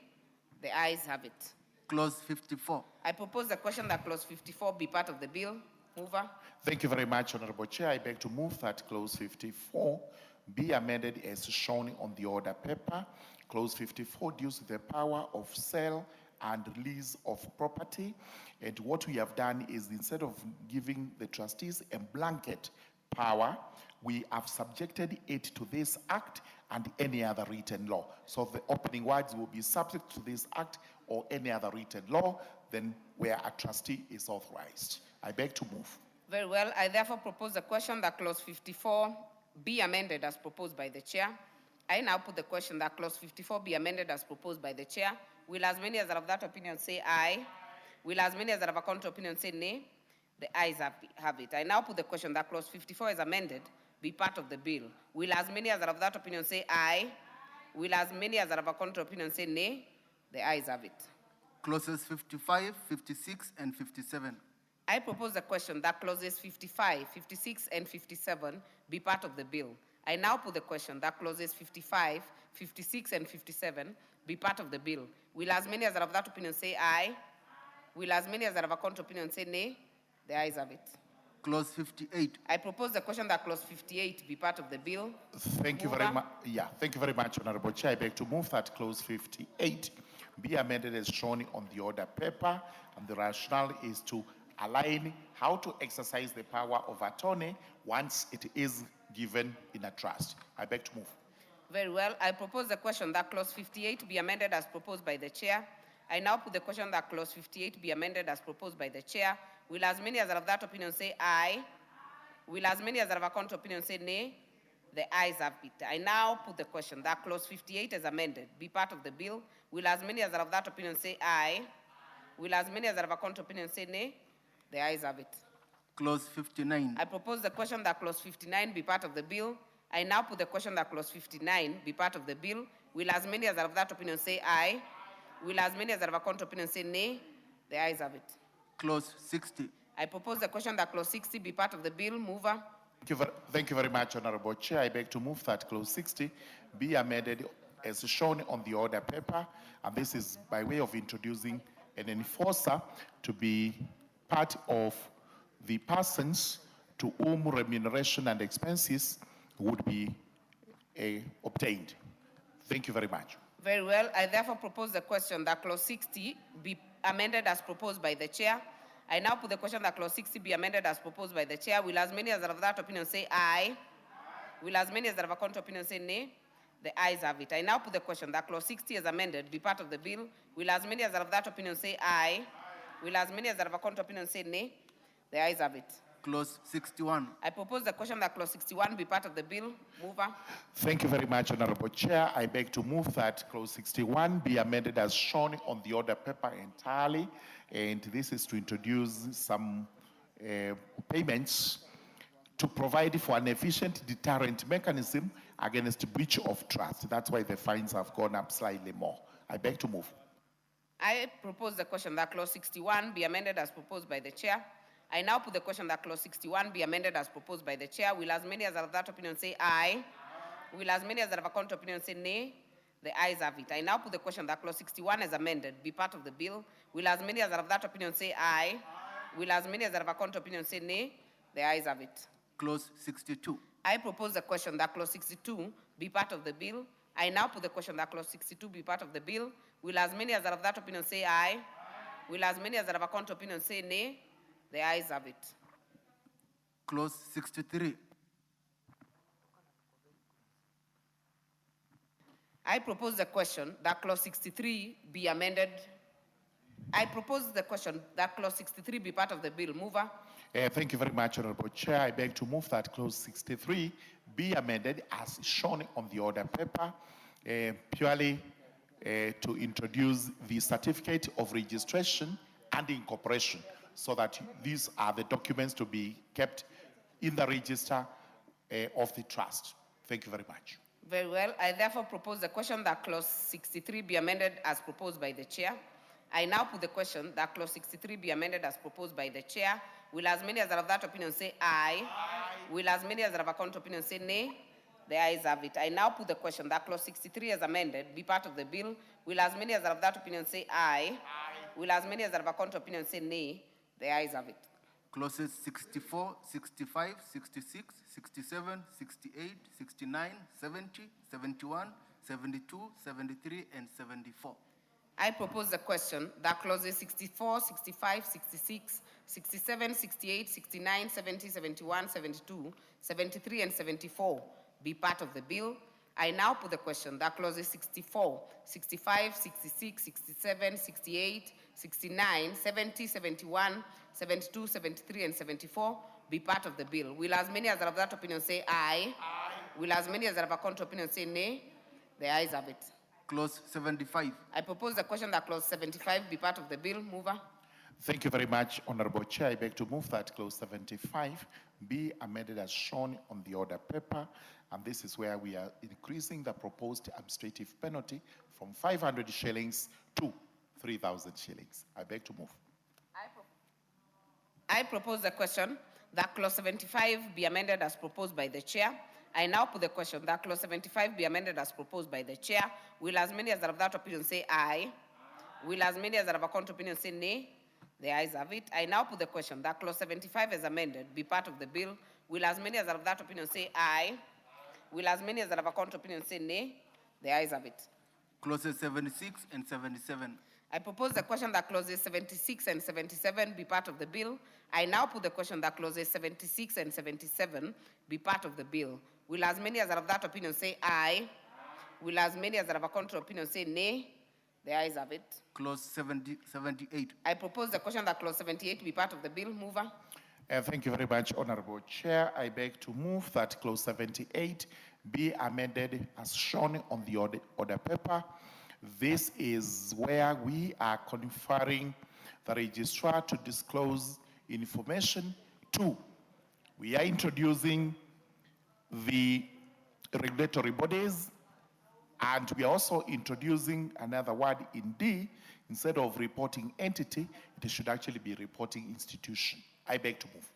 Speaker 2: The ayes have it.
Speaker 19: Clause 54.
Speaker 2: I propose the question that clause 54 be part of the bill. Mover.
Speaker 20: Thank you very much, Honorable Chair. I beg to move that clause 54 be amended as shown on the order paper. Clause 54 deals with the power of sale and release of property. And what we have done is instead of giving the trustees a blanket power, we have subjected it to this act and any other written law. So the opening words will be subject to this act or any other written law, then where a trustee is authorized. I beg to move.
Speaker 2: Very well. I therefore propose the question that clause 54 be amended as proposed by the chair. I now put the question that clause 54 be amended as proposed by the chair. Will as many as are of that opinion say aye? Will as many as are of a contrary opinion say nay? The ayes have it. I now put the question that clause 54 is amended be part of the bill. Will as many as are of that opinion say aye? Will as many as are of a contrary opinion say nay? The ayes have it.
Speaker 19: Clauses 55, 56, and 57.
Speaker 2: I propose the question that clauses 55, 56, and 57 be part of the bill. I now put the question that clauses 55, 56, and 57 be part of the bill. Will as many as are of that opinion say aye? Will as many as are of a contrary opinion say nay? The ayes have it.
Speaker 19: Clause 58.
Speaker 2: I propose the question that clause 58 be part of the bill.
Speaker 20: Thank you very much. Yeah, thank you very much, Honorable Chair. I beg to move that clause 58 be amended as shown on the order paper, and the rationale is to align how to exercise the power of attorney once it is given in a trust. I beg to move.
Speaker 2: Very well. I propose the question that clause 58 be amended as proposed by the chair. I now put the question that clause 58 be amended as proposed by the chair. Will as many as are of that opinion say aye? Will as many as are of a contrary opinion say nay? The ayes have it. I now put the question that clause 58 as amended be part of the bill. Will as many as are of that opinion say aye? Will as many as are of a contrary opinion say nay? The ayes have it.
Speaker 19: Clause 59.
Speaker 2: I propose the question that clause 59 be part of the bill. I now put the question that clause 59 be part of the bill. Will as many as are of that opinion say aye? Will as many as are of a contrary opinion say nay? The ayes have it.
Speaker 19: Clause 60.
Speaker 2: I propose the question that clause 60 be part of the bill. Mover.
Speaker 20: Thank you very much, Honorable Chair. I beg to move that clause 60 be amended as shown on the order paper, and this is by way of introducing an enforcer to be part of the persons to whom remuneration and expenses would be obtained. Thank you very much.
Speaker 2: Very well. I therefore propose the question that clause 60 be amended as proposed by the chair. I now put the question that clause 60 be amended as proposed by the chair. Will as many as are of that opinion say aye? Will as many as are of a contrary opinion say nay? The ayes have it. I now put the question that clause 60 as amended be part of the bill. Will as many as are of that opinion say aye? Will as many as are of a contrary opinion say nay? The ayes have it.
Speaker 19: Clause 61.
Speaker 2: I propose the question that clause 61 be part of the bill. Mover.
Speaker 20: Thank you very much, Honorable Chair. I beg to move that clause 61 be amended as shown on the order paper entirely, and this is to introduce some payments to provide for an efficient deterrent mechanism against breach of trust. That's why the fines have gone up slightly more. I beg to move.
Speaker 2: I propose the question that clause 61 be amended as proposed by the chair. I now put the question that clause 61 be amended as proposed by the chair. Will as many as are of that opinion say aye? Will as many as are of a contrary opinion say nay? The ayes have it. I now put the question that clause 61 as amended be part of the bill. Will as many as are of that opinion say aye? Will as many as are of a contrary opinion say nay? The ayes have it.
Speaker 19: Clause 62.
Speaker 2: I propose the question that clause 62 be part of the bill. I now put the question that clause 62 be part of the bill. Will as many as are of that opinion say aye? Will as many as are of a contrary opinion say nay? The ayes have it.
Speaker 19: Clause 63.
Speaker 2: I propose the question that clause 63 be amended. I propose the question that clause 63 be part of the bill. Mover.
Speaker 20: Thank you very much, Honorable Chair. I beg to move that clause 63 be amended as shown on the order paper, purely to introduce the certificate of registration and incorporation, so that these are the documents to be kept in the register of the trust. Thank you very much.
Speaker 2: Very well. I therefore propose the question that clause 63 be amended as proposed by the chair. I now put the question that clause 63 be amended as proposed by the chair. Will as many as are of that opinion say aye? Will as many as are of a contrary opinion say nay? The ayes have it. I now put the question that clause 63 as amended be part of the bill. Will as many as are of that opinion say aye? Will as many as are of a contrary opinion say nay? The ayes have it.
Speaker 19: Clauses 64, 65, 66, 67, 68, 69, 70, 71, 72, 73, and 74.
Speaker 2: I propose the question that clauses 64, 65, 66, 67, 68, 69, 70, 71, 72, 73, and 74 be part of the bill. I now put the question that clauses 64, 65, 66, 67, 68, 69, 70, 71, 72, 73, and 74 be part of the bill. Will as many as are of that opinion say aye? Will as many as are of a contrary opinion say nay? The ayes have it.
Speaker 19: Clause 75.
Speaker 2: I propose the question that clause 75 be part of the bill. Mover.
Speaker 20: Thank you very much, Honorable Chair. I beg to move that clause 75 be amended as shown on the order paper, and this is where we are increasing the proposed administrative penalty from 500 shillings to 3,000 shillings. I beg to move.
Speaker 2: I propose the question that clause 75 be amended as proposed by the chair. I now put the question that clause 75 be amended as proposed by the chair. Will as many as are of that opinion say aye? Will as many as are of a contrary opinion say nay? The ayes have it. I now put the question that clause 75 as amended be part of the bill. Will as many as are of that opinion say aye? Will as many as are of a contrary opinion say nay? The ayes have it.
Speaker 19: Clauses 76 and 77.
Speaker 2: I propose the question that clauses 76 and 77 be part of the bill. I now put the question that clauses 76 and 77 be part of the bill. Will as many as are of that opinion say aye? Will as many as are of a contrary opinion say nay? The ayes have it.
Speaker 19: Clause 78.
Speaker 2: I propose the question that clause 78 be part of the bill. Mover.
Speaker 20: Thank you very much, Honorable Chair. I beg to move that clause 78 be amended as shown on the order paper. This is where we are conferring the registrar to disclose information to. We are introducing the regulatory bodies, and we are also introducing another word in D. Instead of reporting entity, it should actually be reporting institution. I beg to move.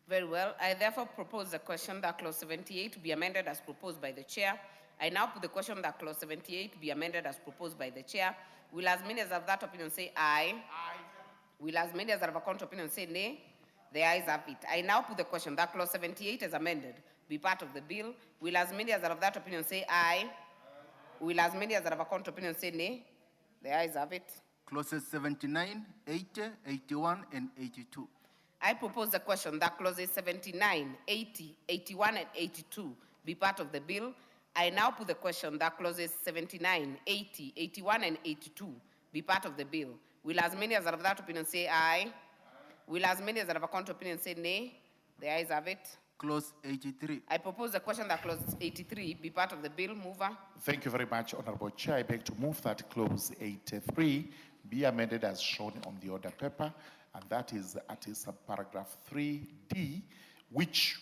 Speaker 2: Very well. I therefore propose the question that clause 78 be amended as proposed by the chair. I now put the question that clause 78 be amended as proposed by the chair. Will as many as have that opinion say aye? Aye. Will as many as have a contrary opinion say nay? The ayes have it. I now put the question that clause 78 as amended be part of the bill. Will as many as have that opinion say aye? Will as many as have a contrary opinion say nay? The ayes have it.
Speaker 19: Clauses 79, 80, 81, and 82.
Speaker 2: I propose the question that clauses 79, 80, 81, and 82 be part of the bill. I now put the question that clauses 79, 80, 81, and 82 be part of the bill. Will as many as are of that opinion say aye? Will as many as are of a contrary opinion say nay? The ayes have it.
Speaker 19: Clause 83.
Speaker 2: I propose the question that clause 83 be part of the bill. Mover.
Speaker 20: Thank you very much, Honorable Chair. I beg to move that clause 83 be amended as shown on the order paper, and that is at subparagraph 3D, which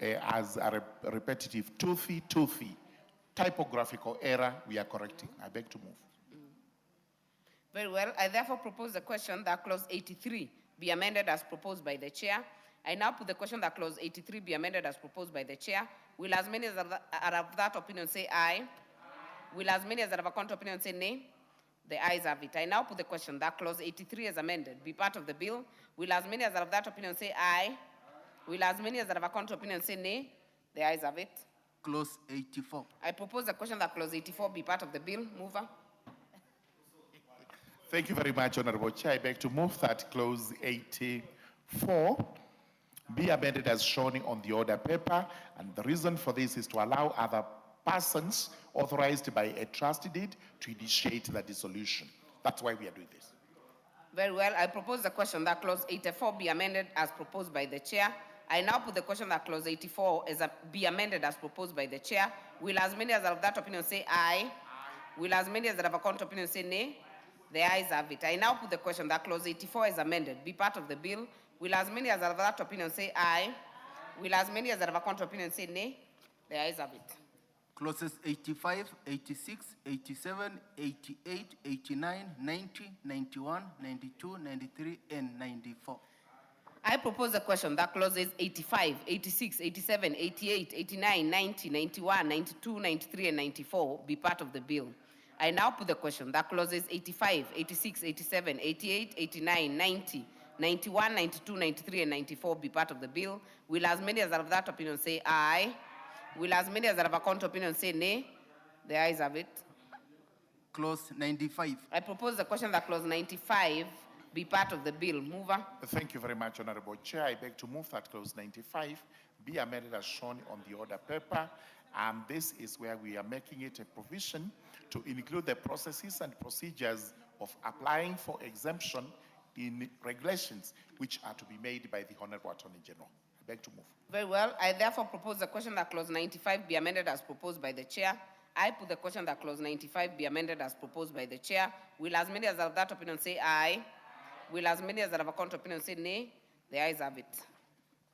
Speaker 20: as a repetitive toothy typographical error we are correcting. I beg to move.
Speaker 2: Very well. I therefore propose the question that clause 83 be amended as proposed by the chair. I now put the question that clause 83 be amended as proposed by the chair. Will as many as are of that opinion say aye? Will as many as are of a contrary opinion say nay? The ayes have it. I now put the question that clause 83 as amended be part of the bill. Will as many as are of that opinion say aye? Will as many as are of a contrary opinion say nay? The ayes have it.
Speaker 19: Clause 84.
Speaker 2: I propose the question that clause 84 be part of the bill. Mover.
Speaker 20: Thank you very much, Honorable Chair. I beg to move that clause 84 be amended as shown on the order paper. And the reason for this is to allow other persons authorized by a trust deed to initiate the dissolution. That's why we are doing this.
Speaker 2: Very well. I propose the question that clause 84 be amended as proposed by the chair. I now put the question that clause 84 be amended as proposed by the chair. Will as many as are of that opinion say aye? Aye. Will as many as are of a contrary opinion say nay? The ayes have it. I now put the question that clause 84 is amended be part of the bill. Will as many as are of that opinion say aye? Will as many as are of a contrary opinion say nay? The ayes have it.
Speaker 19: Clauses 85, 86, 87, 88, 89, 90, 91, 92, 93, and 94.
Speaker 2: I propose the question that clauses 85, 86, 87, 88, 89, 90, 91, 92, 93, and 94 be part of the bill. I now put the question that clauses 85, 86, 87, 88, 89, 90, 91, 92, 93, and 94 be part of the bill. Will as many as are of that opinion say aye? Will as many as are of a contrary opinion say nay? The ayes have it.
Speaker 19: Clause 95.
Speaker 2: I propose the question that clause 95 be part of the bill. Mover.
Speaker 20: Thank you very much, Honorable Chair. I beg to move that clause 95 be amended as shown on the order paper. And this is where we are making it a provision to include the processes and procedures of applying for exemption in regulations which are to be made by the Honorable Attorney General. I beg to move.
Speaker 2: Very well. I therefore propose the question that clause 95 be amended as proposed by the chair. I put the question that clause 95 be amended as proposed by the chair. Will as many as are of that opinion say aye? Will as many as are of a contrary opinion say nay? The ayes have it.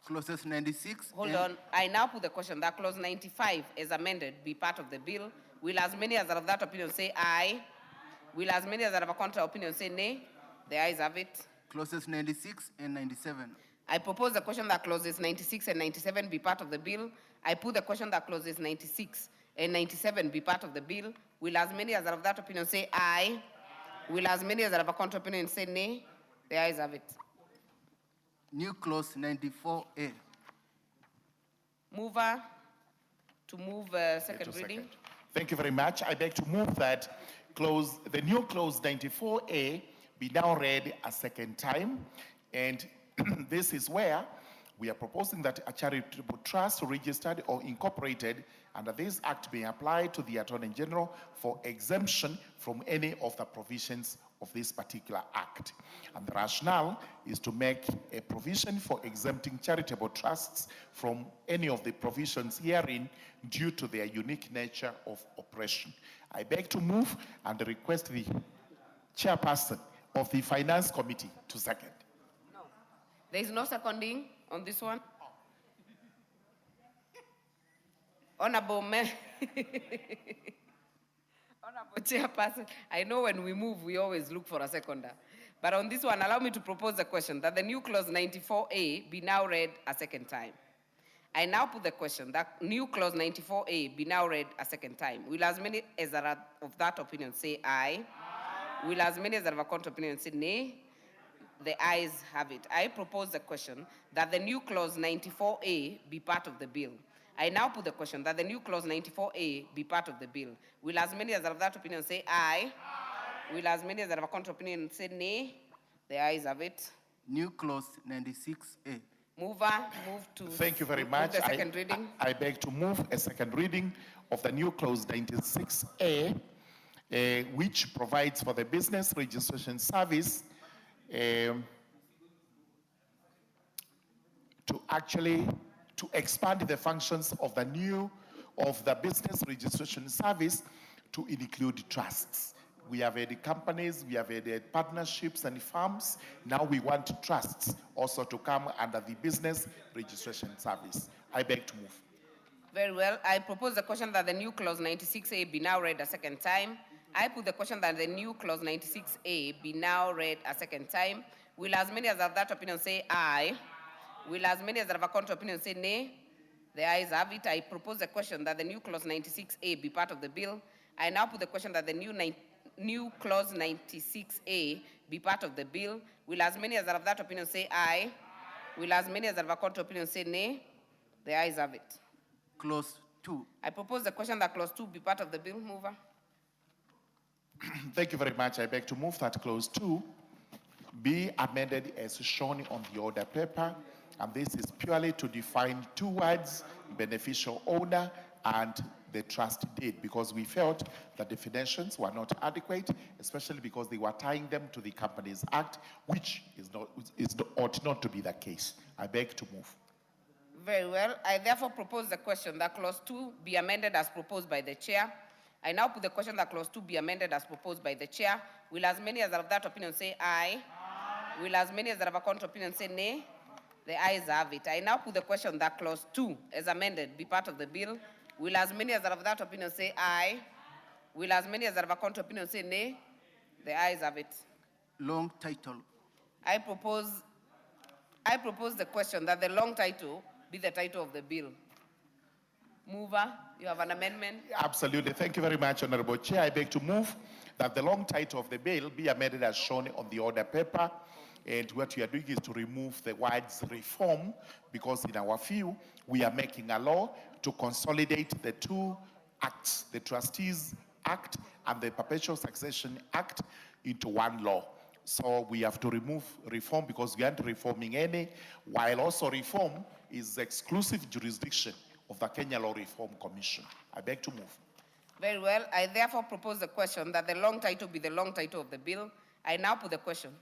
Speaker 19: Clauses 96.
Speaker 2: Hold on. I now put the question that clause 95 is amended be part of the bill. Will as many as are of that opinion say aye? Will as many as are of a contrary opinion say nay? The ayes have it.
Speaker 19: Clauses 96 and 97.
Speaker 2: I propose the question that clauses 96 and 97 be part of the bill. I put the question that clauses 96 and 97 be part of the bill. Will as many as are of that opinion say aye? Will as many as are of a contrary opinion say nay? The ayes have it.
Speaker 19: New clause 94A.
Speaker 2: Mover to move second reading.
Speaker 20: Thank you very much. I beg to move that the new clause 94A be now read a second time. And this is where we are proposing that a charitable trust registered or incorporated under this act be applied to the Attorney General for exemption from any of the provisions of this particular act. And the rationale is to make a provision for exempting charitable trusts from any of the provisions herein due to their unique nature of operation. I beg to move and request the chairperson of the Finance Committee to second.
Speaker 2: No. There is no seconding on this one. Honorable Mayor. Honorable Chairperson, I know when we move, we always look for a seconder. But on this one, allow me to propose a question that the new clause 94A be now read a second time. I now put the question that new clause 94A be now read a second time. Will as many as are of that opinion say aye? Aye. Will as many as are of a contrary opinion say nay? The ayes have it. I propose the question that the new clause 94A be part of the bill. I now put the question that the new clause 94A be part of the bill. Will as many as are of that opinion say aye? Aye. Will as many as are of a contrary opinion say nay? The ayes have it.
Speaker 19: New clause 96A.
Speaker 2: Mover, move to.
Speaker 20: Thank you very much.
Speaker 2: The second reading.
Speaker 20: I beg to move a second reading of the new clause 96A, which provides for the business registration service to expand the functions of the business registration service to include trusts. We have had companies, we have had partnerships and firms. Now we want trusts also to come under the business registration service. I beg to move.
Speaker 2: Very well. I propose the question that the new clause 96A be now read a second time. I put the question that the new clause 96A be now read a second time. Will as many as have that opinion say aye? Will as many as have a contrary opinion say nay? The ayes have it. I propose the question that the new clause 96A be part of the bill. I now put the question that the new clause 96A be part of the bill. Will as many as have that opinion say aye? Will as many as have a contrary opinion say nay? The ayes have it.
Speaker 19: Clause 2.
Speaker 2: I propose the question that clause 2 be part of the bill. Mover.
Speaker 20: Thank you very much. I beg to move that clause 2 be amended as shown on the order paper. And this is purely to define two words, beneficial owner and the trust deed, because we felt that definitions were not adequate, especially because they were tying them to the Companies Act, which ought not to be the case. I beg to move.
Speaker 2: Very well. I therefore propose the question that clause 2 be amended as proposed by the chair. I now put the question that clause 2 be amended as proposed by the chair. Will as many as are of that opinion say aye? Aye. Will as many as are of a contrary opinion say nay? The ayes have it. I now put the question that clause 2 as amended be part of the bill. Will as many as are of that opinion say aye? Will as many as are of a contrary opinion say nay? The ayes have it.
Speaker 19: Long title.
Speaker 2: I propose the question that the long title be the title of the bill. Mover, you have an amendment?
Speaker 20: Absolutely. Thank you very much, Honorable Chair. I beg to move that the long title of the bill be amended as shown on the order paper. And what we are doing is to remove the words reform, because in our view, we are making a law to consolidate the two acts, the Trustees Act and the Perpetual Succession Act, into one law. So we have to remove reform because we aren't reforming any, while also reform is exclusive jurisdiction of the Kenya Law Reform Commission. I beg to move.
Speaker 2: Very well. I therefore propose the question that the long title be the long title of the bill. I now put the question.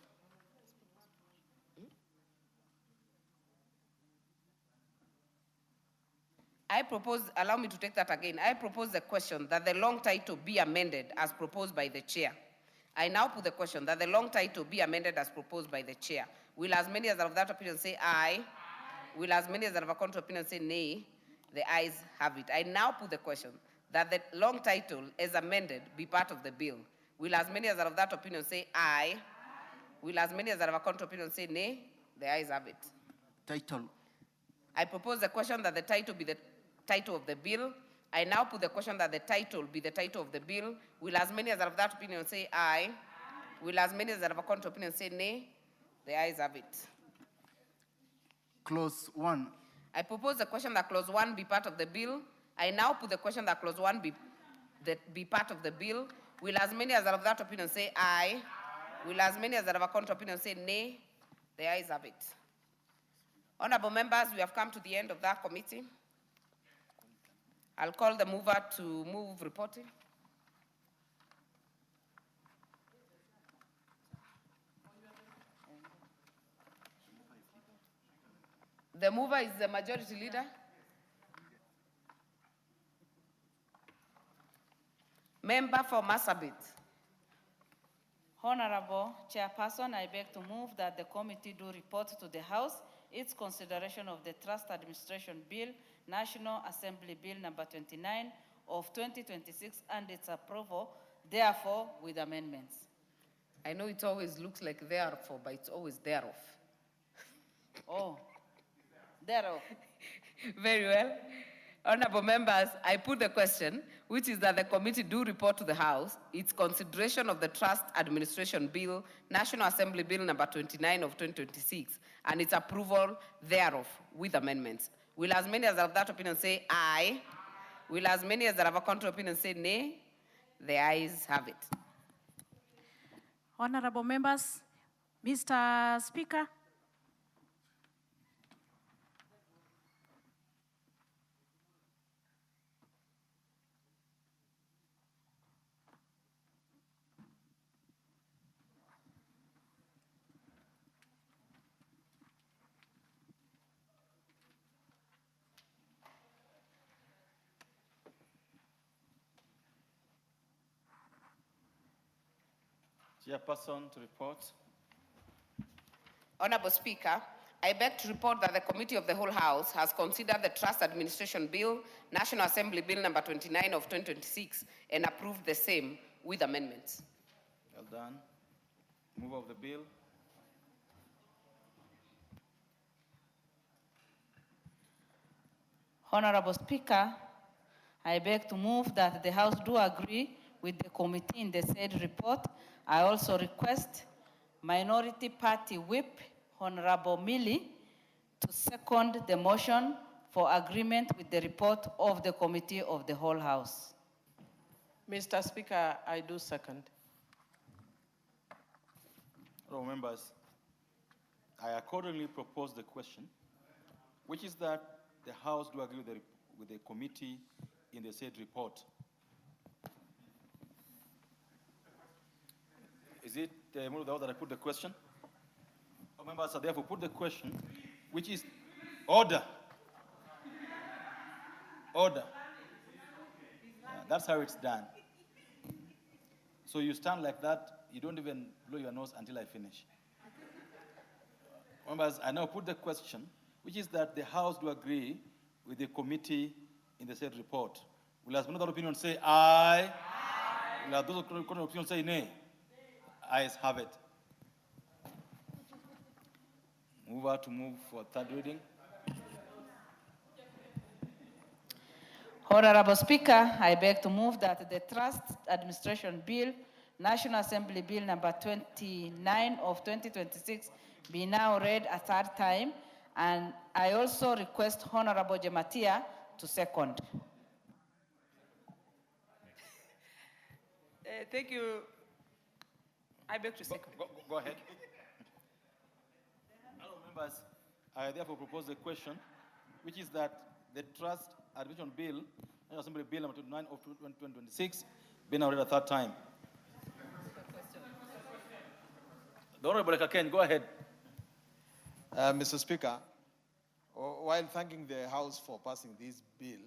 Speaker 2: I propose, allow me to take that again. I propose the question that the long title be amended as proposed by the chair. I now put the question that the long title be amended as proposed by the chair. Will as many as are of that opinion say aye? Aye. Will as many as are of a contrary opinion say nay? The ayes have it. I now put the question that the long title as amended be part of the bill. Will as many as are of that opinion say aye? Will as many as are of a contrary opinion say nay? The ayes have it.
Speaker 19: Title.
Speaker 2: I propose the question that the title be the title of the bill. I now put the question that the title be the title of the bill. Will as many as are of that opinion say aye? Will as many as are of a contrary opinion say nay? The ayes have it.
Speaker 19: Clause 1.
Speaker 2: I propose the question that clause 1 be part of the bill. I now put the question that clause 1 be part of the bill. Will as many as are of that opinion say aye? Will as many as are of a contrary opinion say nay? The ayes have it. Honorable members, we have come to the end of that committee. I'll call the mover to move reporting. The mover is the majority leader. Member for Marsabit.
Speaker 4: Honorable Chairperson, I beg to move that the committee do report to the House its consideration of the Trust Administration Bill, National Assembly Bill number 29 of 2026 and its approval, therefore with amendments.
Speaker 2: I know it always looks like therefore, but it's always thereof.
Speaker 4: Oh, thereof.
Speaker 2: Very well. Honorable members, I put the question, which is that the committee do report to the House its consideration of the Trust Administration Bill, National Assembly Bill number 29 of 2026, and its approval thereof with amendments. Will as many as are of that opinion say aye? Will as many as are of a contrary opinion say nay? The ayes have it.
Speaker 21: Honorable members, Mr. Speaker,
Speaker 8: Chairperson to report.
Speaker 2: Honorable Speaker, I beg to report that the Committee of the Whole House has considered the Trust Administration Bill, National Assembly Bill number 29 of 2026, and approved the same with amendments.
Speaker 8: Well done. Move of the bill.
Speaker 4: Honorable Speaker, I beg to move that the House do agree with the committee in the said report. I also request Minority Party Whip, Honorable Milley, to second the motion for agreement with the report of the Committee of the Whole House.
Speaker 5: Mr. Speaker, I do second.
Speaker 8: Honorable members, I accordingly propose the question, which is that the House do agree with the committee in the said report. Is it the move of the House that I put the question? Members, I therefore put the question, which is order. Order. Yeah, that's how it's done. So you stand like that, you don't even blow your nose until I finish. Members, I now put the question, which is that the House do agree with the committee in the said report. Will as another opinion say aye? Aye. Will as those opinion say nay? Ayes have it. Mover to move for third reading.
Speaker 4: Honorable Speaker, I beg to move that the Trust Administration Bill, National Assembly Bill number 29 of 2026 be now read a third time, and I also request Honorable Jematia to second.
Speaker 17: Thank you. I beg to second.
Speaker 8: Go ahead. Hello, members. I therefore propose the question, which is that the Trust Administration Bill, National Assembly Bill number 29 of 2026, be now read a third time. The Honorable Kaken, go ahead.
Speaker 22: Mr. Speaker, while thanking the House for passing this bill,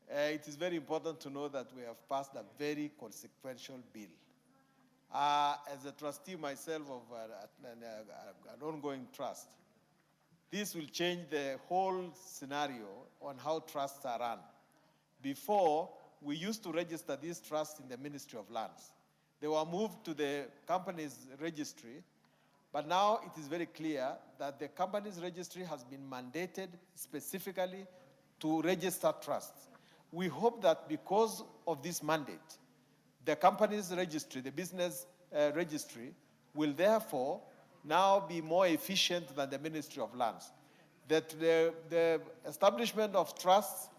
Speaker 22: it is very important to know that we have passed a very consequential bill. As a trustee myself of an ongoing trust, this will change the whole scenario on how trusts are run. Before, we used to register these trusts in the Ministry of Lands. They were moved to the company's registry, but now it is very clear that the company's registry has been mandated specifically to register trusts. We hope that because of this mandate, the company's registry, the business registry, will therefore now be more efficient than the Ministry of Lands. That the establishment of trusts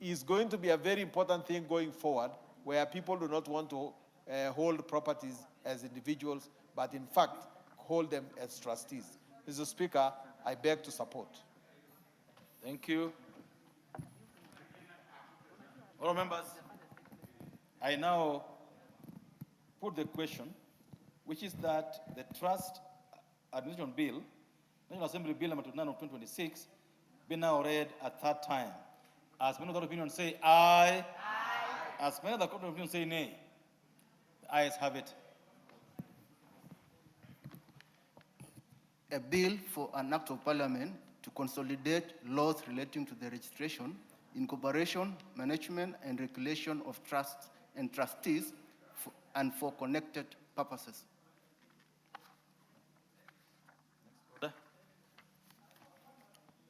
Speaker 22: is going to be a very important thing going forward, where people do not want to hold properties as individuals, but in fact, hold them as trustees. Mr. Speaker, I beg to support. Thank you.
Speaker 14: All members, I now put the question, which is that the Trust Administration Bill, National Assembly Bill number 29 of 2026, be now read a third time. As many of the opinion say aye. Aye. As many of the opinion say nay. The ayes have it.
Speaker 19: A bill for an act of parliament to consolidate laws relating to the registration, incorporation, management, and regulation of trusts and trustees and for connected purposes.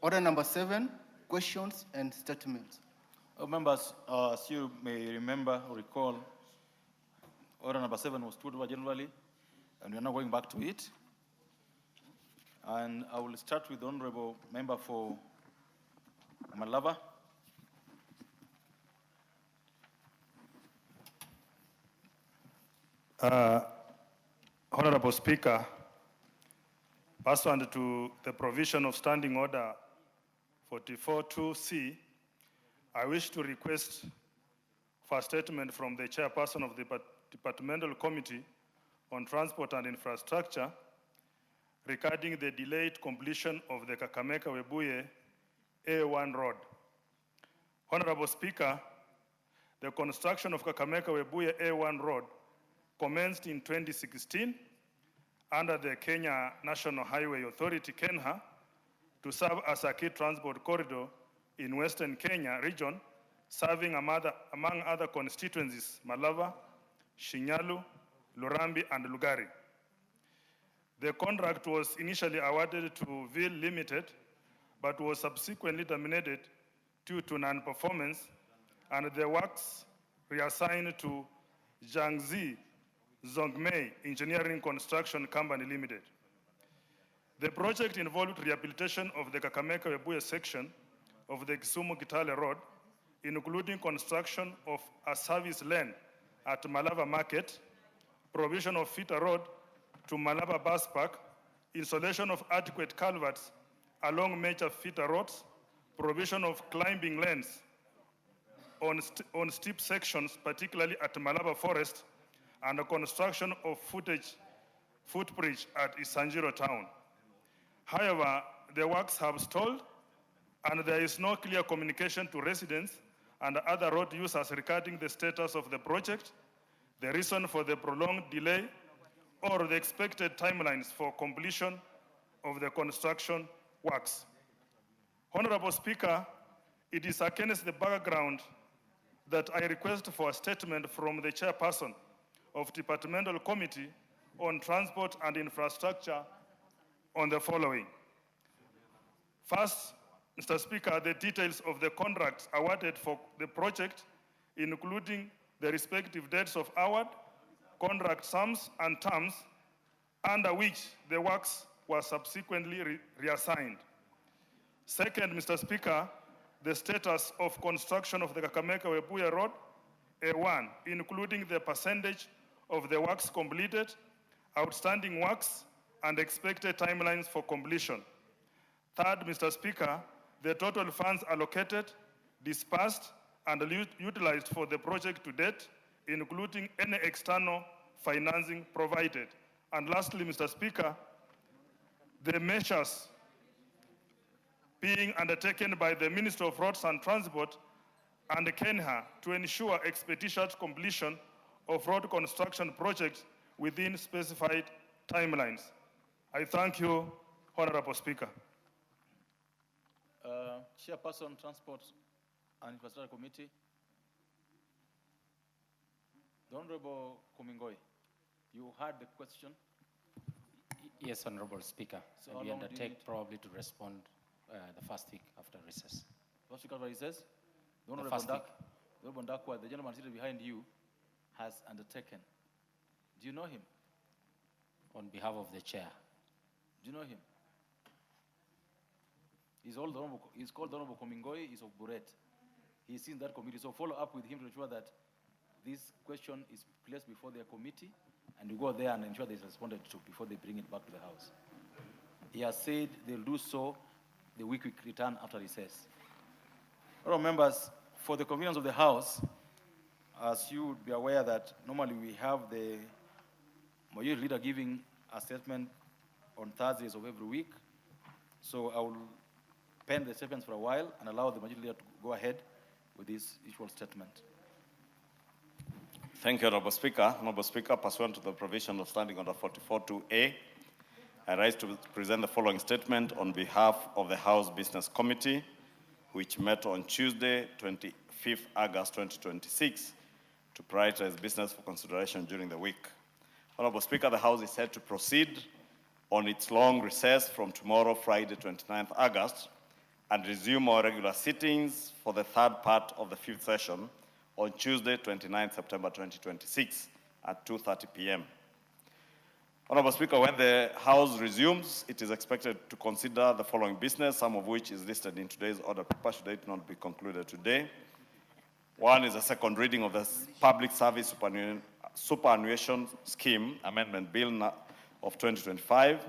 Speaker 19: Order number 7, questions and statements.
Speaker 14: Members, as you may remember or recall, order number 7 was put over generally, and we are now going back to it. And I will start with the Honorable Member for Malava.
Speaker 1: Honorable Speaker, pursuant to the provision of Standing Order 44.2c, I wish to request for a statement from the Chairperson of the Departmental Committee on Transport and Infrastructure regarding the delayed completion of the Kakamega-Webuye A1 road. Honorable Speaker, the construction of Kakamega-Webuye A1 road commenced in 2016 under the Kenya National Highway Authority, KENHA, to serve as a key transport corridor in Western Kenya region, serving among other constituencies, Malava, Shinyalu, Lurambi, and Lugari. The contract was initially awarded to VIL Limited, but was subsequently terminated due to non-performance, and the works reassigned to Jiangxi Zhongmei Engineering Construction Company Limited. The project involved rehabilitation of the Kakamega-Webuye section of the Kisumu-Kitale Road, including construction of a service lane at Malava Market, provision of feeder road to Malava Bus Park, installation of adequate culverts along major feeder roads, provision of climbing lanes on steep sections, particularly at Malava Forest, and the construction of footbridge at Isanjiro town. However, the works have stalled, and there is no clear communication to residents and other road users regarding the status of the project, the reason for the prolonged delay, or the expected timelines for completion of the construction works. Honorable Speaker, it is against the background that I request for a statement from the Chairperson of Departmental Committee on Transport and Infrastructure on the following. First, Mr. Speaker, the details of the contracts awarded for the project, including the respective dates of award, contract sums and terms under which the works were subsequently reassigned. Second, Mr. Speaker, the status of construction of the Kakamega-Webuye Road, A1, including the percentage of the works completed, outstanding works, and expected timelines for completion. Third, Mr. Speaker, the total funds allocated, dispersed, and utilized for the project to date, including any external financing provided. And lastly, Mr. Speaker, the measures being undertaken by the Ministry of Roads and Transport and KENHA to ensure expeditious completion of road construction projects within specified timelines. I thank you, Honorable Speaker.
Speaker 22: Chairperson, Transport and Infrastructure Committee, the Honorable Kumingoi.
Speaker 6: You heard the question.
Speaker 8: Yes, Honorable Speaker.
Speaker 6: So
Speaker 8: And
Speaker 6: how
Speaker 8: we
Speaker 6: long do you
Speaker 8: undertake
Speaker 6: need?
Speaker 8: probably to respond the first week after recess.
Speaker 6: First week after recess, the Honorable
Speaker 8: first week.
Speaker 6: Ndakwa, the gentleman seated behind you, has undertaken. Do you know him?
Speaker 8: On behalf of the chair.
Speaker 6: Do you know him? He's called the Honorable Komingoi, he's of Buret. He's in that committee, so follow up with him to ensure that this question is placed before their committee, and you go there and ensure that it's responded to before they bring it back to the House. He has said they'll do so the week we return after recess. Honorable members, for the convenience of the House, as you would be aware that normally we have the majority leader giving a statement on Thursdays of every week. So I will pen the statements for a while and allow the majority leader to go ahead with his usual statement.
Speaker 11: Thank you, Honorable Speaker. Honorable Speaker, pursuant to the provision of Standing Order 44.2a, I rise to present the following statement on behalf of the House Business Committee, which met on Tuesday, 25th August 2026, to prioritize business for consideration during the week. Honorable Speaker, the House is set to proceed on its long recess from tomorrow, Friday, 29th August, and resume our regular sittings for the third part of the fifth session on Tuesday, 29th September 2026 at 2:30 p.m. Honorable Speaker, when the House resumes, it is expected to consider the following business, some of which is listed in today's order paper, should it not be concluded today. One is a second reading of the Public Service Superannuation Scheme Amendment Bill of 2025.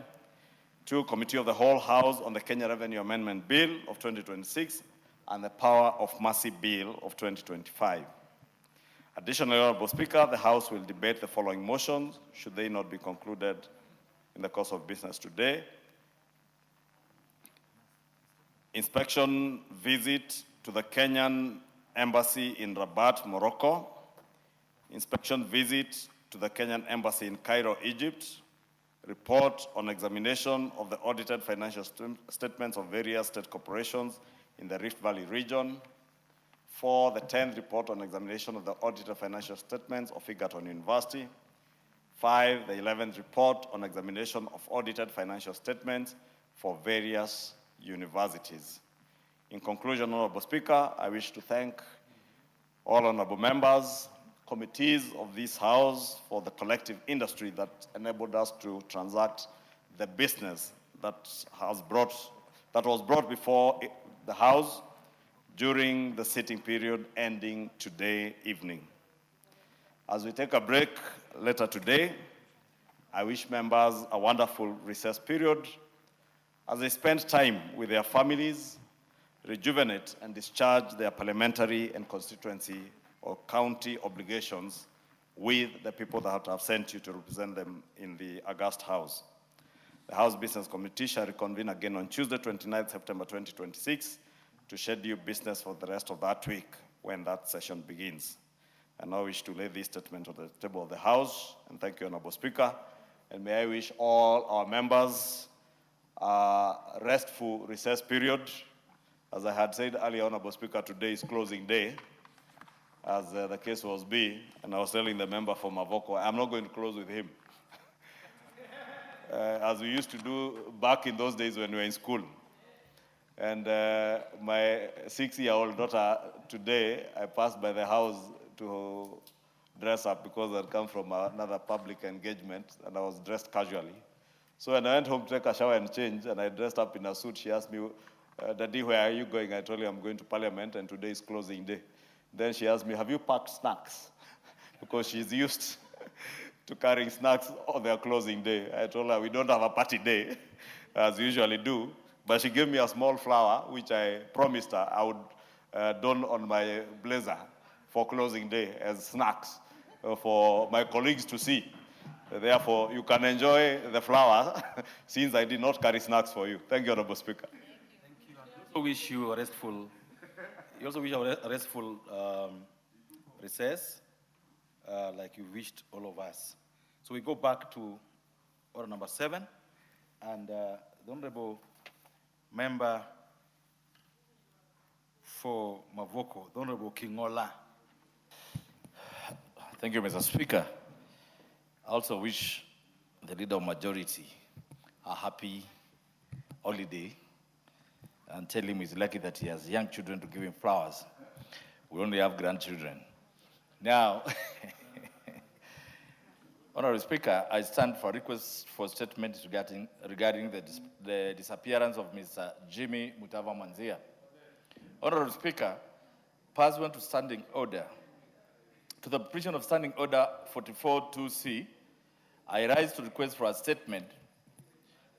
Speaker 11: Two, Committee of the Whole House on the Kenya Revenue Amendment Bill of 2026 and the Power of Mercy Bill of 2025. Additionally, Honorable Speaker, the House will debate the following motions, should they not be concluded in the course of business today. Inspection visit to the Kenyan Embassy in Rabat, Morocco. Inspection visit to the Kenyan Embassy in Cairo, Egypt. Report on examination of the audited financial statements of various state corporations in the Rift Valley region. 4, the 10th report on examination of the audited financial statements of Egerton University. 5, the 11th report on examination of audited financial statements for various universities. In conclusion, Honorable Speaker, I wish to thank all honorable members, committees of this House for the collective industry that enabled us to transact the business that was brought before the House during the sitting period ending today evening. As we take a break later today, I wish members a wonderful recess period as they spend time with their families, rejuvenate and discharge their parliamentary and constituency or county obligations with the people that have sent you to represent them in the August House. The House Business Committee shall reconvene again on Tuesday, 29th September 2026 to schedule business for the rest of that week when that session begins. I now wish to lay this statement on the table of the House, and thank you, Honorable Speaker. And may I wish all our members a restful recess period. As I had said earlier, Honorable Speaker, today is closing day, as the case was be, and I was telling the member from Mavoko, I'm not going to close with him. As we used to do back in those days when we were in school. And my 6-year-old daughter, today, I passed by the house to dress up because I'd come from another public engagement and I was dressed casually. So when I went home to take a shower and change, and I dressed up in a suit, she asked me, Daddy, where are you going? I told her I'm going to Parliament and today is closing day. Then she asked me, have you packed snacks? Because she's used to carrying snacks on their closing day. I told her we don't have a party day, as we usually do, but she gave me a small flower, which I promised her I would don on my blazer for closing day as snacks for my colleagues to see. Therefore, you can enjoy the flower since I did not carry snacks for you. Thank you, Honorable Speaker.
Speaker 6: I wish you a restful, you also wish a restful recess, like you wished all of us. So we go back to order number 7, and the Honorable Member for Mavoko, the Honorable Kingola.
Speaker 11: Thank you, Mr. Speaker.
Speaker 6: I also wish the leader of majority a happy holiday and tell him he's lucky that he has young children to give him flowers. We only have grandchildren. Now, Honorable Speaker, I stand for request for statement regarding the disappearance of Mr. Jimmy Mutava Manzia. Honorable Speaker, pursuant to standing order, to the provision of Standing Order 44-2C, I rise to request for a statement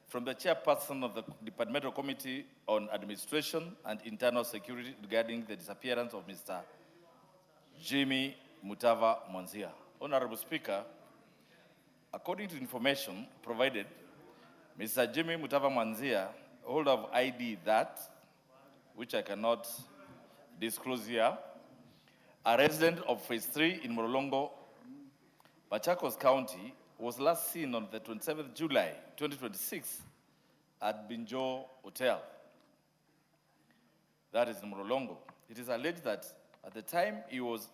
Speaker 6: from the chairperson of the Departmental Committee on Administration and Internal Security regarding the disappearance of Mr. Jimmy Mutava Mwanzia. Honorable Speaker, according to information provided, Mr. Jimmy Mutava Mwanzia, holder of ID that, which I cannot disclose here, a resident of Phase 3 in Morolongo, Machakos County, was last seen on the 27th July 2026 at Binjo Hotel. That is in Morolongo. It is alleged that at the time he was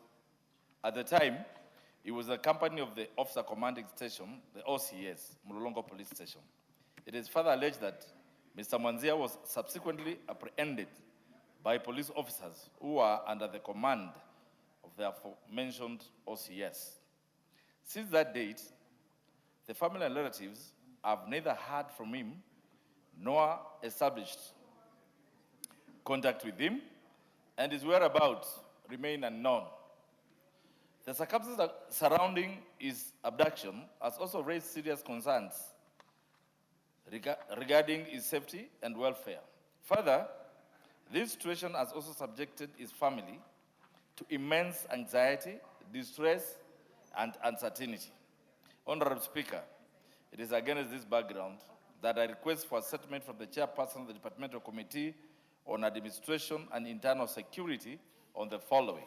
Speaker 6: the company of the Officer Commanding Station, the OCS, Morolongo Police Station. It is further alleged that Mr. Mwanzia was subsequently apprehended by police officers who are under the command of the aforementioned OCS. Since that date, the family and relatives have neither heard from him nor established contact with him, and his whereabouts remain unknown. The circumstances surrounding his abduction has also raised serious concerns regarding his safety and welfare. Further, this situation has also subjected his family to immense anxiety, distress, and uncertainty. Honorable Speaker, it is against this background that I request for a statement from the chairperson of the Departmental Committee on Administration and Internal Security on the following.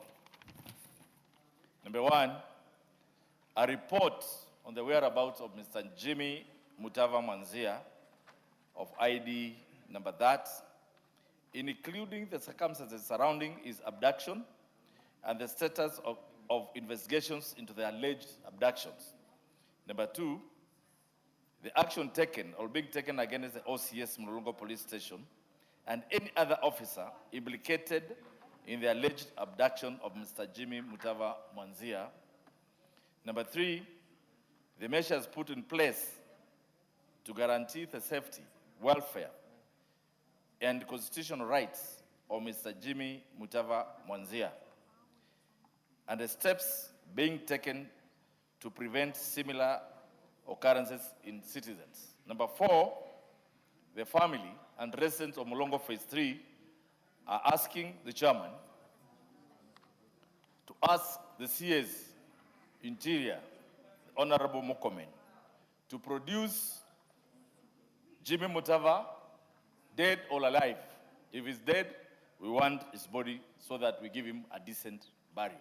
Speaker 6: Number one, a report on the whereabouts of Mr. Jimmy Mutava Mwanzia of ID number that, including the circumstances surrounding his abduction and the status of investigations into the alleged abductions. Number two, the action taken or being taken against the OCS Morolongo Police Station and any other officer implicated in the alleged abduction of Mr. Jimmy Mutava Mwanzia. Number three, the measures put in place to guarantee the safety, welfare, and constitutional rights of Mr. Jimmy Mutava Mwanzia, and the steps being taken to prevent similar occurrences in citizens. Number four, the family and residents of Molongo Phase 3 are asking the chairman to ask the CS Interior, Honorable Mokomen, to produce Jimmy Mutava, dead or alive. If he's dead, we want his body so that we give him a decent burial.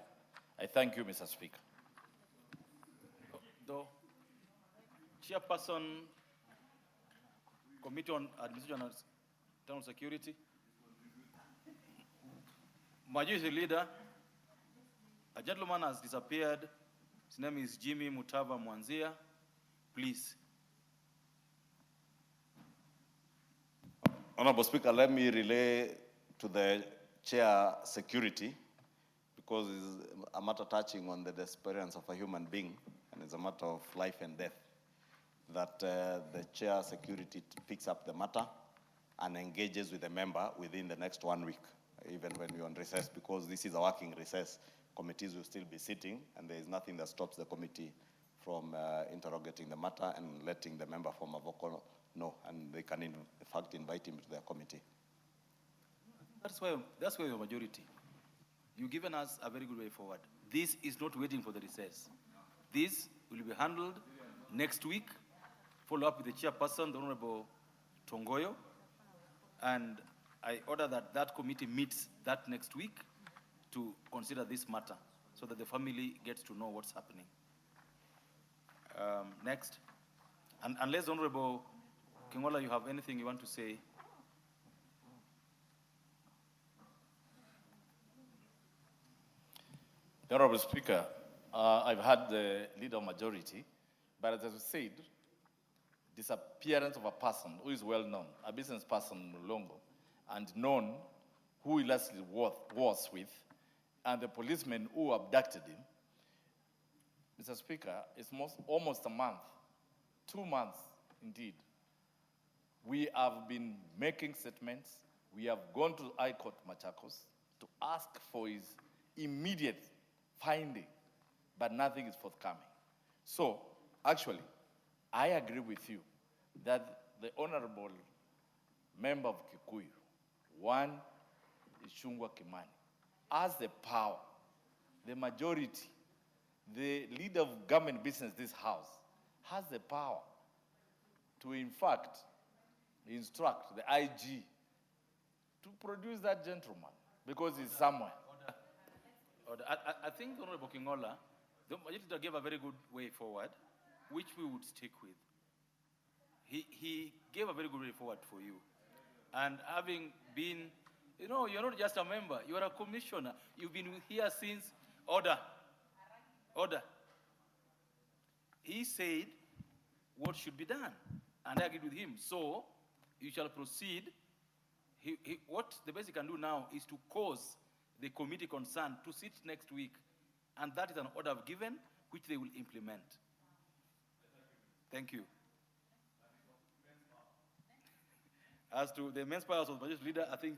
Speaker 6: I thank you, Mr. Speaker. The chairperson, Committee on Administration and Internal Security. Majority Leader, a gentleman has disappeared. His name is Jimmy Mutava Mwanzia. Please.
Speaker 11: Honorable Speaker, let me relay to the Chair Security, because it's a matter touching on the disappearance of a human being, and it's a matter of life and death, that the Chair Security picks up the matter and engages with the member within the next 1 week, even when we're on recess, because this is a working recess. Committees will still be sitting, and there is nothing that stops the committee from interrogating the matter and letting the member from Avoko know, and they can in fact invite him to their committee.
Speaker 6: That's why your majority. You've given us a very good way forward. This is not waiting for the recess. This will be handled next week. Follow up with the chairperson, the Honorable Tongoyo, and I order that that committee meets that next week to consider this matter so that the family gets to know what's happening. Next. And unless Honorable Kingola, you have anything you want to say?
Speaker 11: Honorable Speaker, I've had the leader majority
Speaker 7: But as we said, disappearance of a person who is well known, a business person Mulongo, and known who he lastly was with, and the policeman who abducted him, Mr. Speaker, it's almost a month, 2 months indeed. We have been making statements. We have gone to High Court Machakos to ask for his immediate finding, but nothing is forthcoming. So, actually, I agree with you that the Honorable Member of Kikuyu, one is Chungwa Kimani, has the power, the majority, the leader of government business, this House, has the power to, in fact, instruct the IG to produce that gentleman because he's somewhere.
Speaker 6: I think Honorable Kingola, the majority gave a very good way forward, which we would stick with. He gave a very good way forward for you. And having been, you know, you're not just a member, you're a commissioner. You've been here since order. He said what should be done, and I agreed with him. So you shall proceed. What the best he can do now is to cause the committee concerned to sit next week, and that is an order I've given, which they will implement. Thank you. As to the immense powers of the Majority Leader, I think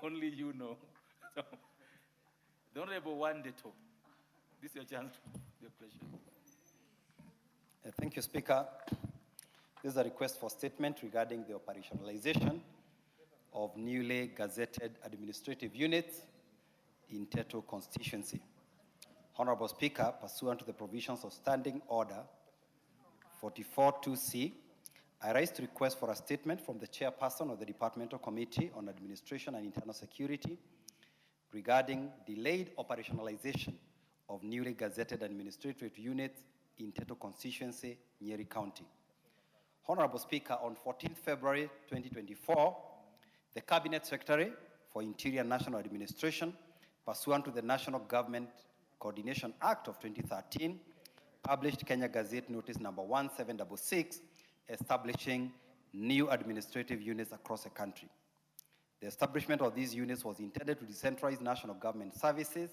Speaker 6: only you know. So, the Honorable Wandeto, this is your chance to your question.
Speaker 9: Thank you, Speaker. This is a request for statement regarding the operationalization of newly gazetted administrative units in Teto constituency. Honorable Speaker, pursuant to the provisions of Standing Order 44.2c, I rise to request for a statement from the chairperson of the Departmental Committee on Administration and Internal Security regarding delayed operationalization of newly gazetted administrative units in Teto constituency, Nyeri County. Honorable Speaker, on 14th February 2024, the Cabinet Secretary for Interior National Administration, pursuant to the National Government Coordination Act of 2013, published Kenya Gazette Notice number 1766, establishing new administrative units across the country. The establishment of these units was intended to decentralize national government services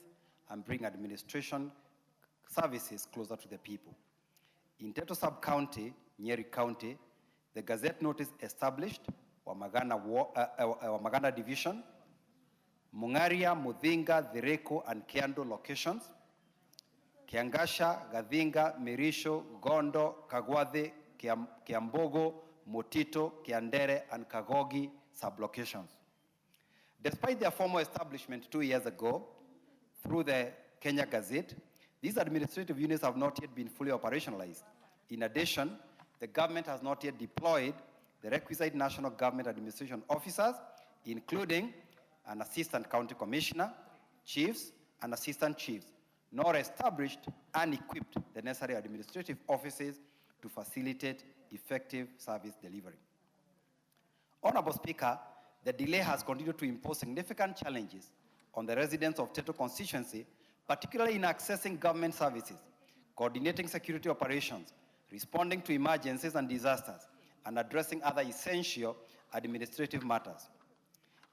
Speaker 9: and bring administration services closer to the people. In Teto Sub-County, Nyeri County, the Gazette Notice established Wamagana Division, Mungaria, Mudhinga, Dhireko, and Kiando locations, Kiangasha, Gadhinga, Mirisho, Gondo, Kagwade, Kiambogo, Motito, Kiandere, and Kagogi sublocations. Despite their formal establishment 2 years ago through the Kenya Gazette, these administrative units have not yet been fully operationalized. In addition, the government has not yet deployed the requisite national government administration officers, including an assistant county commissioner, chiefs, and assistant chiefs, nor established and equipped the necessary administrative offices to facilitate effective service delivery. Honorable Speaker, the delay has continued to impose significant challenges on the residents of Teto constituency, particularly in accessing government services, coordinating security operations, responding to emergencies and disasters, and addressing other essential administrative matters.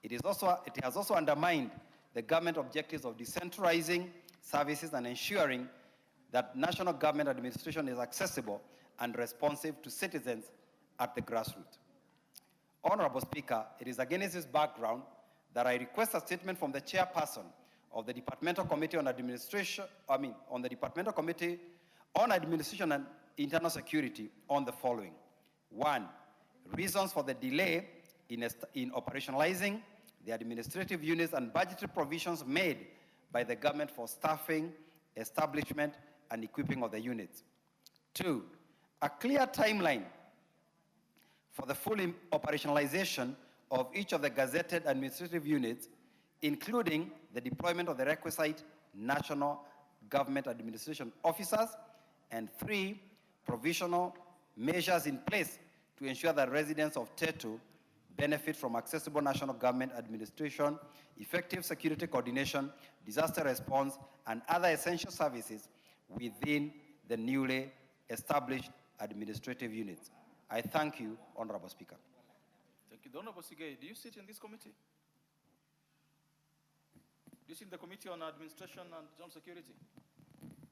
Speaker 9: It has also undermined the government objectives of decentralizing services and ensuring that national government administration is accessible and responsive to citizens at the grassroots. Honorable Speaker, it is against this background that I request a statement from the chairperson of the Departmental Committee on Administration, on the Departmental Committee on Administration and Internal Security on the following. 1, reasons for the delay in operationalizing the administrative units and budgetary provisions made by the government for staffing, establishment, and equipping of the units. 2, a clear timeline for the full operationalization of each of the gazetted administrative units, including the deployment of the requisite national government administration officers. And 3, provisional measures in place to ensure that residents of Teto benefit from accessible national government administration, effective security coordination, disaster response, and other essential services within the newly established administrative units. I thank you, Honorable Speaker.
Speaker 6: Thank you. The Honorable Sige, do you sit in this committee? Do you sit in the Committee on Administration and Joint Security?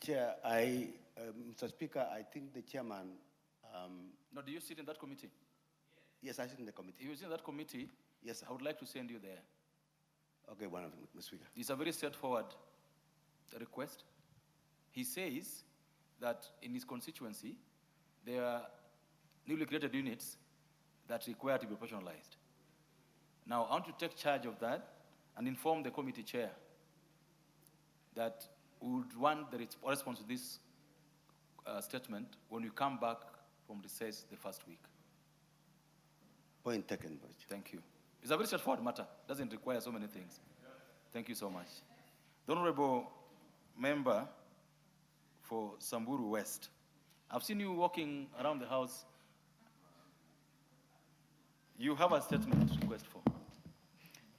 Speaker 3: Chair, Mr. Speaker, I think the chairman.
Speaker 6: No, do you sit in that committee?
Speaker 3: Yes, I sit in the committee.
Speaker 6: If you sit in that committee,
Speaker 3: yes, sir.
Speaker 6: I would like to send you there.
Speaker 3: Okay, Mr. Speaker.
Speaker 6: It's a very straightforward request. He says that in his constituency, there are newly created units that require to be operationalized. Now, I want to take charge of that and inform the committee chair that we would want the response to this statement when we come back from recess the first week.
Speaker 3: Point taken, Vice Chair.
Speaker 6: Thank you. It's a very straightforward matter. Doesn't require so many things. Thank you so much. The Honorable Member for Samburu West. I've seen you walking around the house. You have a statement to request for.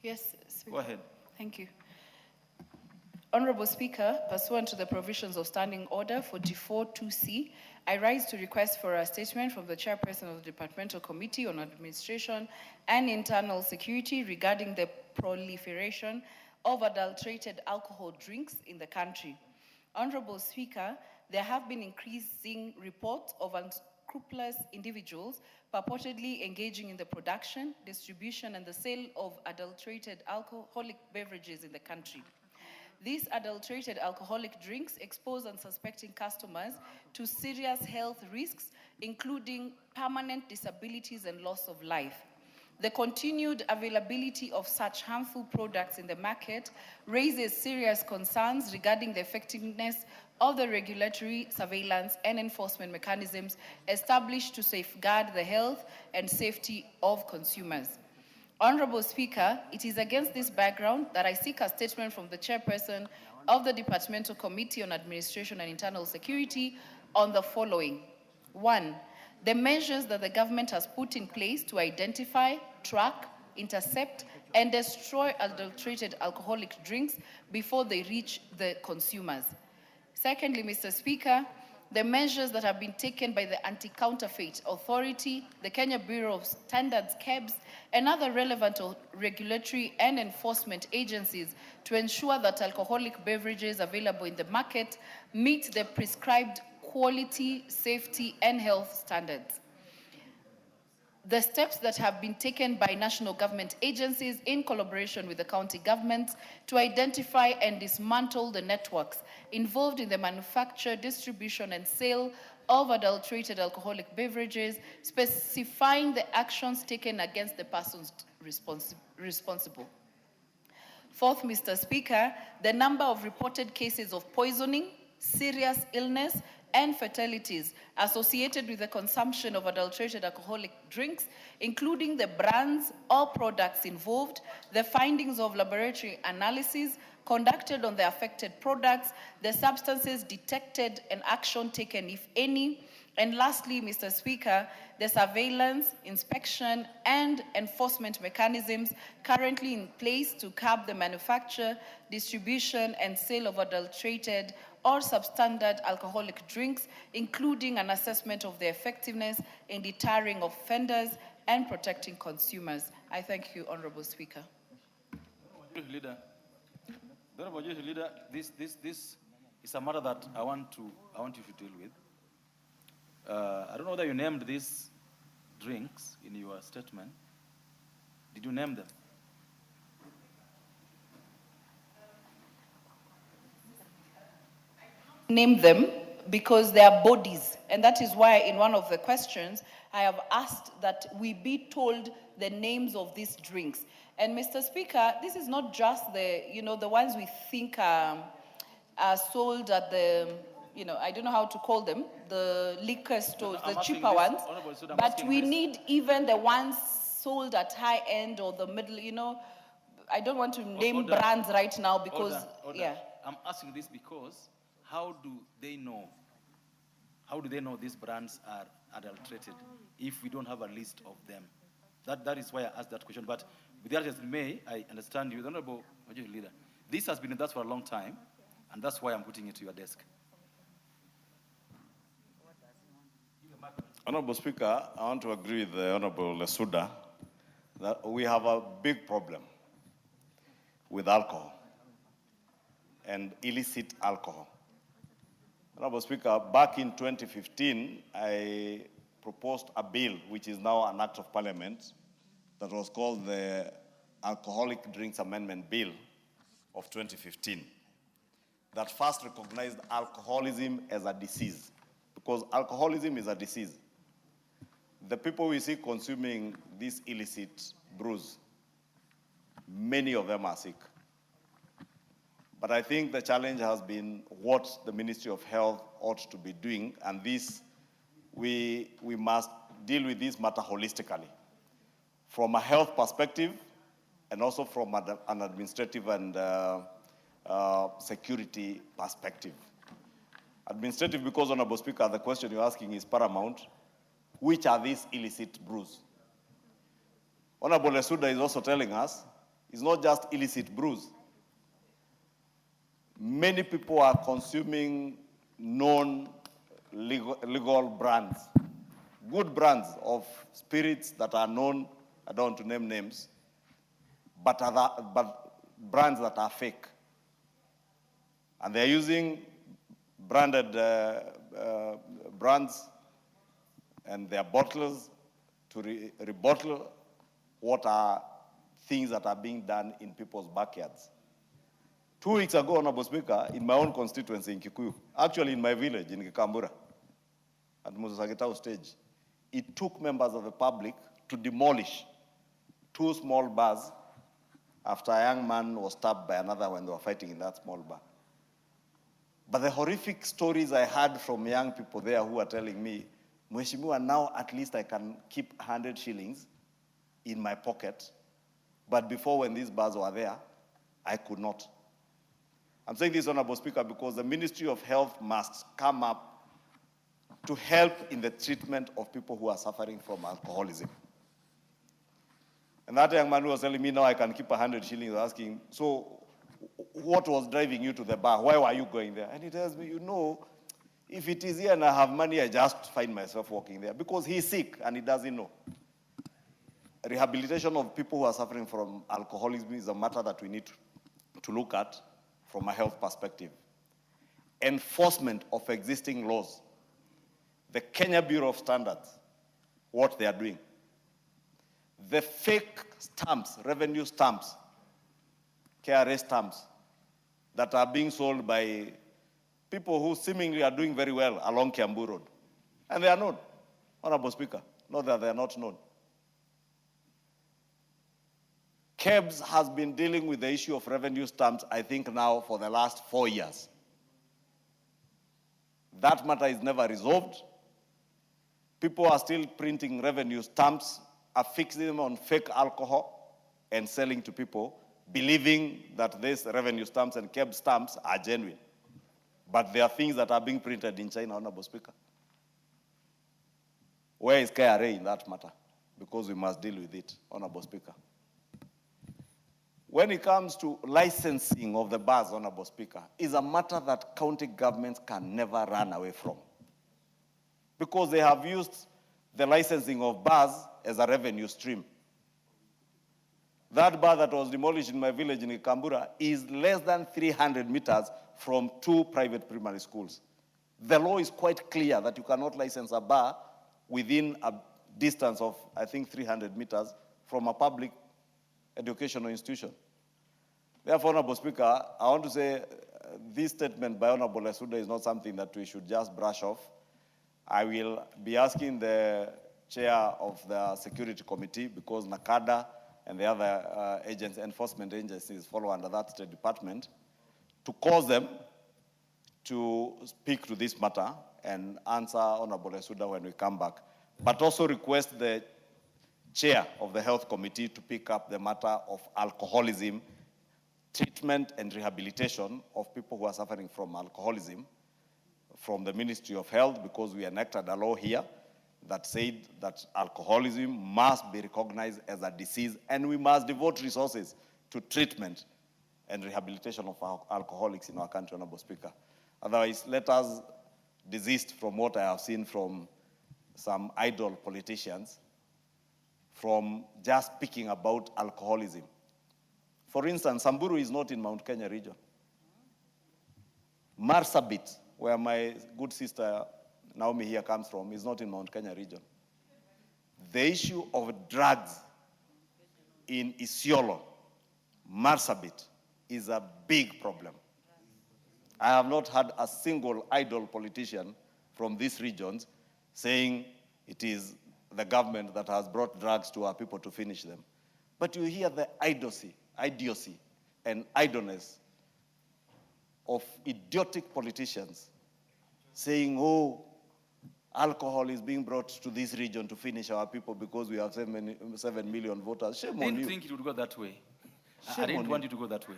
Speaker 10: Yes, Speaker.
Speaker 6: Go ahead.
Speaker 10: Thank you. Honorable Speaker, pursuant to the provisions of Standing Order 44-2C, I rise to request for a statement from the Chairperson of the Departmental Committee on Administration and Internal Security regarding the proliferation of adulterated alcohol drinks in the country. Honorable Speaker, there have been increasing reports of unscrupulous individuals purportedly engaging in the production, distribution, and the sale of adulterated alcoholic beverages in the country. These adulterated alcoholic drinks expose unsuspecting customers to serious health risks, including permanent disabilities and loss of life. The continued availability of such harmful products in the market raises serious concerns regarding the effectiveness of the regulatory surveillance and enforcement mechanisms established to safeguard the health and safety of consumers. Honorable Speaker, it is against this background that I seek a statement from the Chairperson of the Departmental Committee on Administration and Internal Security on the following. 1. The measures that the government has put in place to identify, track, intercept, and destroy adulterated alcoholic drinks before they reach the consumers. Secondly, Mr. Speaker, the measures that have been taken by the Anti-Counterfeit Authority, the Kenya Bureau of Standards, KEBS, and other relevant regulatory and enforcement agencies to ensure that alcoholic beverages available in the market meet the prescribed quality, safety, and health standards. The steps that have been taken by national government agencies in collaboration with the county governments to identify and dismantle the networks involved in the manufacture, distribution, and sale of adulterated alcoholic beverages, specifying the actions taken against the persons responsible. Fourth, Mr. Speaker, the number of reported cases of poisoning, serious illness, and fatalities associated with the consumption of adulterated alcoholic drinks, including the brands or products involved, the findings of laboratory analysis conducted on the affected products, the substances detected and action taken, if any, and lastly, Mr. Speaker, the surveillance, inspection, and enforcement mechanisms currently in place to curb the manufacture, distribution, and sale of adulterated or substandard alcoholic drinks, including an assessment of their effectiveness in deterring offenders and protecting consumers. I thank you, Honorable Speaker.
Speaker 6: Leader, the Honorable Leader, this is a matter that I want you to deal with. I don't know whether you named these drinks in your statement. Did you name them?
Speaker 10: Name them because they are bodies, and that is why in one of the questions I have asked that we be told the names of these drinks. And Mr. Speaker, this is not just the ones we think are sold at the, I don't know how to call them, the liquor stores, the cheaper ones, but we need even the ones sold at high end or the middle, I don't want to name brands right now because, yeah.
Speaker 6: I'm asking this because how do they know these brands are adulterated if we don't have a list of them? That is why I asked that question. But with that as may, I understand you, the Honorable Majority Leader. This has been with us for a long time, and that's why I'm putting it to your desk.
Speaker 11: Honorable Speaker, I want to agree with the Honorable Lesuda that we have a big problem with alcohol and illicit alcohol. Honorable Speaker, back in 2015, I proposed a bill, which is now an act of parliament, that was called the Alcoholic Drinks Amendment Bill of 2015, that first recognized alcoholism as a disease, because alcoholism is a disease. The people we see consuming this illicit brews, many of them are sick. But I think the challenge has been what the Ministry of Health ought to be doing, and this, we must deal with this matter holistically, from a health perspective and also from an administrative and security perspective. Administrative, because, Honorable Speaker, the question you're asking is paramount. Which are these illicit brews? Honorable Lesuda is also telling us it's not just illicit brews. Many people are consuming non-legal brands, good brands of spirits that are known, I don't want to name names, but brands that are fake. And they're using branded brands and their bottlers to rebottle what are things that are being done in people's backyards. 2 weeks ago, Honorable Speaker, in my own constituency in Kikuyu, actually in my village in Kikambura, at Musasagitau stage, it took members of the public to demolish 2 small bars after a young man was stabbed by another when they were fighting in that small bar. But the horrific stories I heard from young people there who are telling me, Mheshimiwa, now at least I can keep 100 shillings in my pocket, but before, when these bars were there, I could not. I'm saying this, Honorable Speaker, because the Ministry of Health must come up to help in the treatment of people who are suffering from alcoholism. And that young man who was telling me, now I can keep 100 shillings, asking, so what was driving you to the bar? Why were you going there? And he tells me, you know, if it is here and I have money, I just find myself walking there, because he's sick and he doesn't know. Rehabilitation of people who are suffering from alcoholism is a matter that we need to look at from a health perspective. Enforcement of existing laws. The Kenya Bureau of Standards, what they are doing. The fake stamps, revenue stamps, KRA stamps, that are being sold by people who seemingly are doing very well along Kiambu Road. And they are known, Honorable Speaker, not that they are not known. KEBS has been dealing with the issue of revenue stamps, I think now for the last 4 years. That matter is never resolved. People are still printing revenue stamps, affixing them on fake alcohol and selling to people, believing that these revenue stamps and KEBS stamps are genuine. But there are things that are being printed in China, Honorable Speaker. Where is KRA in that matter? Because we must deal with it, Honorable Speaker. When it comes to licensing of the bars, Honorable Speaker, is a matter that county governments can never run away from. Because they have used the licensing of bars as a revenue stream. That bar that was demolished in my village in Ikambura is less than 300 meters from 2 private primary schools. The law is quite clear that you cannot license a bar within a distance of, I think, 300 meters from a public educational institution. Therefore, Honorable Speaker, I want to say this statement by Honorable Lesuda is not something that we should just brush off. I will be asking the chair of the Security Committee, because NACADA and the other enforcement agencies follow under that State Department, to cause them to speak to this matter and answer Honorable Lesuda when we come back. But also request the chair of the Health Committee to pick up the matter of alcoholism, treatment and rehabilitation of people who are suffering from alcoholism from the Ministry of Health, because we enacted a law here that said that alcoholism must be recognized as a disease, and we must devote resources to treatment and rehabilitation of alcoholics in our country, Honorable Speaker. Otherwise, let us desist from what I have seen from some idle politicians from just speaking about alcoholism. For instance, Samburu is not in Mount Kenya region. Marsabit, where my good sister Naomi here comes from, is not in Mount Kenya region. The issue of drugs in Isiolo, Marsabit, is a big problem. I have not had a single idle politician from these regions saying it is the government that has brought drugs to our people to finish them. But you hear the idiocy and idleness of idiotic politicians saying, oh, alcohol is being brought to this region to finish our people because we have 7 million voters. Shame on you.
Speaker 6: I didn't think it would go that way. I didn't want you to go that way.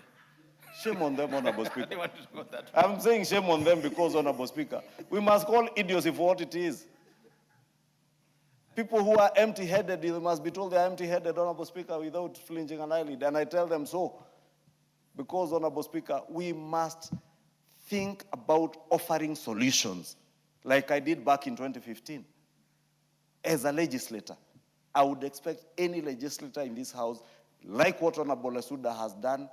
Speaker 11: Shame on them, Honorable Speaker.
Speaker 6: I didn't want you to go that way.
Speaker 11: I'm saying shame on them because, Honorable Speaker, we must call idiocy for what it is. People who are empty-headed, they must be told they are empty-headed, Honorable Speaker, without flinching an eyelid. And I tell them so. Because, Honorable Speaker, we must think about offering solutions, like I did back in 2015. As a legislator, I would expect any legislator in this House, like what Honorable Lesuda has done,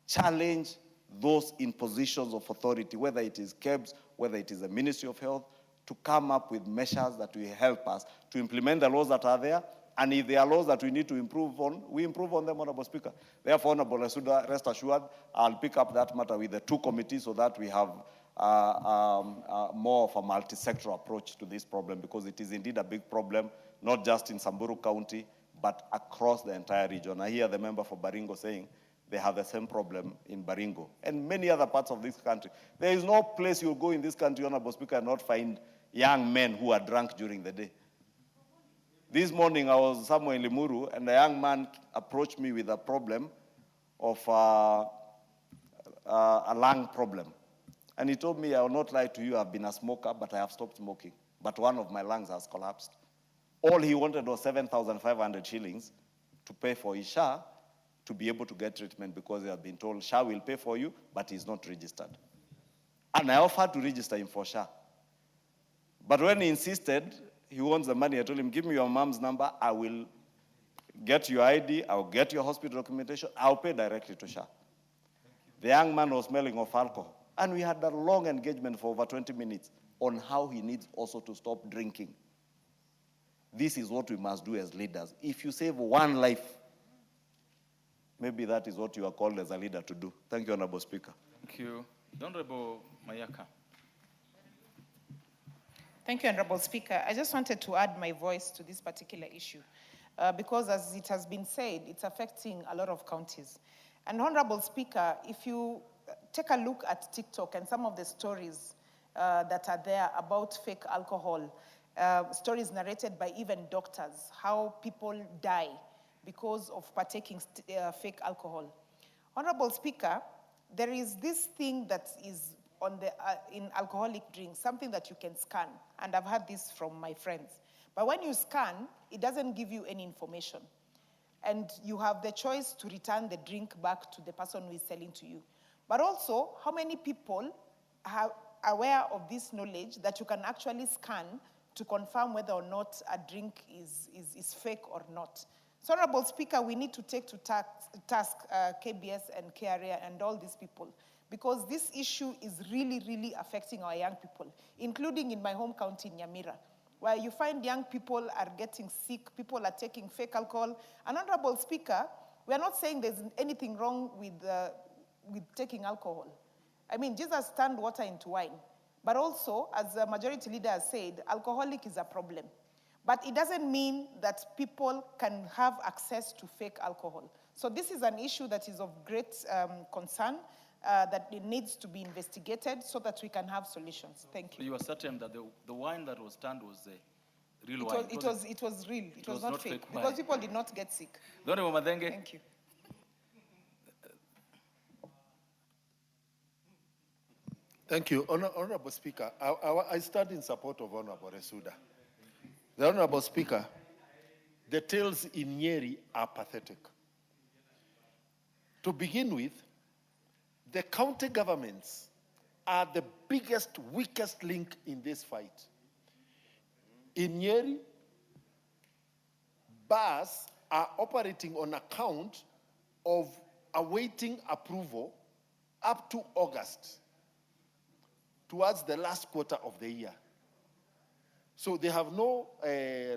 Speaker 11: challenge those in positions of authority, whether it is KEBS, whether it is the Ministry of Health, to come up with measures that will help us to implement the laws that are there. And if there are laws that we need to improve on, we improve on them, Honorable Speaker. Therefore, Honorable Lesuda, rest assured, I'll pick up that matter with the two committees so that we have more of a multi-sectoral approach to this problem, because it is indeed a big problem, not just in Samburu County, but across the entire region. I hear the member for Baringo saying they have the same problem in Baringo and many other parts of this country. There is no place you'll go in this country, Honorable Speaker, and not find young men who are drunk during the day. This morning I was somewhere in Limuru, and a young man approached me with a problem of a lung problem. And he told me, I will not lie to you, I've been a smoker, but I have stopped smoking. But one of my lungs has collapsed. All he wanted was 7,500 shillings to pay for his SHA to be able to get treatment, because he had been told SHA will pay for you, but he's not registered. And I offered to register him for SHA. But when he insisted, he wants the money, I told him, give me your mom's number, I will get your ID, I'll get your hospital documentation, I'll pay directly to SHA. The young man was smelling of alcohol. And we had a long engagement for over 20 minutes on how he needs also to stop drinking. This is what we must do as leaders. If you save one life, maybe that is what you are called as a leader to do. Thank you, Honorable Speaker.
Speaker 6: Thank you. The Honorable Mayaka.
Speaker 2: Thank you, Honorable Speaker. I just wanted to add my voice to this particular issue because, as it has been said, it's affecting a lot of counties. And Honorable Speaker, if you take a look at TikTok and some of the stories that are there about fake alcohol, stories narrated by even doctors, how people die because of partaking fake alcohol. Honorable Speaker, there is this thing that is on the, in alcoholic drinks, something that you can scan, and I've heard this from my friends. But when you scan, it doesn't give you any information. And you have the choice to return the drink back to the person who is selling to you. But also, how many people are aware of this knowledge that you can actually scan to confirm whether or not a drink is fake or not? So, Honorable Speaker, we need to take to task KBS and KRA and all these people, because this issue is really, really affecting our young people, including in my home county, Nyamira, where you find young people are getting sick, people are taking fake alcohol. And Honorable Speaker, we are not saying there's anything wrong with taking alcohol. I mean, Jesus turned water into wine. But also, as the majority leader has said, alcoholic is a problem. But it doesn't mean that people can have access to fake alcohol. So this is an issue that is of great concern, that it needs to be investigated so that we can have solutions. Thank you.
Speaker 6: You are certain that the wine that was turned was real
Speaker 2: wine?
Speaker 6: It
Speaker 2: was real. It was not fake. Because people did not get sick.
Speaker 6: Thank
Speaker 2: you.
Speaker 13: Thank you. Honorable Speaker, I stand in support of Honorable Lesuda. The Honorable Speaker, the tales in Nyeri are pathetic. To begin with, the county governments are the biggest, weakest link in this fight. In Nyeri, bars are operating on account of awaiting approval up to August, towards the last quarter of the year. So they have no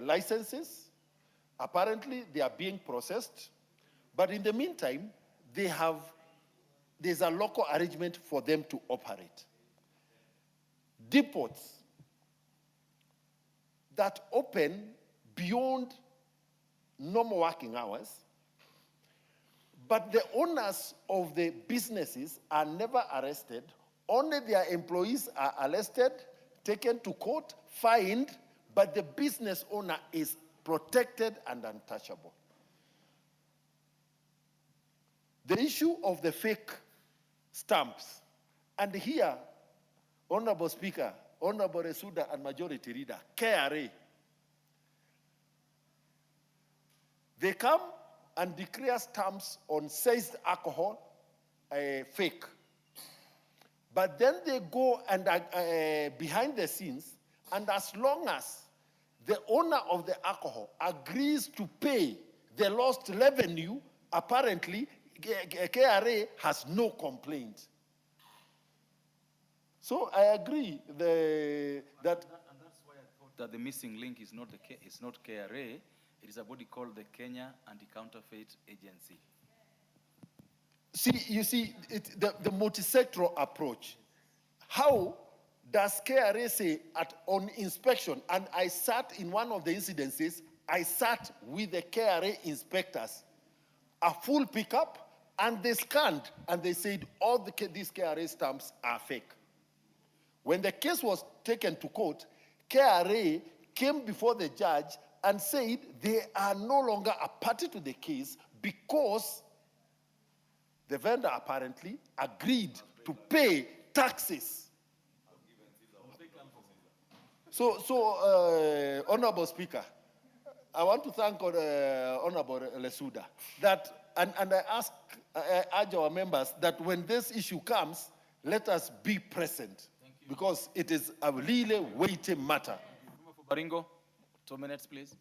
Speaker 13: licenses. Apparently, they are being processed. But in the meantime, there's a local arrangement for them to operate. Depots that open beyond normal working hours, but the owners of the businesses are never arrested. Only their employees are arrested, taken to court, fined, but the business owner is protected and untouchable. The issue of the fake stamps, and here, Honorable Speaker, Honorable Resuda and Majority Leader, KRA, they come and declare stamps on seized alcohol fake. But then they go and behind the scenes, and as long as the owner of the alcohol agrees to pay the lost revenue, apparently KRA has no complaint. So I agree that.
Speaker 6: And that's why I thought that the missing link is not KRA. It is a body called the Kenya Anti-Counterfeit Agency.
Speaker 13: You see, the multi-sectoral approach. How does KRA say on inspection, and I sat in one of the incidences, I sat with the KRA inspectors, a full pickup, and they scanned, and they said all these KRA stamps are fake. When the case was taken to court, KRA came before the judge and said they are no longer a party to the case because the vendor apparently agreed to pay taxes. So Honorable Speaker, I want to thank Honorable Lesuda that, and I urge our members that when this issue comes, let us be present because it is a really weighty matter.
Speaker 6: Baringo, 2 minutes, please.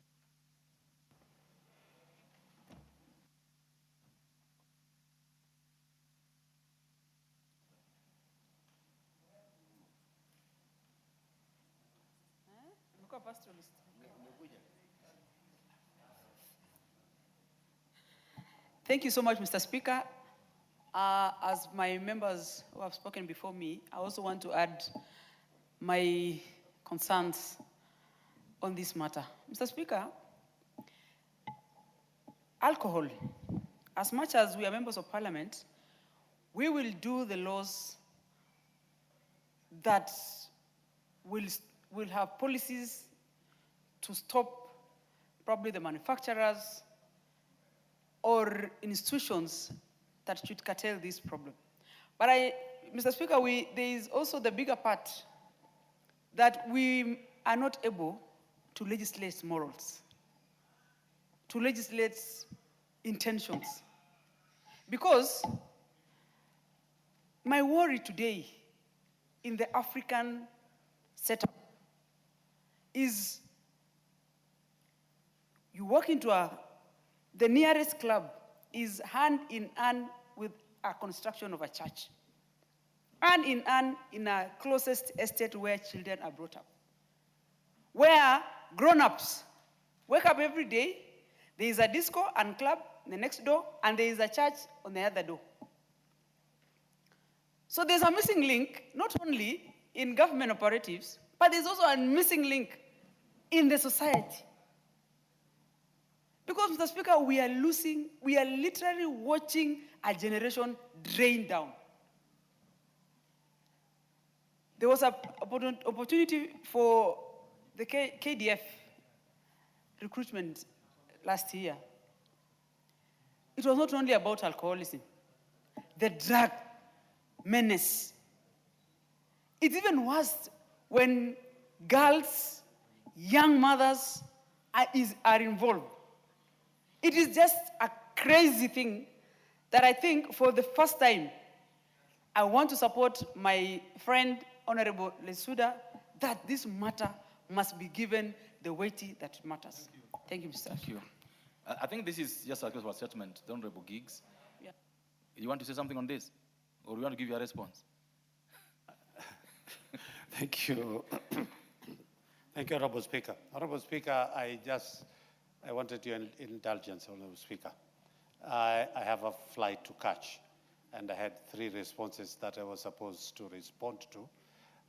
Speaker 15: Thank you so much, Mr. Speaker. As my members who have spoken before me, I also want to add my concerns on this matter. Mr. Speaker, alcohol, as much as we are members of parliament, we will do the laws that will have policies to stop probably the manufacturers or institutions that should curtail this problem. But Mr. Speaker, there is also the bigger part that we are not able to legislate morals, to legislate intentions. Because my worry today in the African setup is you walk into the nearest club is hand in hand with a construction of a church. Hand in hand in a closest estate where children are brought up. Where grown-ups wake up every day, there is a disco and club in the next door, and there is a church on the other door. So there's a missing link, not only in government operatives, but there's also a missing link in the society. Because, Mr. Speaker, we are literally watching a generation drain down. There was an opportunity for the KDF recruitment last year. It was not only about alcoholism, the drug menace. It's even worse when girls, young mothers are involved. It is just a crazy thing that I think for the first time, I want to support my friend, Honorable Lesuda, that this matter must be given the weighty that matters. Thank you, Mr.
Speaker 6: Thank you. I think this is just a request for a statement. The Honorable Giggs.
Speaker 15: Yeah.
Speaker 6: You want to say something on this? Or you want to give your response?
Speaker 12: Thank you. Thank you, Honorable Speaker. Honorable Speaker, I wanted your indulgence, Honorable Speaker. I have a flight to catch, and I had 3 responses that I was supposed to respond to.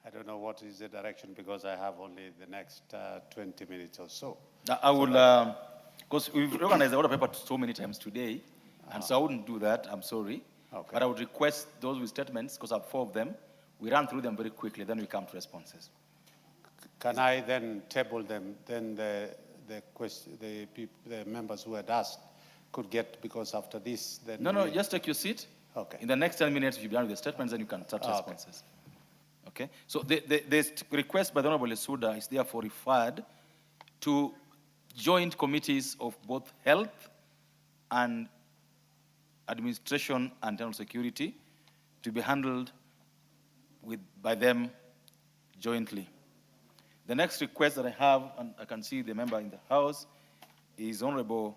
Speaker 12: I don't know what is the direction because I have only the next 20 minutes or so.
Speaker 6: I will, because we've organized the order paper so many times today, and so I wouldn't do that, I'm sorry.
Speaker 12: Okay.
Speaker 6: But I would request those with statements, because I have 4 of them, we run through them very quickly, then we come to responses.
Speaker 12: Can I then table them? Then the members who had asked could get, because after this, then
Speaker 6: No, just take your seat.
Speaker 12: Okay.
Speaker 6: In the next 10 minutes, you'll be done with the statements, then you can start responses. Okay. So the request by the Honorable Suda is therefore referred to joint committees of both health and administration and internal security to be handled by them jointly. The next request that I have, and I can see the member in the House, is Honorable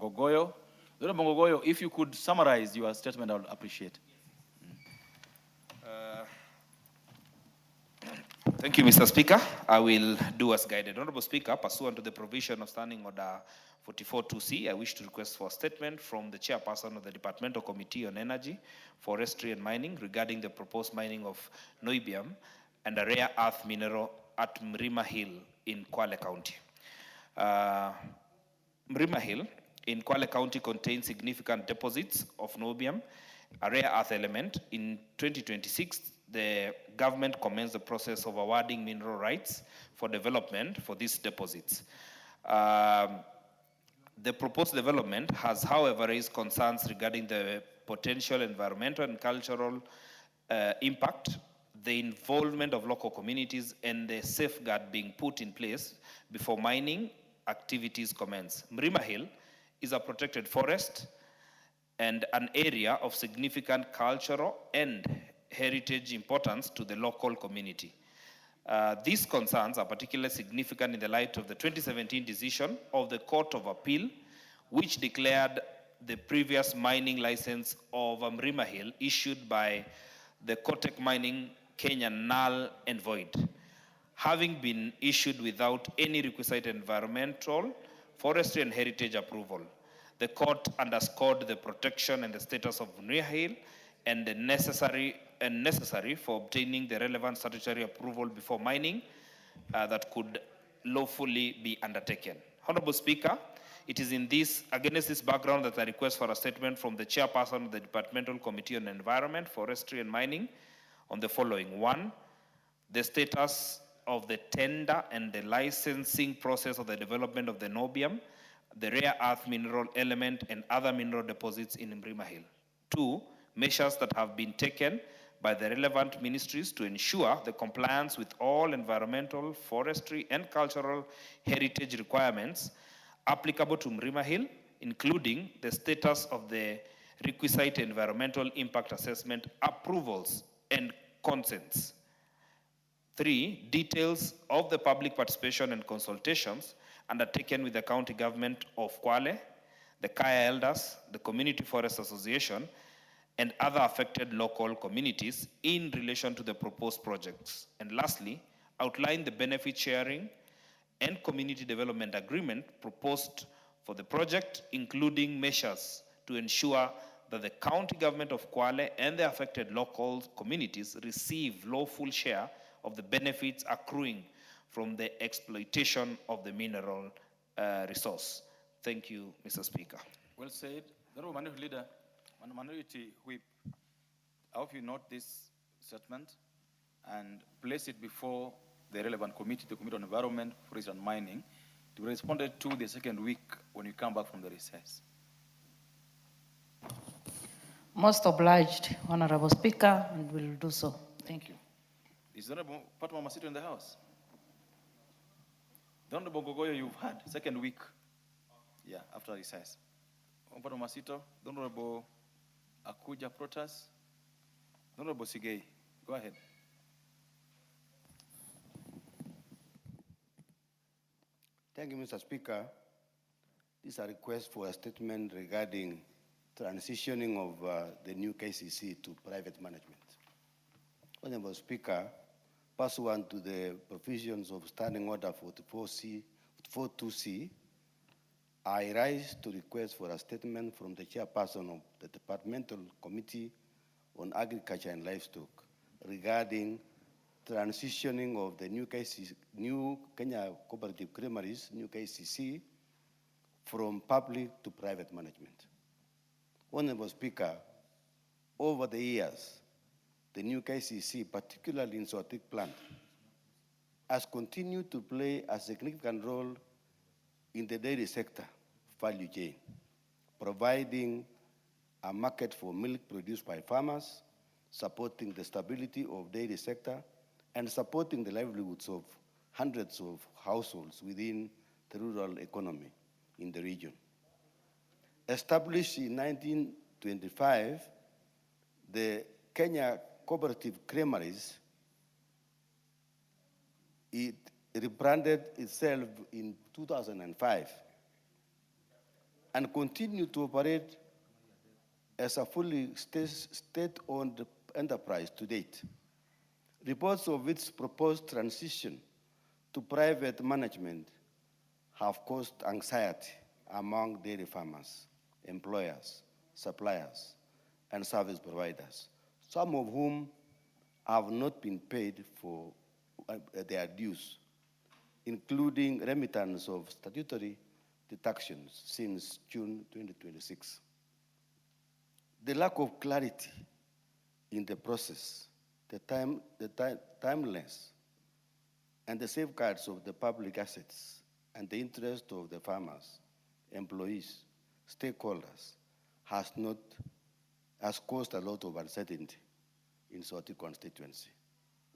Speaker 6: Ngogoyo. Honorable Ngogoyo, if you could summarize your statement, I would appreciate.
Speaker 16: Thank you, Mr. Speaker. I will do as guided. Honorable Speaker, pursuant to the provision of Standing Order 44.2c, I wish to request for a statement from the Chairperson of the Departmental Committee on Energy, Forestry and Mining regarding the proposed mining of niobium and a rare earth mineral at Mrima Hill in Kwale County. Mrima Hill in Kwale County contains significant deposits of niobium, a rare earth element. In 2026, the government commenced the process of awarding mineral rights for development for these deposits. The proposed development has, however, raised concerns regarding the potential environmental and cultural impact, the involvement of local communities, and the safeguard being put in place before mining activities commence. Mrima Hill is a protected forest and an area of significant cultural and heritage importance to the local community. These concerns are particularly significant in the light of the 2017 decision of the Court of Appeal, which declared the previous mining license of Mrima Hill issued by the Kotek Mining Kenya null and void, having been issued without any requisite environmental, forestry, and heritage approval. The court underscored the protection and the status of Mrima Hill and the necessary for obtaining the relevant statutory approval before mining that could lawfully be undertaken. Honorable Speaker, it is against this background that I request for a statement from the Chairperson of the Departmental Committee on Environment, Forestry and Mining on the following. 1, the status of the tender and the licensing process of the development of the niobium, the rare earth mineral element, and other mineral deposits in Mrima Hill. 2, measures that have been taken by the relevant ministries to ensure the compliance with all environmental, forestry, and cultural heritage requirements applicable to Mrima Hill, including the status of the requisite environmental impact assessment approvals and consents. 3, details of the public participation and consultations undertaken with the county government of Kwale, the Kaya elders, the Community Forest Association, and other affected local communities in relation to the proposed projects. And lastly, outline the benefit sharing and community development agreement proposed for the project, including measures to ensure that the county government of Kwale and the affected local communities receive lawful share of the benefits accruing from the exploitation of the mineral resource. Thank you, Mr. Speaker.
Speaker 6: Well said. The Minority Leader, Minority Whip, I hope you note this statement and place it before the relevant committee, the Committee on Environment, Forestry and Mining, to be responded to the second week when you come back from the recess.
Speaker 4: Most obliged, Honorable Speaker, and will do so. Thank you.
Speaker 6: Is the Honorable Patma Masito in the House? The Honorable Gogoyo, you've had second week. Yeah, after recess. Patma Masito, the Honorable Akuja Protas, the Honorable Sigei. Go ahead.
Speaker 3: Thank you, Mr. Speaker. This is a request for a statement regarding transitioning of the new KCC to private management. Honorable Speaker, pursuant to the provisions of Standing Order 42C, I rise to request for a statement from the chairperson of the Departmental Committee on Agriculture and Livestock regarding transitioning of the new Kenya Cooperative Creameries, new KCC, from public to private management. Honorable Speaker, over the years, the new KCC, particularly in Sotik plant, has continued to play a significant role in the dairy sector value chain, providing a market for milk produced by farmers, supporting the stability of dairy sector, and supporting the livelihoods of hundreds of households within the rural economy in the region. Established in 1925, the Kenya Cooperative Creameries, it rebranded itself in 2005 and continued to operate as a fully state-owned enterprise to date. Reports of its proposed transition to private management have caused anxiety among dairy farmers, employers, suppliers, and service providers, some of whom have not been paid for their dues, including remittance of statutory deductions since June 2026. The lack of clarity in the process, the timeliness, and the safeguards of the public assets and the interest of the farmers, employees, stakeholders has caused a lot of uncertainty in Sotik constituency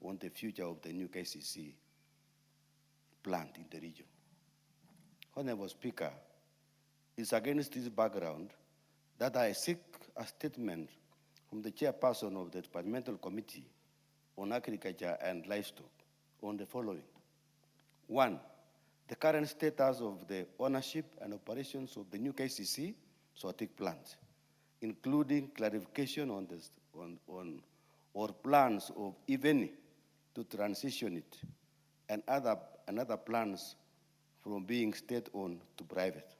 Speaker 3: on the future of the new KCC plant in the region. Honorable Speaker, it's against this background that I seek a statement from the chairperson of the Departmental Committee on Agriculture and Livestock on the following. One, the current status of the ownership and operations of the new KCC Sotik plant, including clarification on or plans of, if any, to transition it, and other plans from being state-owned to private.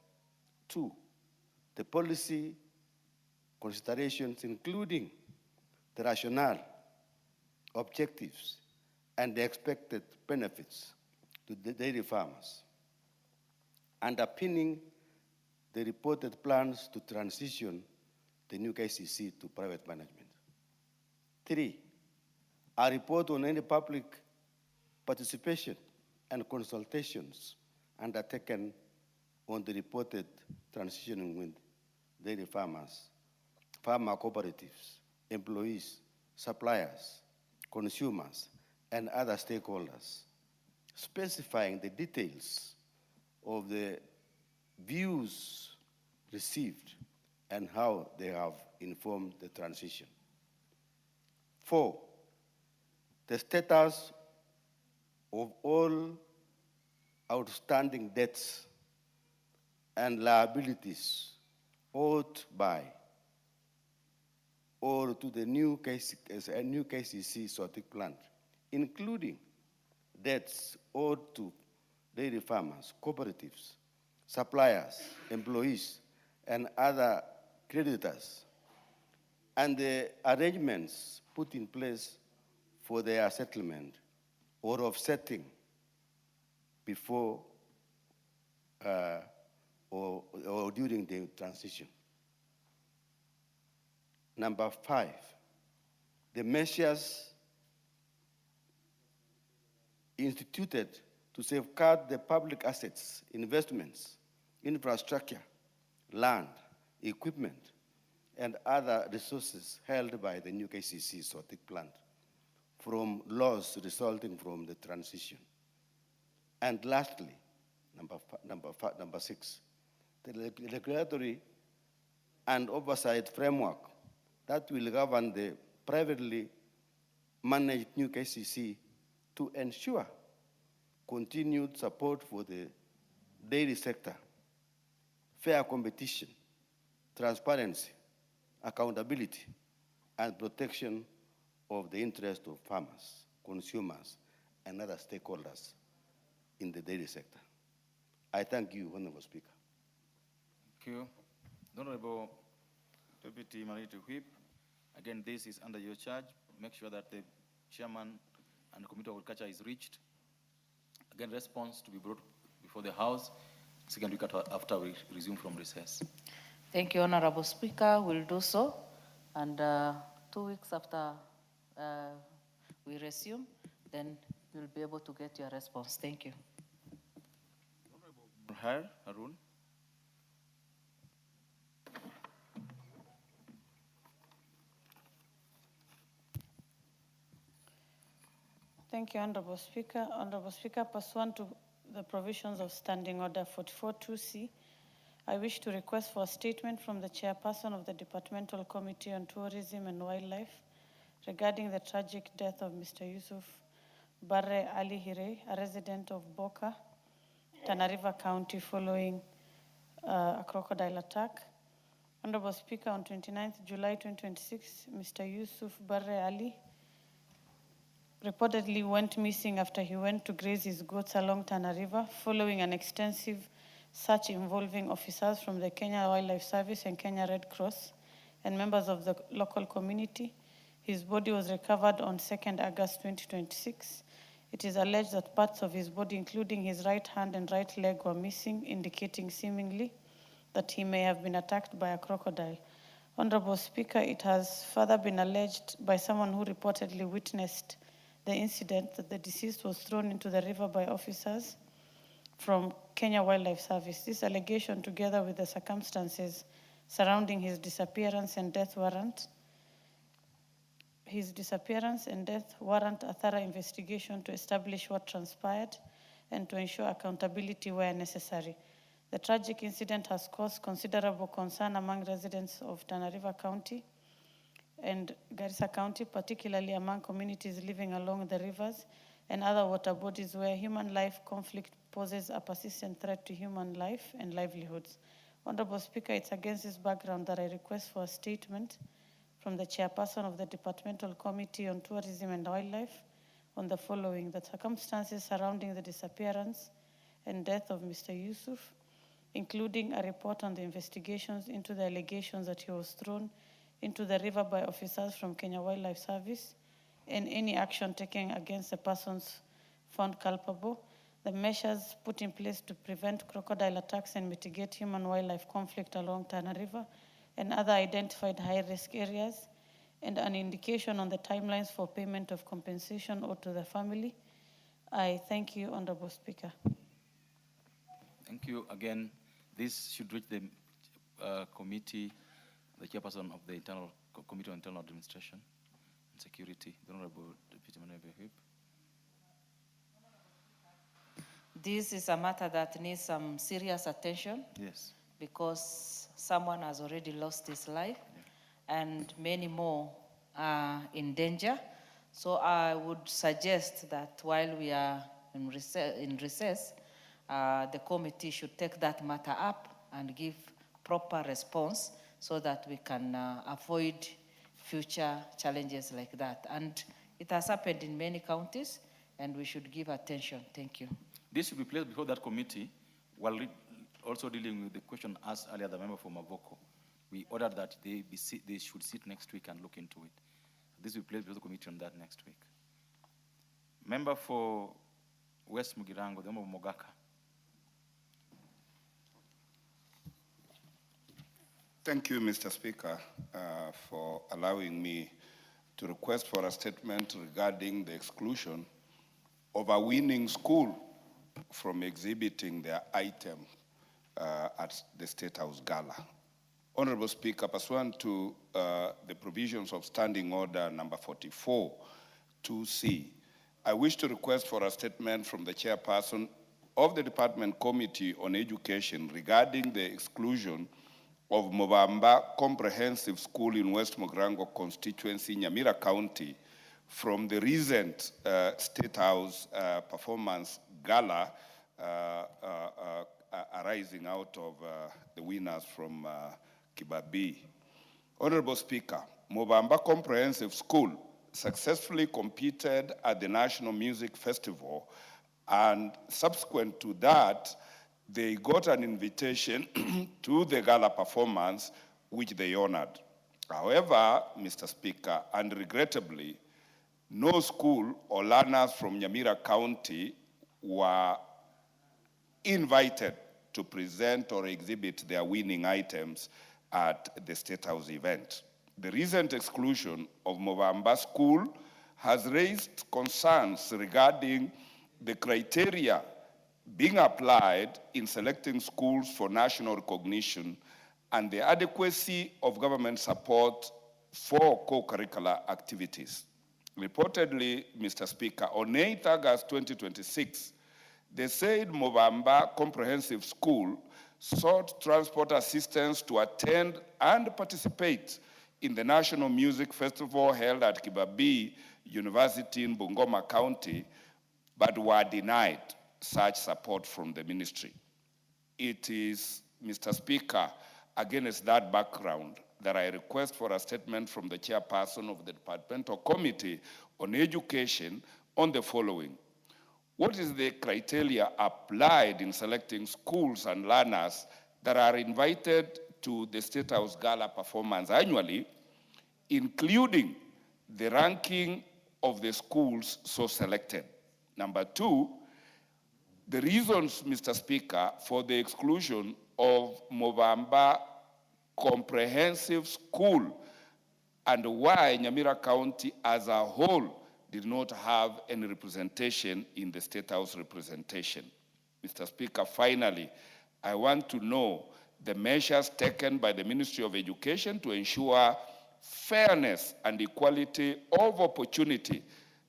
Speaker 3: Two, the policy considerations, including the rationale, objectives, and the expected benefits to the dairy farmers, underpinning the reported plans to transition the new KCC to private management. Three, a report on any public participation and consultations undertaken on the reported transitioning with dairy farmers, farmer cooperatives, employees, suppliers, consumers, and other stakeholders, specifying the details of the views received and how they have informed the transition. Four, the status of all outstanding debts and liabilities owed by or to the new KCC Sotik plant, including debts owed to dairy farmers, cooperatives, suppliers, employees, and other creditors, and the arrangements put in place for their settlement or offsetting before or during the transition. Number five, the measures instituted to safeguard the public assets, investments, infrastructure, land, equipment, and other resources held by the new KCC Sotik plant from loss resulting from the transition. And lastly, number six, the regulatory and oversight framework that will govern the privately managed new KCC to ensure continued support for the dairy sector, fair competition, transparency, accountability, and protection of the interest of farmers, consumers, and other stakeholders in the dairy sector. I thank you, Honorable Speaker.
Speaker 6: Thank you. The Honorable Deputy Minority Whip, again, this is under your charge. Make sure that the chairman and the Committee of Agriculture is reached. Again, response to be brought before the House, second week after we resume from recess.
Speaker 4: Thank you, Honorable Speaker. We'll do so. And 2 weeks after we resume, then you'll be able to get your response. Thank you.
Speaker 6: Harun.
Speaker 18: Thank you, Honorable Speaker. Honorable Speaker, pursuant to the provisions of Standing Order 44-2C, I wish to request for a statement from the chairperson of the Departmental Committee on Tourism and Wildlife regarding the tragic death of Mr. Yusuf Barre Ali Hire, a resident of Boka, Tana River County, following a crocodile attack. Honorable Speaker, on 29th July 2026, Mr. Yusuf Barre Ali reportedly went missing after he went to graze his goats along Tana River following an extensive search involving officers from the Kenya Wildlife Service and Kenya Red Cross and members of the local community. His body was recovered on 2nd August 2026. It is alleged that parts of his body, including his right hand and right leg, were missing, indicating seemingly that he may have been attacked by a crocodile. Honorable Speaker, it has further been alleged by someone who reportedly witnessed the incident that the deceased was thrown into the river by officers from Kenya Wildlife Service. This allegation, together with the circumstances surrounding his disappearance and death warrant a thorough investigation to establish what transpired and to ensure accountability where necessary. The tragic incident has caused considerable concern among residents of Tana River County and Garissa County, particularly among communities living along the rivers and other water bodies where human life conflict poses a persistent threat to human life and livelihoods. Honorable Speaker, it's against this background that I request for a statement from the chairperson of the Departmental Committee on Tourism and Wildlife on the following: the circumstances surrounding the disappearance and death of Mr. Yusuf, including a report on the investigations into the allegations that he was thrown into the river by officers from Kenya Wildlife Service, and any action taken against the persons found culpable, the measures put in place to prevent crocodile attacks and mitigate human-wildlife conflict along Tana River and other identified high-risk areas, and an indication on the timelines for payment of compensation owed to the family. I thank you, Honorable Speaker.
Speaker 6: Thank you. Again, this should reach the committee, the chairperson of the Committee on Internal Administration and Security, the Honorable Deputy Minority Whip.
Speaker 4: This is a matter that needs some serious attention.
Speaker 6: Yes.
Speaker 4: Because someone has already lost his life, and many more are in danger. So I would suggest that while we are in recess, the committee should take that matter up and give proper response so that we can avoid future challenges like that. And it has happened in many counties, and we should give attention. Thank you.
Speaker 6: This should be placed before that committee while also dealing with the question asked earlier, the member from Mavoko. We ordered that they should sit next week and look into it. This will be placed before the committee on that next week. Member for West Mugirango, the member of Mogaka.
Speaker 20: Thank you, Mr. Speaker, for allowing me to request for a statement regarding the exclusion of a winning school from exhibiting their item at the State House Gala. Honorable Speaker, pursuant to the provisions of Standing Order number 44, 2C, I wish to request for a statement from the chairperson of the Department Committee on Education regarding the exclusion of Mobamba Comprehensive School in West Mogrango constituency, Nyamira County, from the recent State House performance gala arising out of the winners from Kibabii. Honorable Speaker, Mobamba Comprehensive School successfully competed at the National Music Festival, and subsequent to that, they got an invitation to the gala performance, which they honored. However, Mr. Speaker, and regrettably, no school or learners from Nyamira County were invited to present or exhibit their winning items at the State House event. The recent exclusion of Mobamba School has raised concerns regarding the criteria being applied in selecting schools for national recognition and the adequacy of government support for co-curricular activities. Reportedly, Mr. Speaker, on 8 August 2026, the said Mobamba Comprehensive School sought transport assistance to attend and participate in the National Music Festival held at Kibabii University in Bungoma County, but were denied such support from the ministry. It is, Mr. Speaker, against that background that I request for a statement from the chairperson of the Departmental Committee on Education on the following. What is the criteria applied in selecting schools and learners that are invited to the State House Gala performance annually, including the ranking of the schools so selected? Number two, the reasons, Mr. Speaker, for the exclusion of Mobamba Comprehensive School and why Nyamira County as a whole did not have any representation in the State House representation. Mr. Speaker, finally, I want to know the measures taken by the Ministry of Education to ensure fairness and equality of opportunity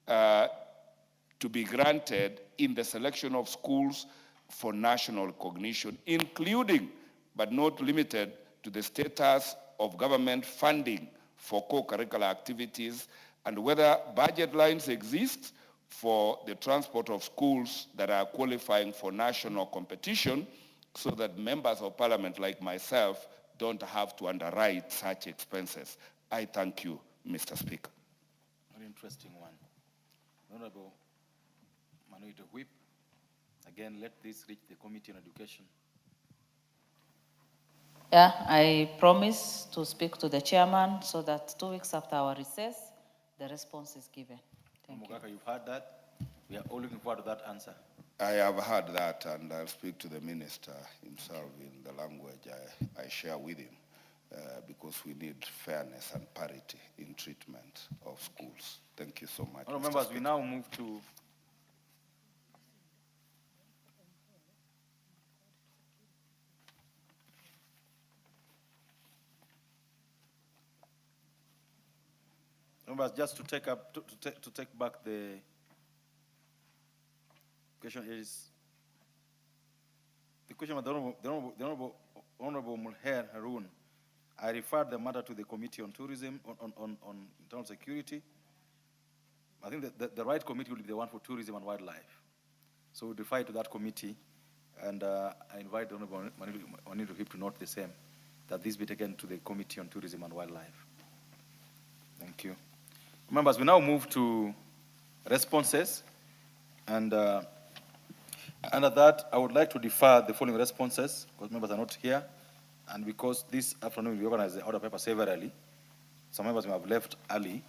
Speaker 20: to be granted in the selection of schools for national recognition, including but not limited to the status of government funding for co-curricular activities, and whether budget lines exist for the transport of schools that are qualifying for national competition, so that members of parliament like myself don't have to underwrite such expenses. I thank you, Mr. Speaker.
Speaker 6: Very interesting one. Honorable Manuel Whip, again, let this reach the Committee on Education.
Speaker 4: Yeah, I promise to speak to the chairman so that 2 weeks after our recess, the response is given. Thank you.
Speaker 6: Mugaka, you've heard that. We are all looking forward to that answer.
Speaker 20: I have heard that, and I'll speak to the minister himself in the language I share with him, because we need fairness and parity in treatment of schools. Thank you so much.
Speaker 6: Honourable members, we now move to members, just to take up to take back the question is the question of the Honorable Mulher Harun. I referred the matter to the Committee on Tourism, on internal security. I think that the right committee will be the one for tourism and wildlife. So we defer to that committee, and I invite the Honorable Manilu Hip to note the same, that this be taken to the Committee on Tourism and Wildlife. Thank you. Members, we now move to responses, and under that, I would like to defer the following responses, because members are not here, and because this afternoon we organized the order paper severally, some members may have left early.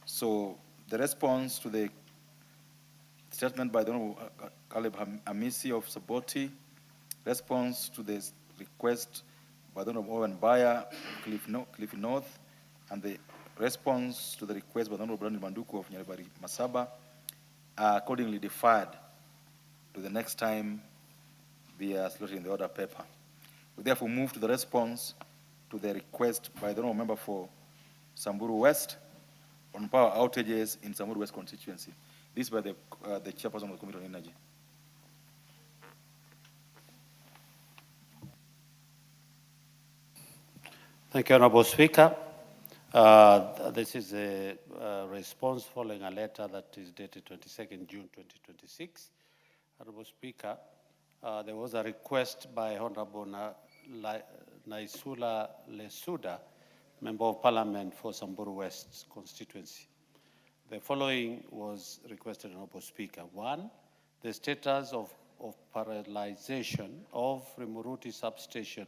Speaker 6: So the response to the statement by the Honorable Caleb Amisi of Saboti, response to the request by the Honorable Owen Bayer, Cliffy North, and the response to the request by the Honorable Brandon Manduku of Nyaribari Masaba are accordingly deferred to the next time they are slotted in the order paper. We therefore move to the response to the request by the Honorable Member for Samburu West on power outages in Samburu West constituency. This by the chairperson of the Committee on Energy.
Speaker 12: Thank you, Honorable Speaker. This is a response following a letter that is dated 22nd June 2026. Honorable Speaker, there was a request by Honorable Naisula Lesuda, Member of Parliament for Samburu West constituency. The following was requested, Honorable Speaker. One, the status of parallelization of Rimuruti substation,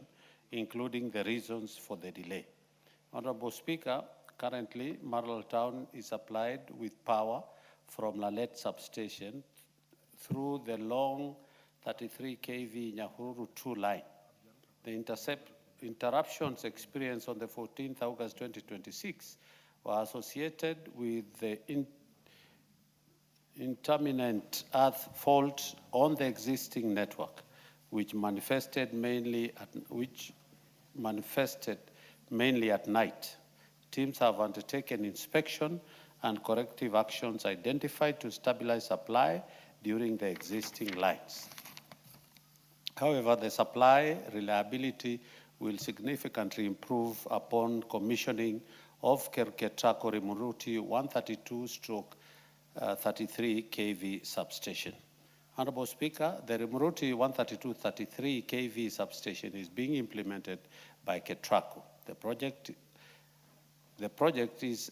Speaker 12: including the reasons for the delay. Honorable Speaker, currently Marlal Town is supplied with power from Lalet substation through the long 33 kV Nyahururu 2 line. The interruptions experienced on the 14th August 2026 were associated with the intermittent earth fault on the existing network, which manifested mainly at night. Teams have undertaken inspection and corrective actions identified to stabilize supply during the existing lines. However, the supply reliability will significantly improve upon commissioning of Kerketrako Rimuruti 132/33 kV substation. Honorable Speaker, the Rimuruti 132/33 kV substation is being implemented by Ketraco. The project is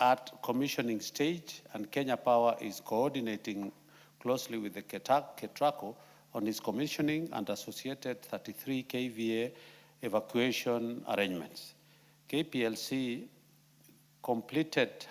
Speaker 12: at commissioning stage, and Kenya Power is coordinating closely with the Ketraco on its commissioning and associated 33 kVA evacuation arrangements. KPLC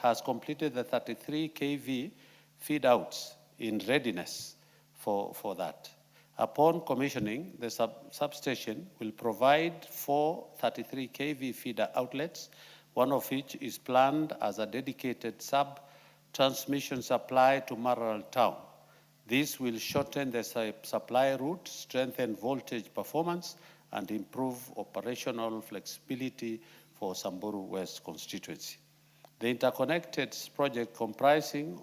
Speaker 12: has completed the 33 kV feed outs in readiness for that. Upon commissioning, the substation will provide 4 33 kV feeder outlets, one of which is planned as a dedicated sub-transmission supply to Marlal Town. This will shorten the supply route, strengthen voltage performance, and improve operational flexibility for Samburu West constituency. The interconnected project comprising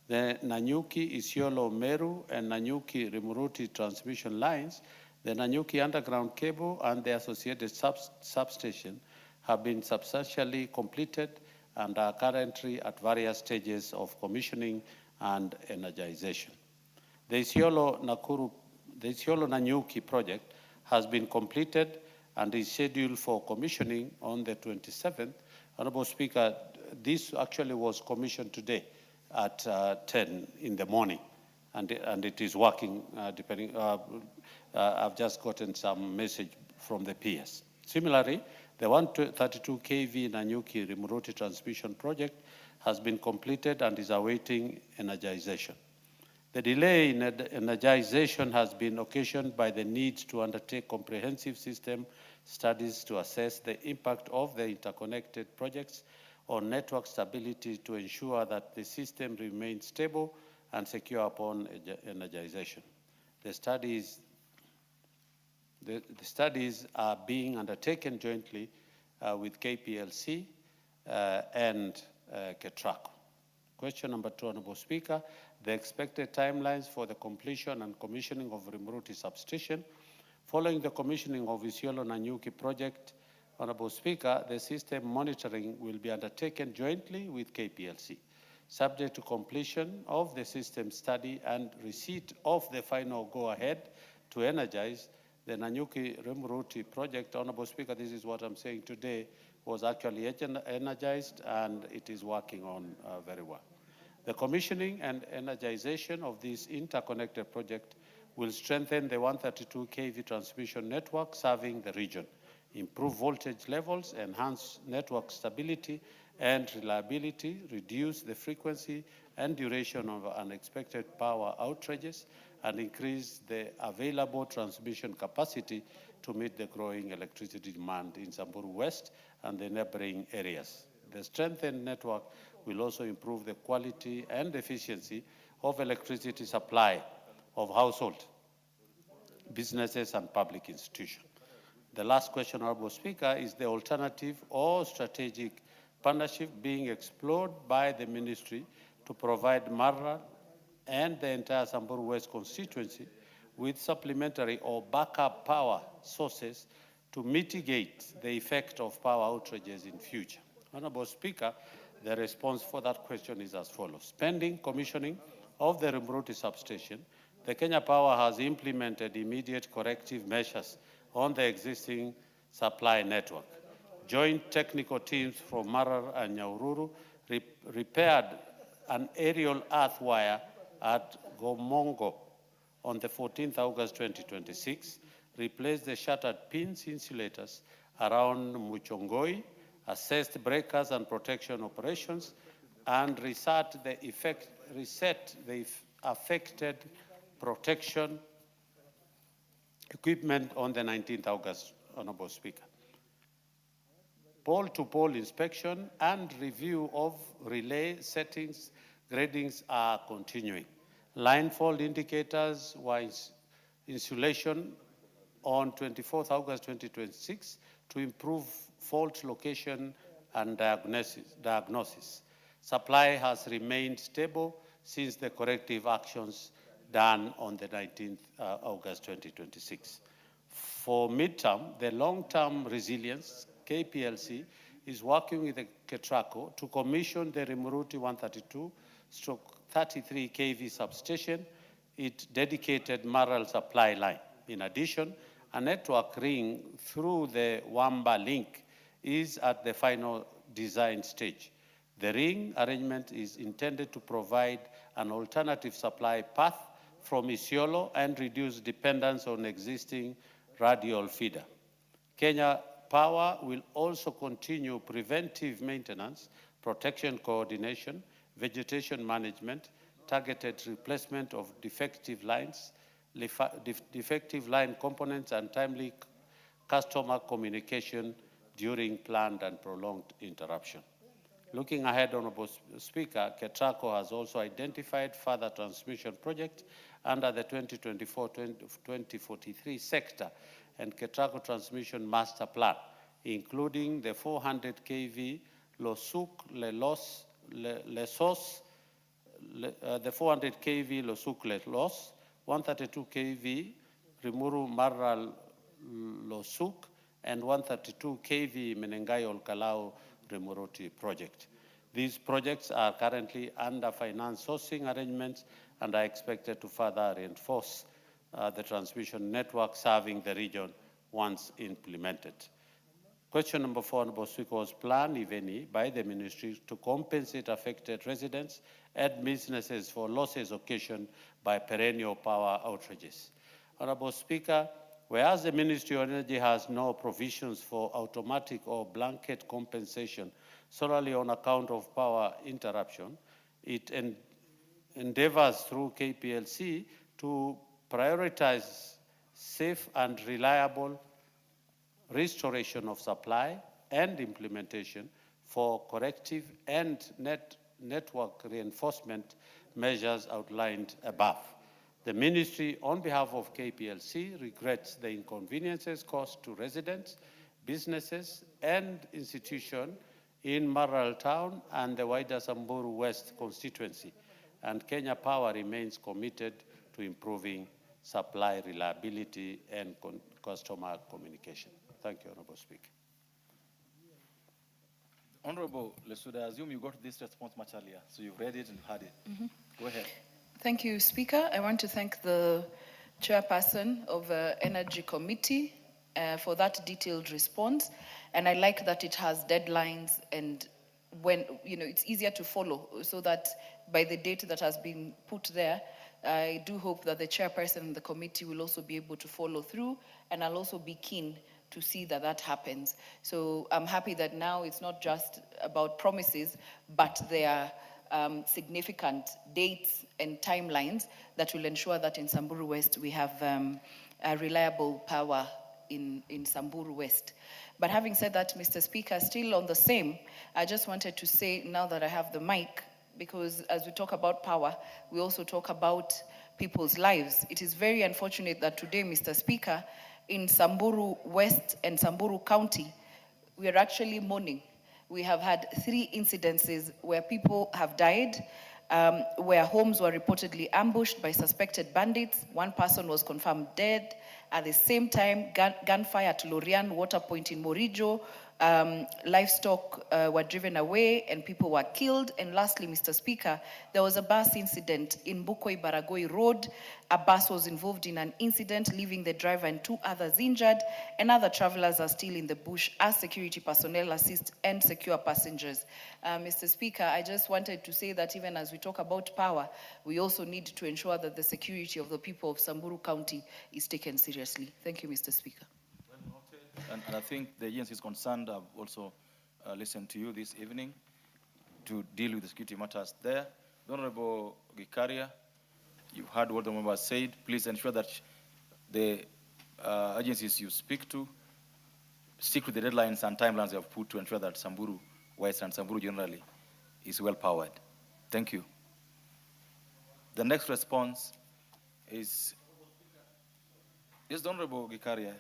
Speaker 12: the Nanyuki, Isiolo, Meru, and Nanyuki Rimuruti transmission lines, the Nanyuki underground cable, and the associated substation have been substantially completed and are currently at various stages of commissioning and energization. The Isiolo Nanyuki project has been completed and is scheduled for commissioning on the 27th. Honorable Speaker, this actually was commissioned today at 10 in the morning, and it is working, I've just gotten some message from the PS. Similarly, the 132 kV Nanyuki Rimuruti transmission project has been completed and is awaiting energization. The delay in energization has been occasioned by the need to undertake comprehensive system studies to assess the impact of the interconnected projects on network stability to ensure that the system remains stable and secure upon energization. The studies are being undertaken jointly with KPLC and Ketraco. Question number 2, Honorable Speaker. The expected timelines for the completion and commissioning of Rimuruti substation. Following the commissioning of Isiolo Nanyuki project, Honorable Speaker, the system monitoring will be undertaken jointly with KPLC. Subject to completion of the system study and receipt of the final go-ahead to energize the Nanyuki Rimuruti project, Honorable Speaker, this is what I'm saying today, was actually energized and it is working on very well. The commissioning and energization of this interconnected project will strengthen the 132 kV transmission network serving the region, improve voltage levels, enhance network stability and reliability, reduce the frequency and duration of unexpected power outages, and increase the available transmission capacity to meet the growing electricity demand in Samburu West and the neighboring areas. The strengthened network will also improve the quality and efficiency of electricity supply of households, businesses, and public institutions. The last question, Honorable Speaker, is the alternative or strategic partnership being explored by the ministry to provide Marlal and the entire Samburu West constituency with supplementary or backup power sources to mitigate the effect of power outages in future. Honorable Speaker, the response for that question is as follows. Pending commissioning of the Rimuruti substation, the Kenya Power has implemented immediate corrective measures on the existing supply network. Joint technical teams from Marar and Nyahururu repaired an aerial earth wire at Gomongo on the 14th August 2026, replaced the shattered pins insulators around Muchongoi, assessed breakers and protection operations, and reset the affected protection equipment on the 19th August, Honorable Speaker. Pole-to-pole inspection and review of relay settings gradings are continuing. Line fault indicators were insulation on 24th August 2026 to improve fault location and diagnosis. Supply has remained stable since the corrective actions done on the 19th August 2026. For midterm, the long-term resilience, KPLC, is working with the KETRACO to commission the Rimuruti 132/33 kV substation, its dedicated Maral supply line. In addition, a network ring through the Wamba link is at the final design stage. The ring arrangement is intended to provide an alternative supply path from Isiolo and reduce dependence on existing radial feeder. Kenya Power will also continue preventive maintenance, protection coordination, vegetation management, targeted replacement of defective lines, defective line components, and timely customer communication during planned and prolonged interruption. Looking ahead, Honorable Speaker, KETRACO has also identified further transmission projects under the 2024-2043 sector and KETRACO transmission master plan, including the 400 kV Losuk-Lesos, the 400 kV Losuk-Lelos, 132 kV Rimuru-Maral-Losuk, and 132 kV Menengai-Olkalau Rimuroti project. These projects are currently under finance sourcing arrangements and are expected to further reinforce the transmission network serving the region once implemented. Question number 4, Honorable Speaker, was planned, if any, by the ministry to compensate affected residents and businesses for losses occasioned by perennial power outages. Honorable Speaker, whereas the Ministry of Energy has no provisions for automatic or blanket compensation solely on account of power interruption, it endeavors through KPLC to prioritize safe and reliable restoration of supply and implementation for corrective and network reinforcement measures outlined above. The Ministry, on behalf of KPLC, regrets the inconveniences caused to residents, businesses, and institutions in Maral Town and the wider Samburu West constituency, and Kenya Power remains committed to improving supply reliability and customer communication. Thank you, Honorable Speaker.
Speaker 6: Honorable Lesuda, I assume you got this response much earlier, so you've read it and heard it. Go ahead.
Speaker 10: Thank you, Speaker. I want to thank the chairperson of the Energy Committee for that detailed response. And I like that it has deadlines and when, it's easier to follow so that by the date that has been put there, I do hope that the chairperson of the committee will also be able to follow through, and I'll also be keen to see that that happens. So I'm happy that now it's not just about promises, but there are significant dates and timelines that will ensure that in Samburu West we have a reliable power in Samburu West. But having said that, Mr. Speaker, still on the same, I just wanted to say, now that I have the mic, because as we talk about power, we also talk about people's lives. It is very unfortunate that today, Mr. Speaker, in Samburu West and Samburu County, we are actually mourning. We have had 3 incidences where people have died, where homes were reportedly ambushed by suspected bandits. 1 person was confirmed dead. At the same time, gunfire at Lorian Water Point in Morijo, livestock were driven away and people were killed. And lastly, Mr. Speaker, there was a bus incident in Bukoi Baragoi Road. A bus was involved in an incident, leaving the driver and 2 others injured, and other travelers are still in the bush as security personnel assist and secure passengers. Mr. Speaker, I just wanted to say that even as we talk about power, we also need to ensure that the security of the people of Samburu County is taken seriously. Thank you, Mr. Speaker.
Speaker 6: And I think the agencies concerned have also listened to you this evening to deal with the security matters there. The Honorable Gikaria, you've heard what the members said. Please ensure that the agencies you speak to stick with the deadlines and timelines you have put to ensure that Samburu West and Samburu generally is well powered. Thank you. The next response is, yes, the Honorable Gikaria.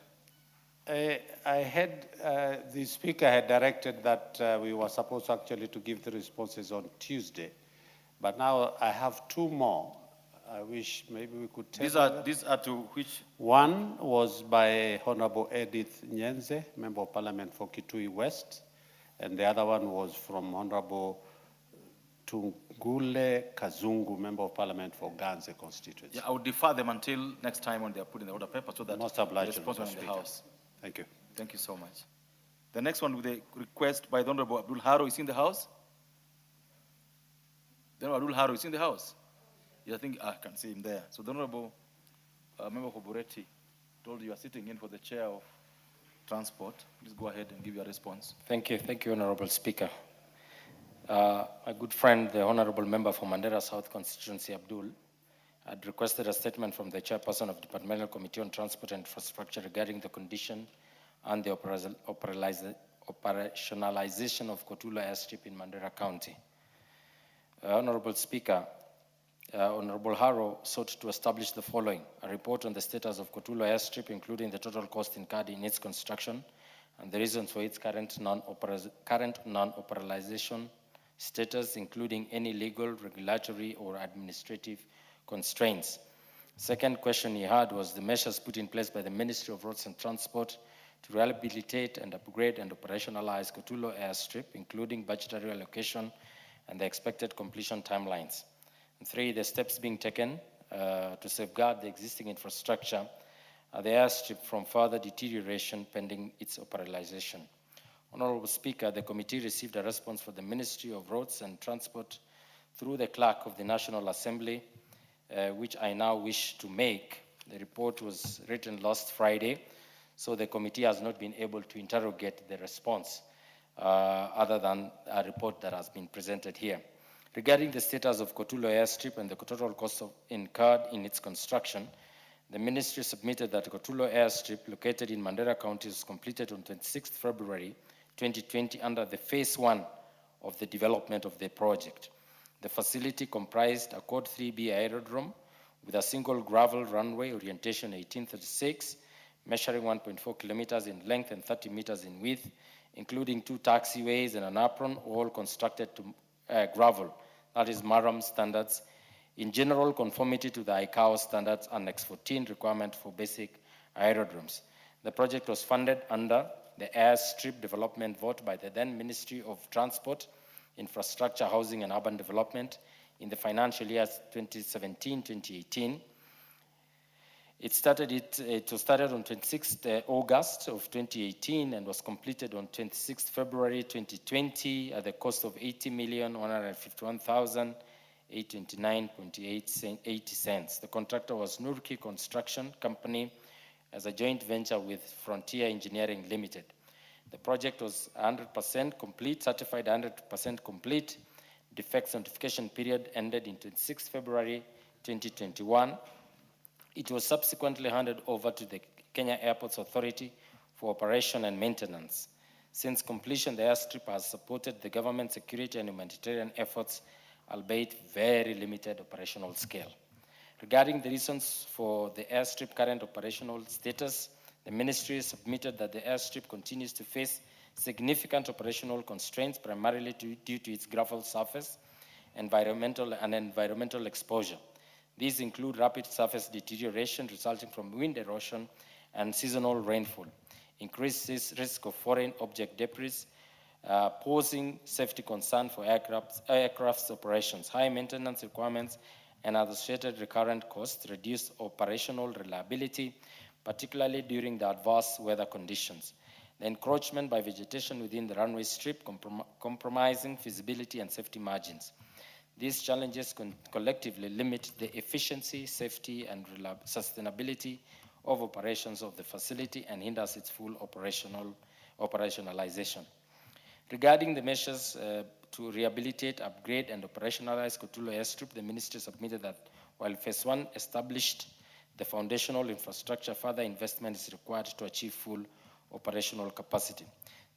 Speaker 12: The Speaker had directed that we were supposed actually to give the responses on Tuesday, but now I have 2 more. I wish maybe we could take
Speaker 6: These are to which?
Speaker 12: One was by Honorable Edith Nyenze, Member of Parliament for Kitui West, and the other one was from Honorable Tungule Kazungu, Member of Parliament for Ganze constituency.
Speaker 6: Yeah, I would defer them until next time when they are put in the order paper so that
Speaker 12: Most obliged,
Speaker 6: the response
Speaker 12: Mr.
Speaker 6: in the
Speaker 12: Speaker.
Speaker 6: House.
Speaker 12: Thank you.
Speaker 6: Thank you so much. The next one with a request by the Honorable Abdul Haro is in the House. The Honorable Abdul Haro is in the House. Yeah, I think I can see him there. So the Honorable Member for Bureti told you are sitting in for the Chair of Transport. Please go ahead and give your response.
Speaker 8: Thank you, Honorable Speaker. My good friend, the Honorable Member for Mandera South Constituency, Abdul, had requested a statement from the Chairperson of Departmental Committee on Transport and Infrastructure regarding the condition and the operationalization of Kotulo Airstrip in Mandera County. Honorable Speaker, Honorable Haro sought to establish the following: a report on the status of Kotulo Airstrip, including the total cost incurred in its construction and the reasons for its current non-operationalization status, including any legal, regulatory, or administrative constraints. Second question he had was the measures put in place by the Ministry of Roads and Transport to rehabilitate and upgrade and operationalize Kotulo Airstrip, including budgetary allocation and the expected completion timelines. And 3, the steps being taken to safeguard the existing infrastructure at the airstrip from further deterioration pending its operationalization. Honorable Speaker, the committee received a response from the Ministry of Roads and Transport through the Clerk of the National Assembly, which I now wish to make. The report was written last Friday, so the committee has not been able to interrogate the response other than a report that has been presented here. Regarding the status of Kotulo Airstrip and the total cost incurred in its construction, the ministry submitted that Kotulo Airstrip, located in Mandera County, was completed on 26 February 2020 under the phase 1 of the development of the project. The facility comprised a Code 3B aerodrome with a single gravel runway, orientation 1836, measuring 1.4 kilometers in length and 30 meters in width, including 2 taxiways and an apron, all constructed to gravel, that is MARAM standards, in general conformity to the ICAO standards Annex 14 requirement for basic aerodromes. The project was funded under the Airstrip Development Vote by the then Ministry of Transport, Infrastructure, Housing and Urban Development in the financial year 2017-2018. It was started on 26th August of 2018 and was completed on 26th February 2020 at the cost of 80,151,829.80. The contractor was Nurki Construction Company as a joint venture with Frontier Engineering Limited. The project was 100% complete, certified 100% complete. Defect notification period ended in 26 February 2021. It was subsequently handed over to the Kenya Airports Authority for operation and maintenance. Since completion, the airstrip has supported the government security and humanitarian efforts, albeit very limited operational scale. Regarding the reasons for the airstrip current operational status, the ministry submitted that the airstrip continues to face significant operational constraints, primarily due to its gravel surface, environmental exposure. These include rapid surface deterioration resulting from wind erosion and seasonal rainfall. increases risk of foreign object debris, posing safety concern for aircraft's operations, high maintenance requirements, and associated recurrent costs, reduce operational reliability, particularly during the adverse weather conditions. The encroachment by vegetation within the runway strip, compromising feasibility and safety margins. These challenges collectively limit the efficiency, safety, and sustainability of operations of the facility and hinders its full operationalization. Regarding the measures to rehabilitate, upgrade, and operationalize Kotulo Airstrip, the Ministry submitted that while Phase 1 established the foundational infrastructure, further investment is required to achieve full operational capacity.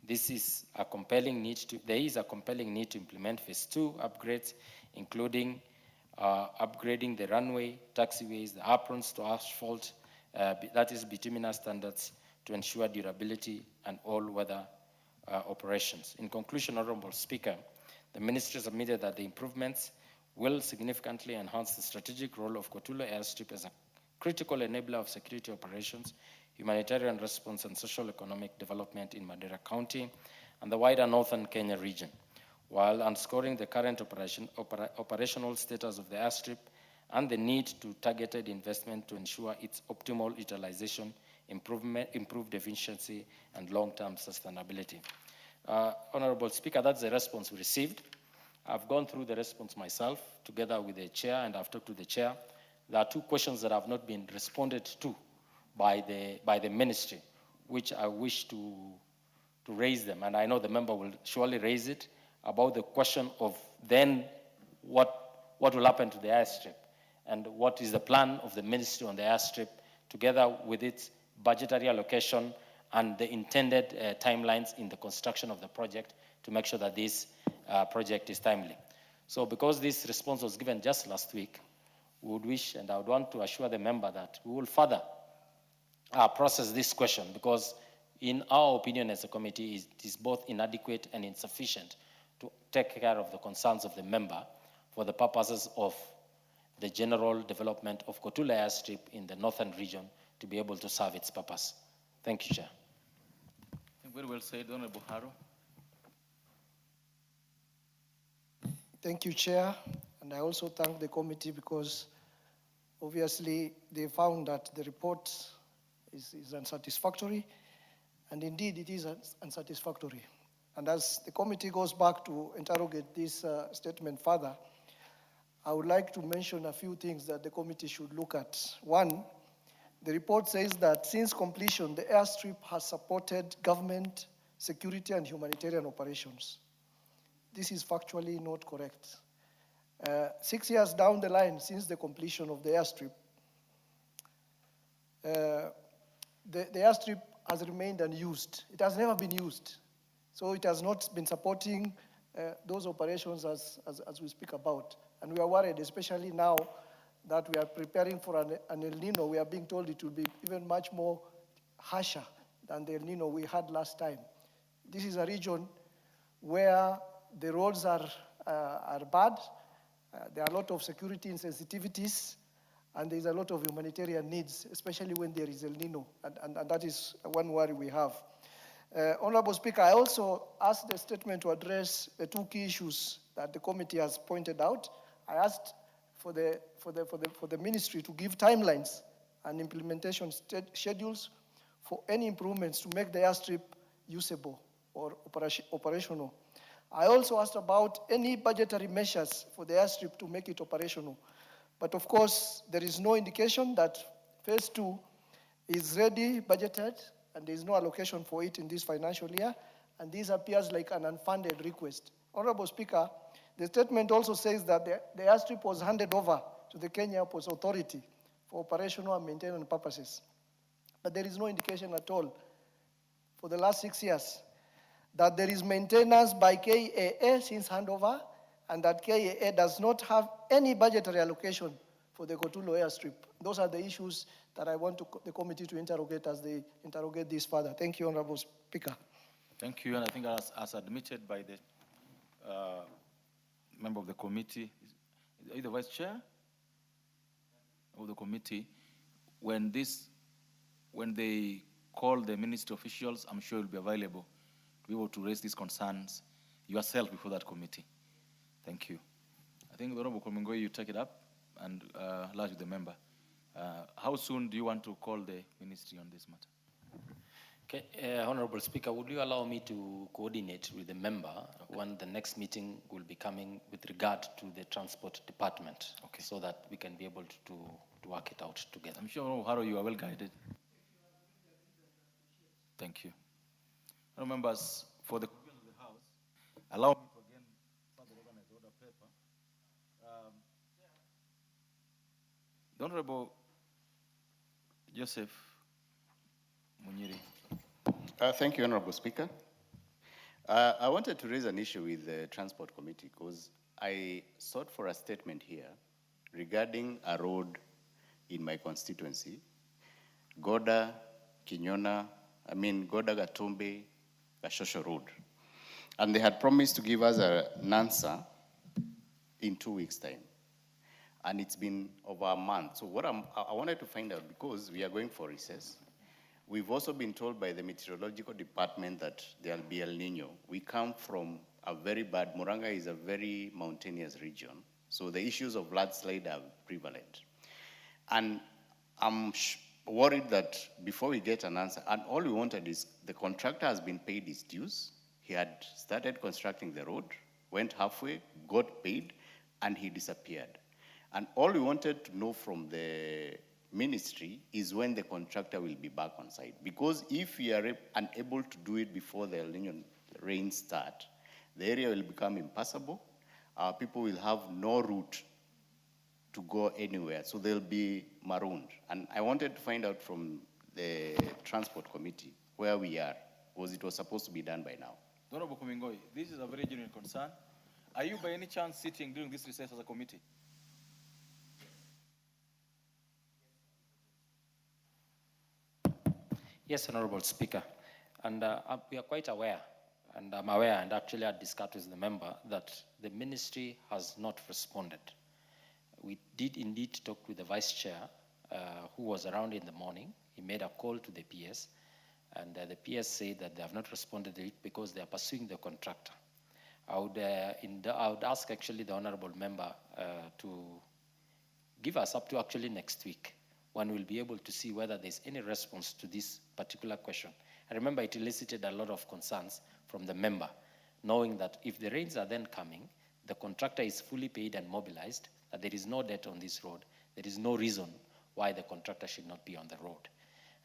Speaker 8: There is a compelling need to implement Phase 2 upgrades, including upgrading the runway, taxiways, the aprons to asphalt, that is bituminous standards, to ensure durability and all-weather operations. In conclusion, Honorable Speaker, the Ministry submitted that the improvements will significantly enhance the strategic role of Kotulo Airstrip as a critical enabler of security operations, humanitarian response, and social economic development in Madera County and the wider northern Kenya region, while underscoring the current operational status of the airstrip and the need to targeted investment to ensure its optimal utilization, improved efficiency, and long-term sustainability. Honorable Speaker, that's the response we received. I've gone through the response myself together with the chair, and I've talked to the chair. There are two questions that have not been responded to by the ministry, which I wish to raise them, and I know the member will surely raise it, about the question of then what will happen to the airstrip and what is the plan of the ministry on the airstrip together with its budgetary allocation and the intended timelines in the construction of the project to make sure that this project is timely. So because this response was given just last week, we would wish, and I would want to assure the member that we will further process this question, because in our opinion as a committee, it is both inadequate and insufficient to take care of the concerns of the member for the purposes of the general development of Kotulo Airstrip in the northern region to be able to serve its purpose. Thank you, Chair.
Speaker 6: Very well said, Honorable Haro.
Speaker 5: Thank you, Chair. And I also thank the committee because obviously they found that the report is unsatisfactory, and indeed it is unsatisfactory. And as the committee goes back to interrogate this statement further, I would like to mention a few things that the committee should look at. One, the report says that since completion, the airstrip has supported government, security, and humanitarian operations. This is factually not correct. 6 years down the line since the completion of the airstrip, the airstrip has remained unused. It has never been used. So it has not been supporting those operations as we speak about. And we are worried, especially now that we are preparing for an El Nino. We are being told it will be even much more harsher than the El Nino we had last time. This is a region where the roads are bad. There are a lot of security insensitivities, and there is a lot of humanitarian needs, especially when there is El Nino, and that is one worry we have. Honorable Speaker, I also asked the statement to address the two key issues that the committee has pointed out. I asked for the ministry to give timelines and implementation schedules for any improvements to make the airstrip usable or operational. I also asked about any budgetary measures for the airstrip to make it operational. But of course, there is no indication that Phase 2 is ready, budgeted, and there is no allocation for it in this financial year, and this appears like an unfunded request. Honorable Speaker, the statement also says that the airstrip was handed over to the Kenya Airports Authority for operational and maintenance purposes. But there is no indication at all for the last 6 years that there is maintenance by KAA since handover, and that KAA does not have any budgetary allocation for the Kotulo Airstrip. Those are the issues that I want the committee to interrogate as they interrogate this further. Thank you, Honorable Speaker.
Speaker 6: Thank you, and I think as admitted by the member of the committee, are you the vice chair of the committee? When the call the ministry officials. I'm sure you'll be available to be able to raise these concerns yourself before that committee. Thank you. I think, Honorable Komingoi, you take it up and lodge with the member. How soon do you want to call the ministry on this matter?
Speaker 8: Okay, Honorable Speaker, would you allow me to coordinate with the member when the next meeting will be coming with regard to the transport department, so that we can be able to work it out together?
Speaker 6: I'm sure, Haro, you are well guided. Thank you. Honorable members, for the House, allow me to again further organize the order paper. The Honorable Joseph Munyiri.
Speaker 17: Thank you, Honorable Speaker. I wanted to raise an issue with the Transport Committee because I sought for a statement here regarding a road in my constituency, Goda Gatumbe, Gashosho Road. And they had promised to give us an answer in 2 weeks' time. And it's been over a month. So what I wanted to find out, because we are going for recess, we've also been told by the meteorological department that there'll be El Nino. We come from a very bad, Muranga is a very mountainous region, so the issues of landslide are prevalent. And I'm worried that before we get an answer, and all we wanted is the contractor has been paid his dues. He had started constructing the road, went halfway, got paid, and he disappeared. And all we wanted to know from the ministry is when the contractor will be back on site. Because if we are unable to do it before the El Nino rains start, the area will become impassable. Our people will have no route to go anywhere, so they'll be marooned. And I wanted to find out from the Transport Committee where we are, because it was supposed to be done by now.
Speaker 6: Honorable Komingoi, this is a very genuine concern. Are you by any chance sitting during this recess as a committee?
Speaker 8: Yes, Honorable Speaker. And we are quite aware, and I'm aware, and actually I discussed with the member, that the ministry has not responded. We did indeed talk with the Vice Chair, who was around in the morning. He made a call to the PS, and the PS said that they have not responded to it because they are pursuing the contractor. I would ask actually the Honorable member to give us up to actually next week, when we'll be able to see whether there's any response to this particular question. I remember it elicited a lot of concerns from the member, knowing that if the rains are then coming, the contractor is fully paid and mobilized, that there is no debt on this road, there is no reason why the contractor should not be on the road.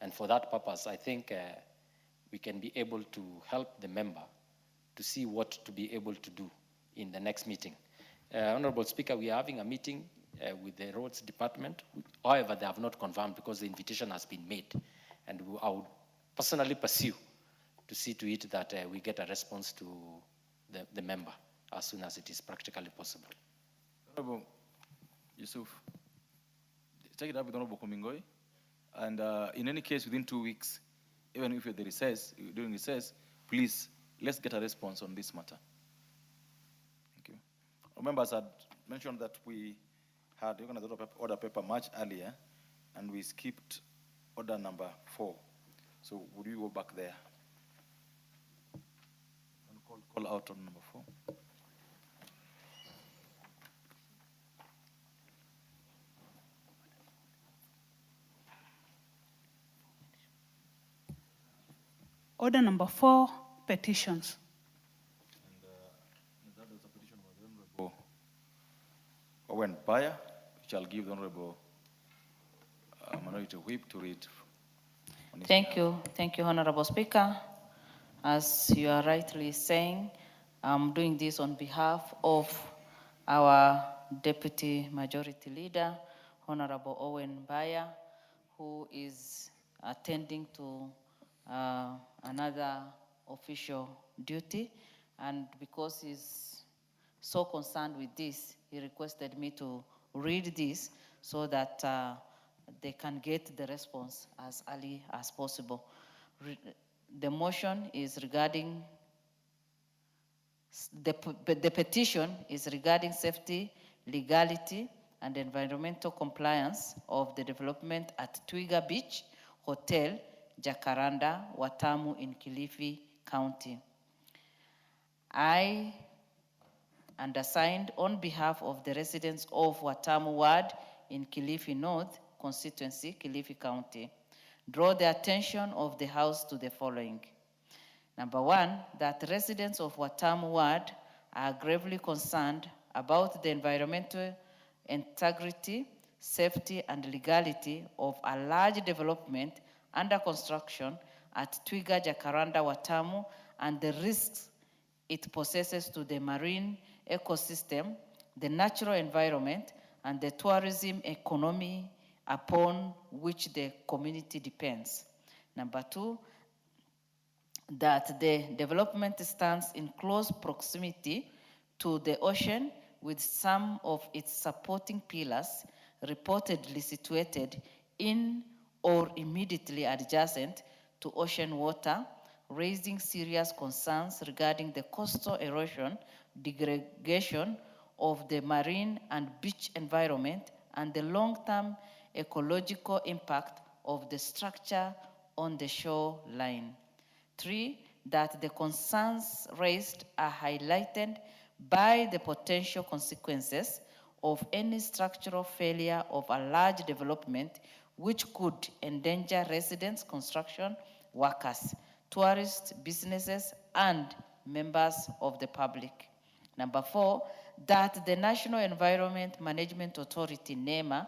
Speaker 8: And for that purpose, I think we can be able to help the member to see what to be able to do in the next meeting. Honorable Speaker, we are having a meeting with the roads department. However, they have not confirmed because the invitation has been made. And I would personally pursue to see to it that we get a response to the member as soon as it is practically possible.
Speaker 6: Honorable Yusuf, take it up with Honorable Komingoi. And in any case, within 2 weeks, even if you're during recess, please, let's get a response on this matter. Thank you. Our members had mentioned that we had organized order paper much earlier, and we skipped order number 4. So would you go back there? And call out on number 4.
Speaker 21: Order number 4, petitions.
Speaker 6: And that is a petition by the Honorable Owen Baya, which I'll give the Honorable Minority Whip to read.
Speaker 4: Thank you, Honorable Speaker. As you are rightly saying, I'm doing this on behalf of our Deputy Majority Leader, Honorable Owen Baya, who is attending to another official duty. And because he's so concerned with this, he requested me to read this so that they can get the response as early as possible. The motion is regarding, the petition is regarding safety, legality, and environmental compliance of the development at Twiga Beach Hotel Jacaranda, Watamu in Kilifi County. I undersigned on behalf of the residents of Watamu Ward in Kilifi North constituency, Kilifi County, draw the attention of the House to the following. Number one, that residents of Watamu Ward are gravely concerned about the environmental integrity, safety, and legality of a large development under construction at Twiga Jacaranda Watamu and the risks it possesses to the marine ecosystem, the natural environment, and the tourism economy upon which the community depends. Number two, that the development stands in close proximity to the ocean with some of its supporting pillars reportedly situated in or immediately adjacent to ocean water, raising serious concerns regarding the coastal erosion, degradation of the marine and beach environment, and the long-term ecological impact of the structure on the shoreline. Three, that the concerns raised are highlighted by the potential consequences of any structural failure of a large development which could endanger residents, construction workers, tourists, businesses, and members of the public. Number four, that the National Environment Management Authority, NEMA,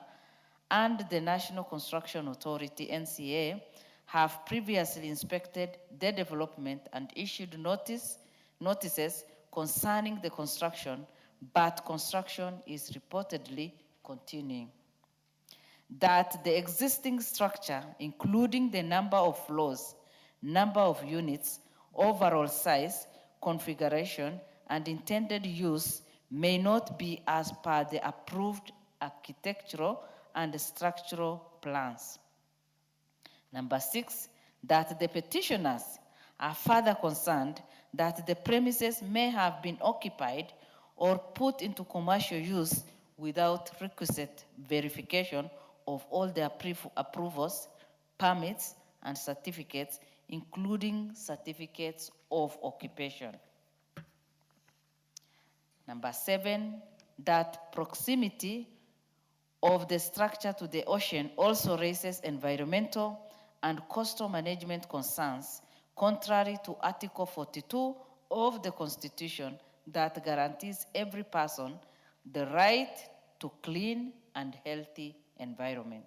Speaker 4: and the National Construction Authority, NCA, have previously inspected the development and issued notices concerning the construction, but construction is reportedly continuing. That the existing structure, including the number of floors, number of units, overall size, configuration, and intended use may not be as per the approved architectural and structural plans. Number six, that the petitioners are further concerned that the premises may have been occupied or put into commercial use without requisite verification of all the approvals, permits, and certificates, including certificates of occupation. Number seven, that proximity of the structure to the ocean also raises environmental and coastal management concerns, contrary to Article 42 of the Constitution that guarantees every person the right to clean and healthy environment.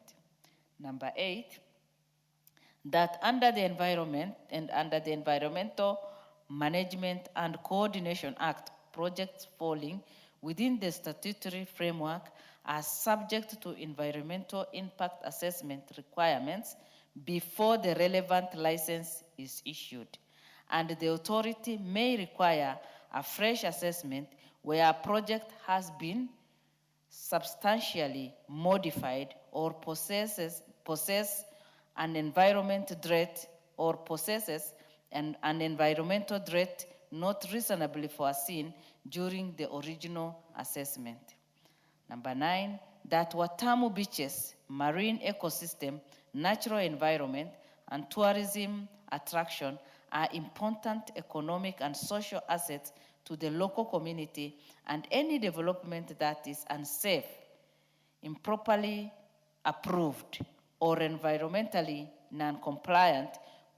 Speaker 4: Number eight, that under the Environment and under the Environmental Management and Coordination Act, projects falling within the statutory framework are subject to environmental impact assessment requirements before the relevant license is issued, and the authority may require a fresh assessment where a project has been substantially modified or possesses an environmental threat or possesses an environmental threat not reasonably foreseen during the original assessment. Number nine, that Watamu beaches, marine ecosystem, natural environment, and tourism attraction are important economic and social assets to the local community, and any development that is unsafe, improperly approved, or environmentally non-compliant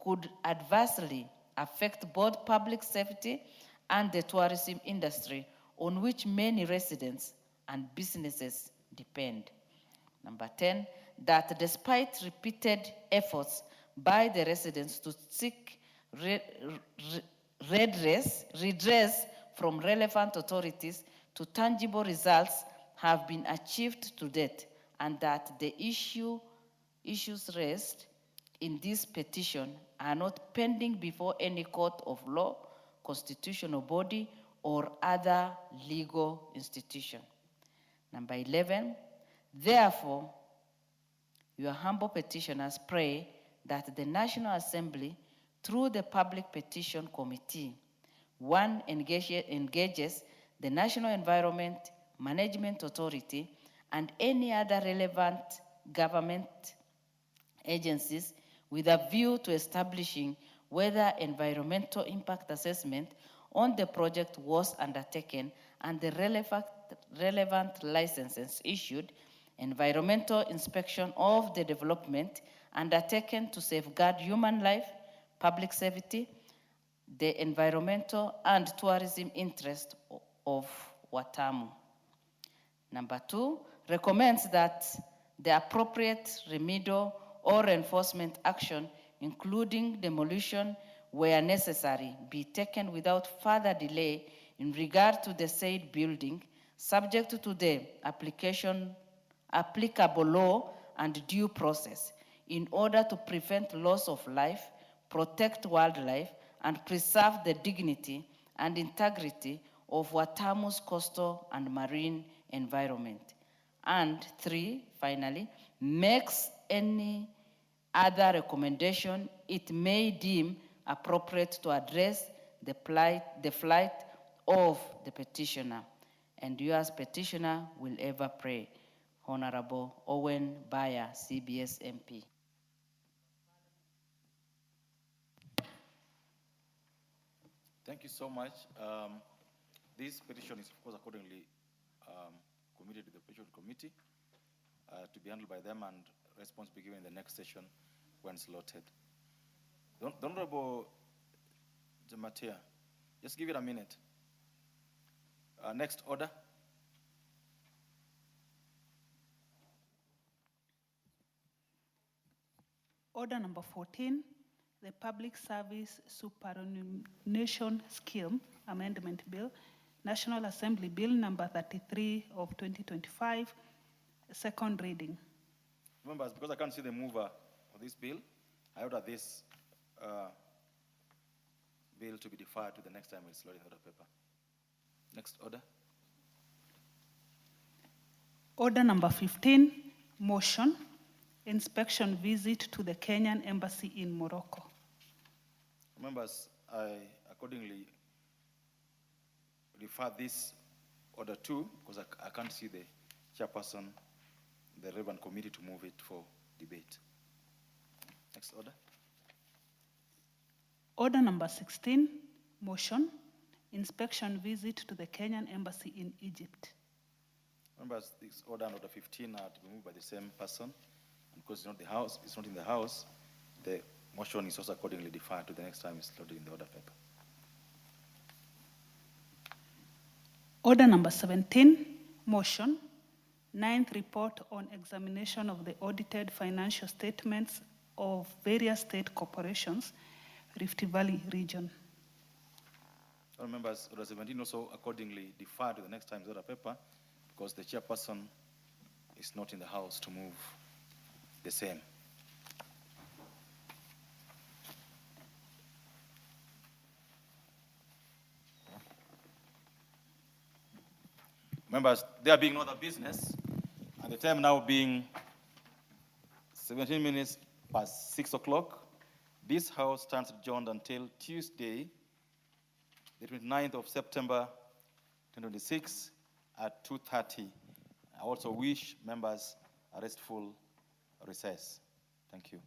Speaker 4: could adversely affect both public safety and the tourism industry on which many residents and businesses depend. Number 10, that despite repeated efforts by the residents to seek redress from relevant authorities, to tangible results have been achieved to date, and that the issues raised in this petition are not pending before any court of law, constitutional body, or other legal institution. Number 11, therefore, your humble petitioners pray that the National Assembly, through the Public Petition Committee, one, engages the National Environment Management Authority and any other relevant government agencies with a view to establishing whether environmental impact assessment on the project was undertaken and the relevant licenses issued, environmental inspection of the development undertaken to safeguard human life, public safety, the environmental and tourism interest of Watamu. Number 2, recommends that the appropriate remedial or enforcement action, including demolition where necessary, be taken without further delay in regard to the said building, subject to the applicable law and due process, in order to prevent loss of life, protect wildlife, and preserve the dignity and integrity of Watamu's coastal and marine environment. And 3, finally, makes any other recommendation it may deem appropriate to address the plight of the petitioner. And you as petitioner will ever pray. Honorable Owen Baya, CBS MP.
Speaker 6: Thank you so much. This petition is, of course, accordingly committed to the petition committee to be handled by them, and response be given in the next session when slotted. The Honorable Jamatia, just give it a minute. Next order.
Speaker 21: Order number 14, the Public Service Superannuation Scheme Amendment Bill, National Assembly Bill number 33 of 2025, second reading.
Speaker 6: Members, because I can't see the mover of this bill, I order this bill to be deferred to the next time it's loaded in the order paper. Next order.
Speaker 21: Order number 15, motion, inspection visit to the Kenyan Embassy in Morocco.
Speaker 6: Members, I accordingly refer this order to, because I can't see the chairperson, the relevant committee to move it for debate. Next order.
Speaker 21: Order number 16, motion, inspection visit to the Kenyan Embassy in Egypt.
Speaker 6: Members, this order and order 15 are to be moved by the same person, and because it's not in the house, the motion is also accordingly deferred to the next time it's loaded in the order paper.
Speaker 21: Order number 17, motion, 9th report on examination of the audited financial statements of various state corporations, Rift Valley region.
Speaker 6: All members, order 17 also accordingly deferred to the next time's order paper because the chairperson is not in the house to move the same. Members, there being no other business, and the time now being 17 minutes past 6 o'clock, this House stands adjourned until Tuesday, the 29th of September 2026 at 2:30. I also wish members a restful recess. Thank you.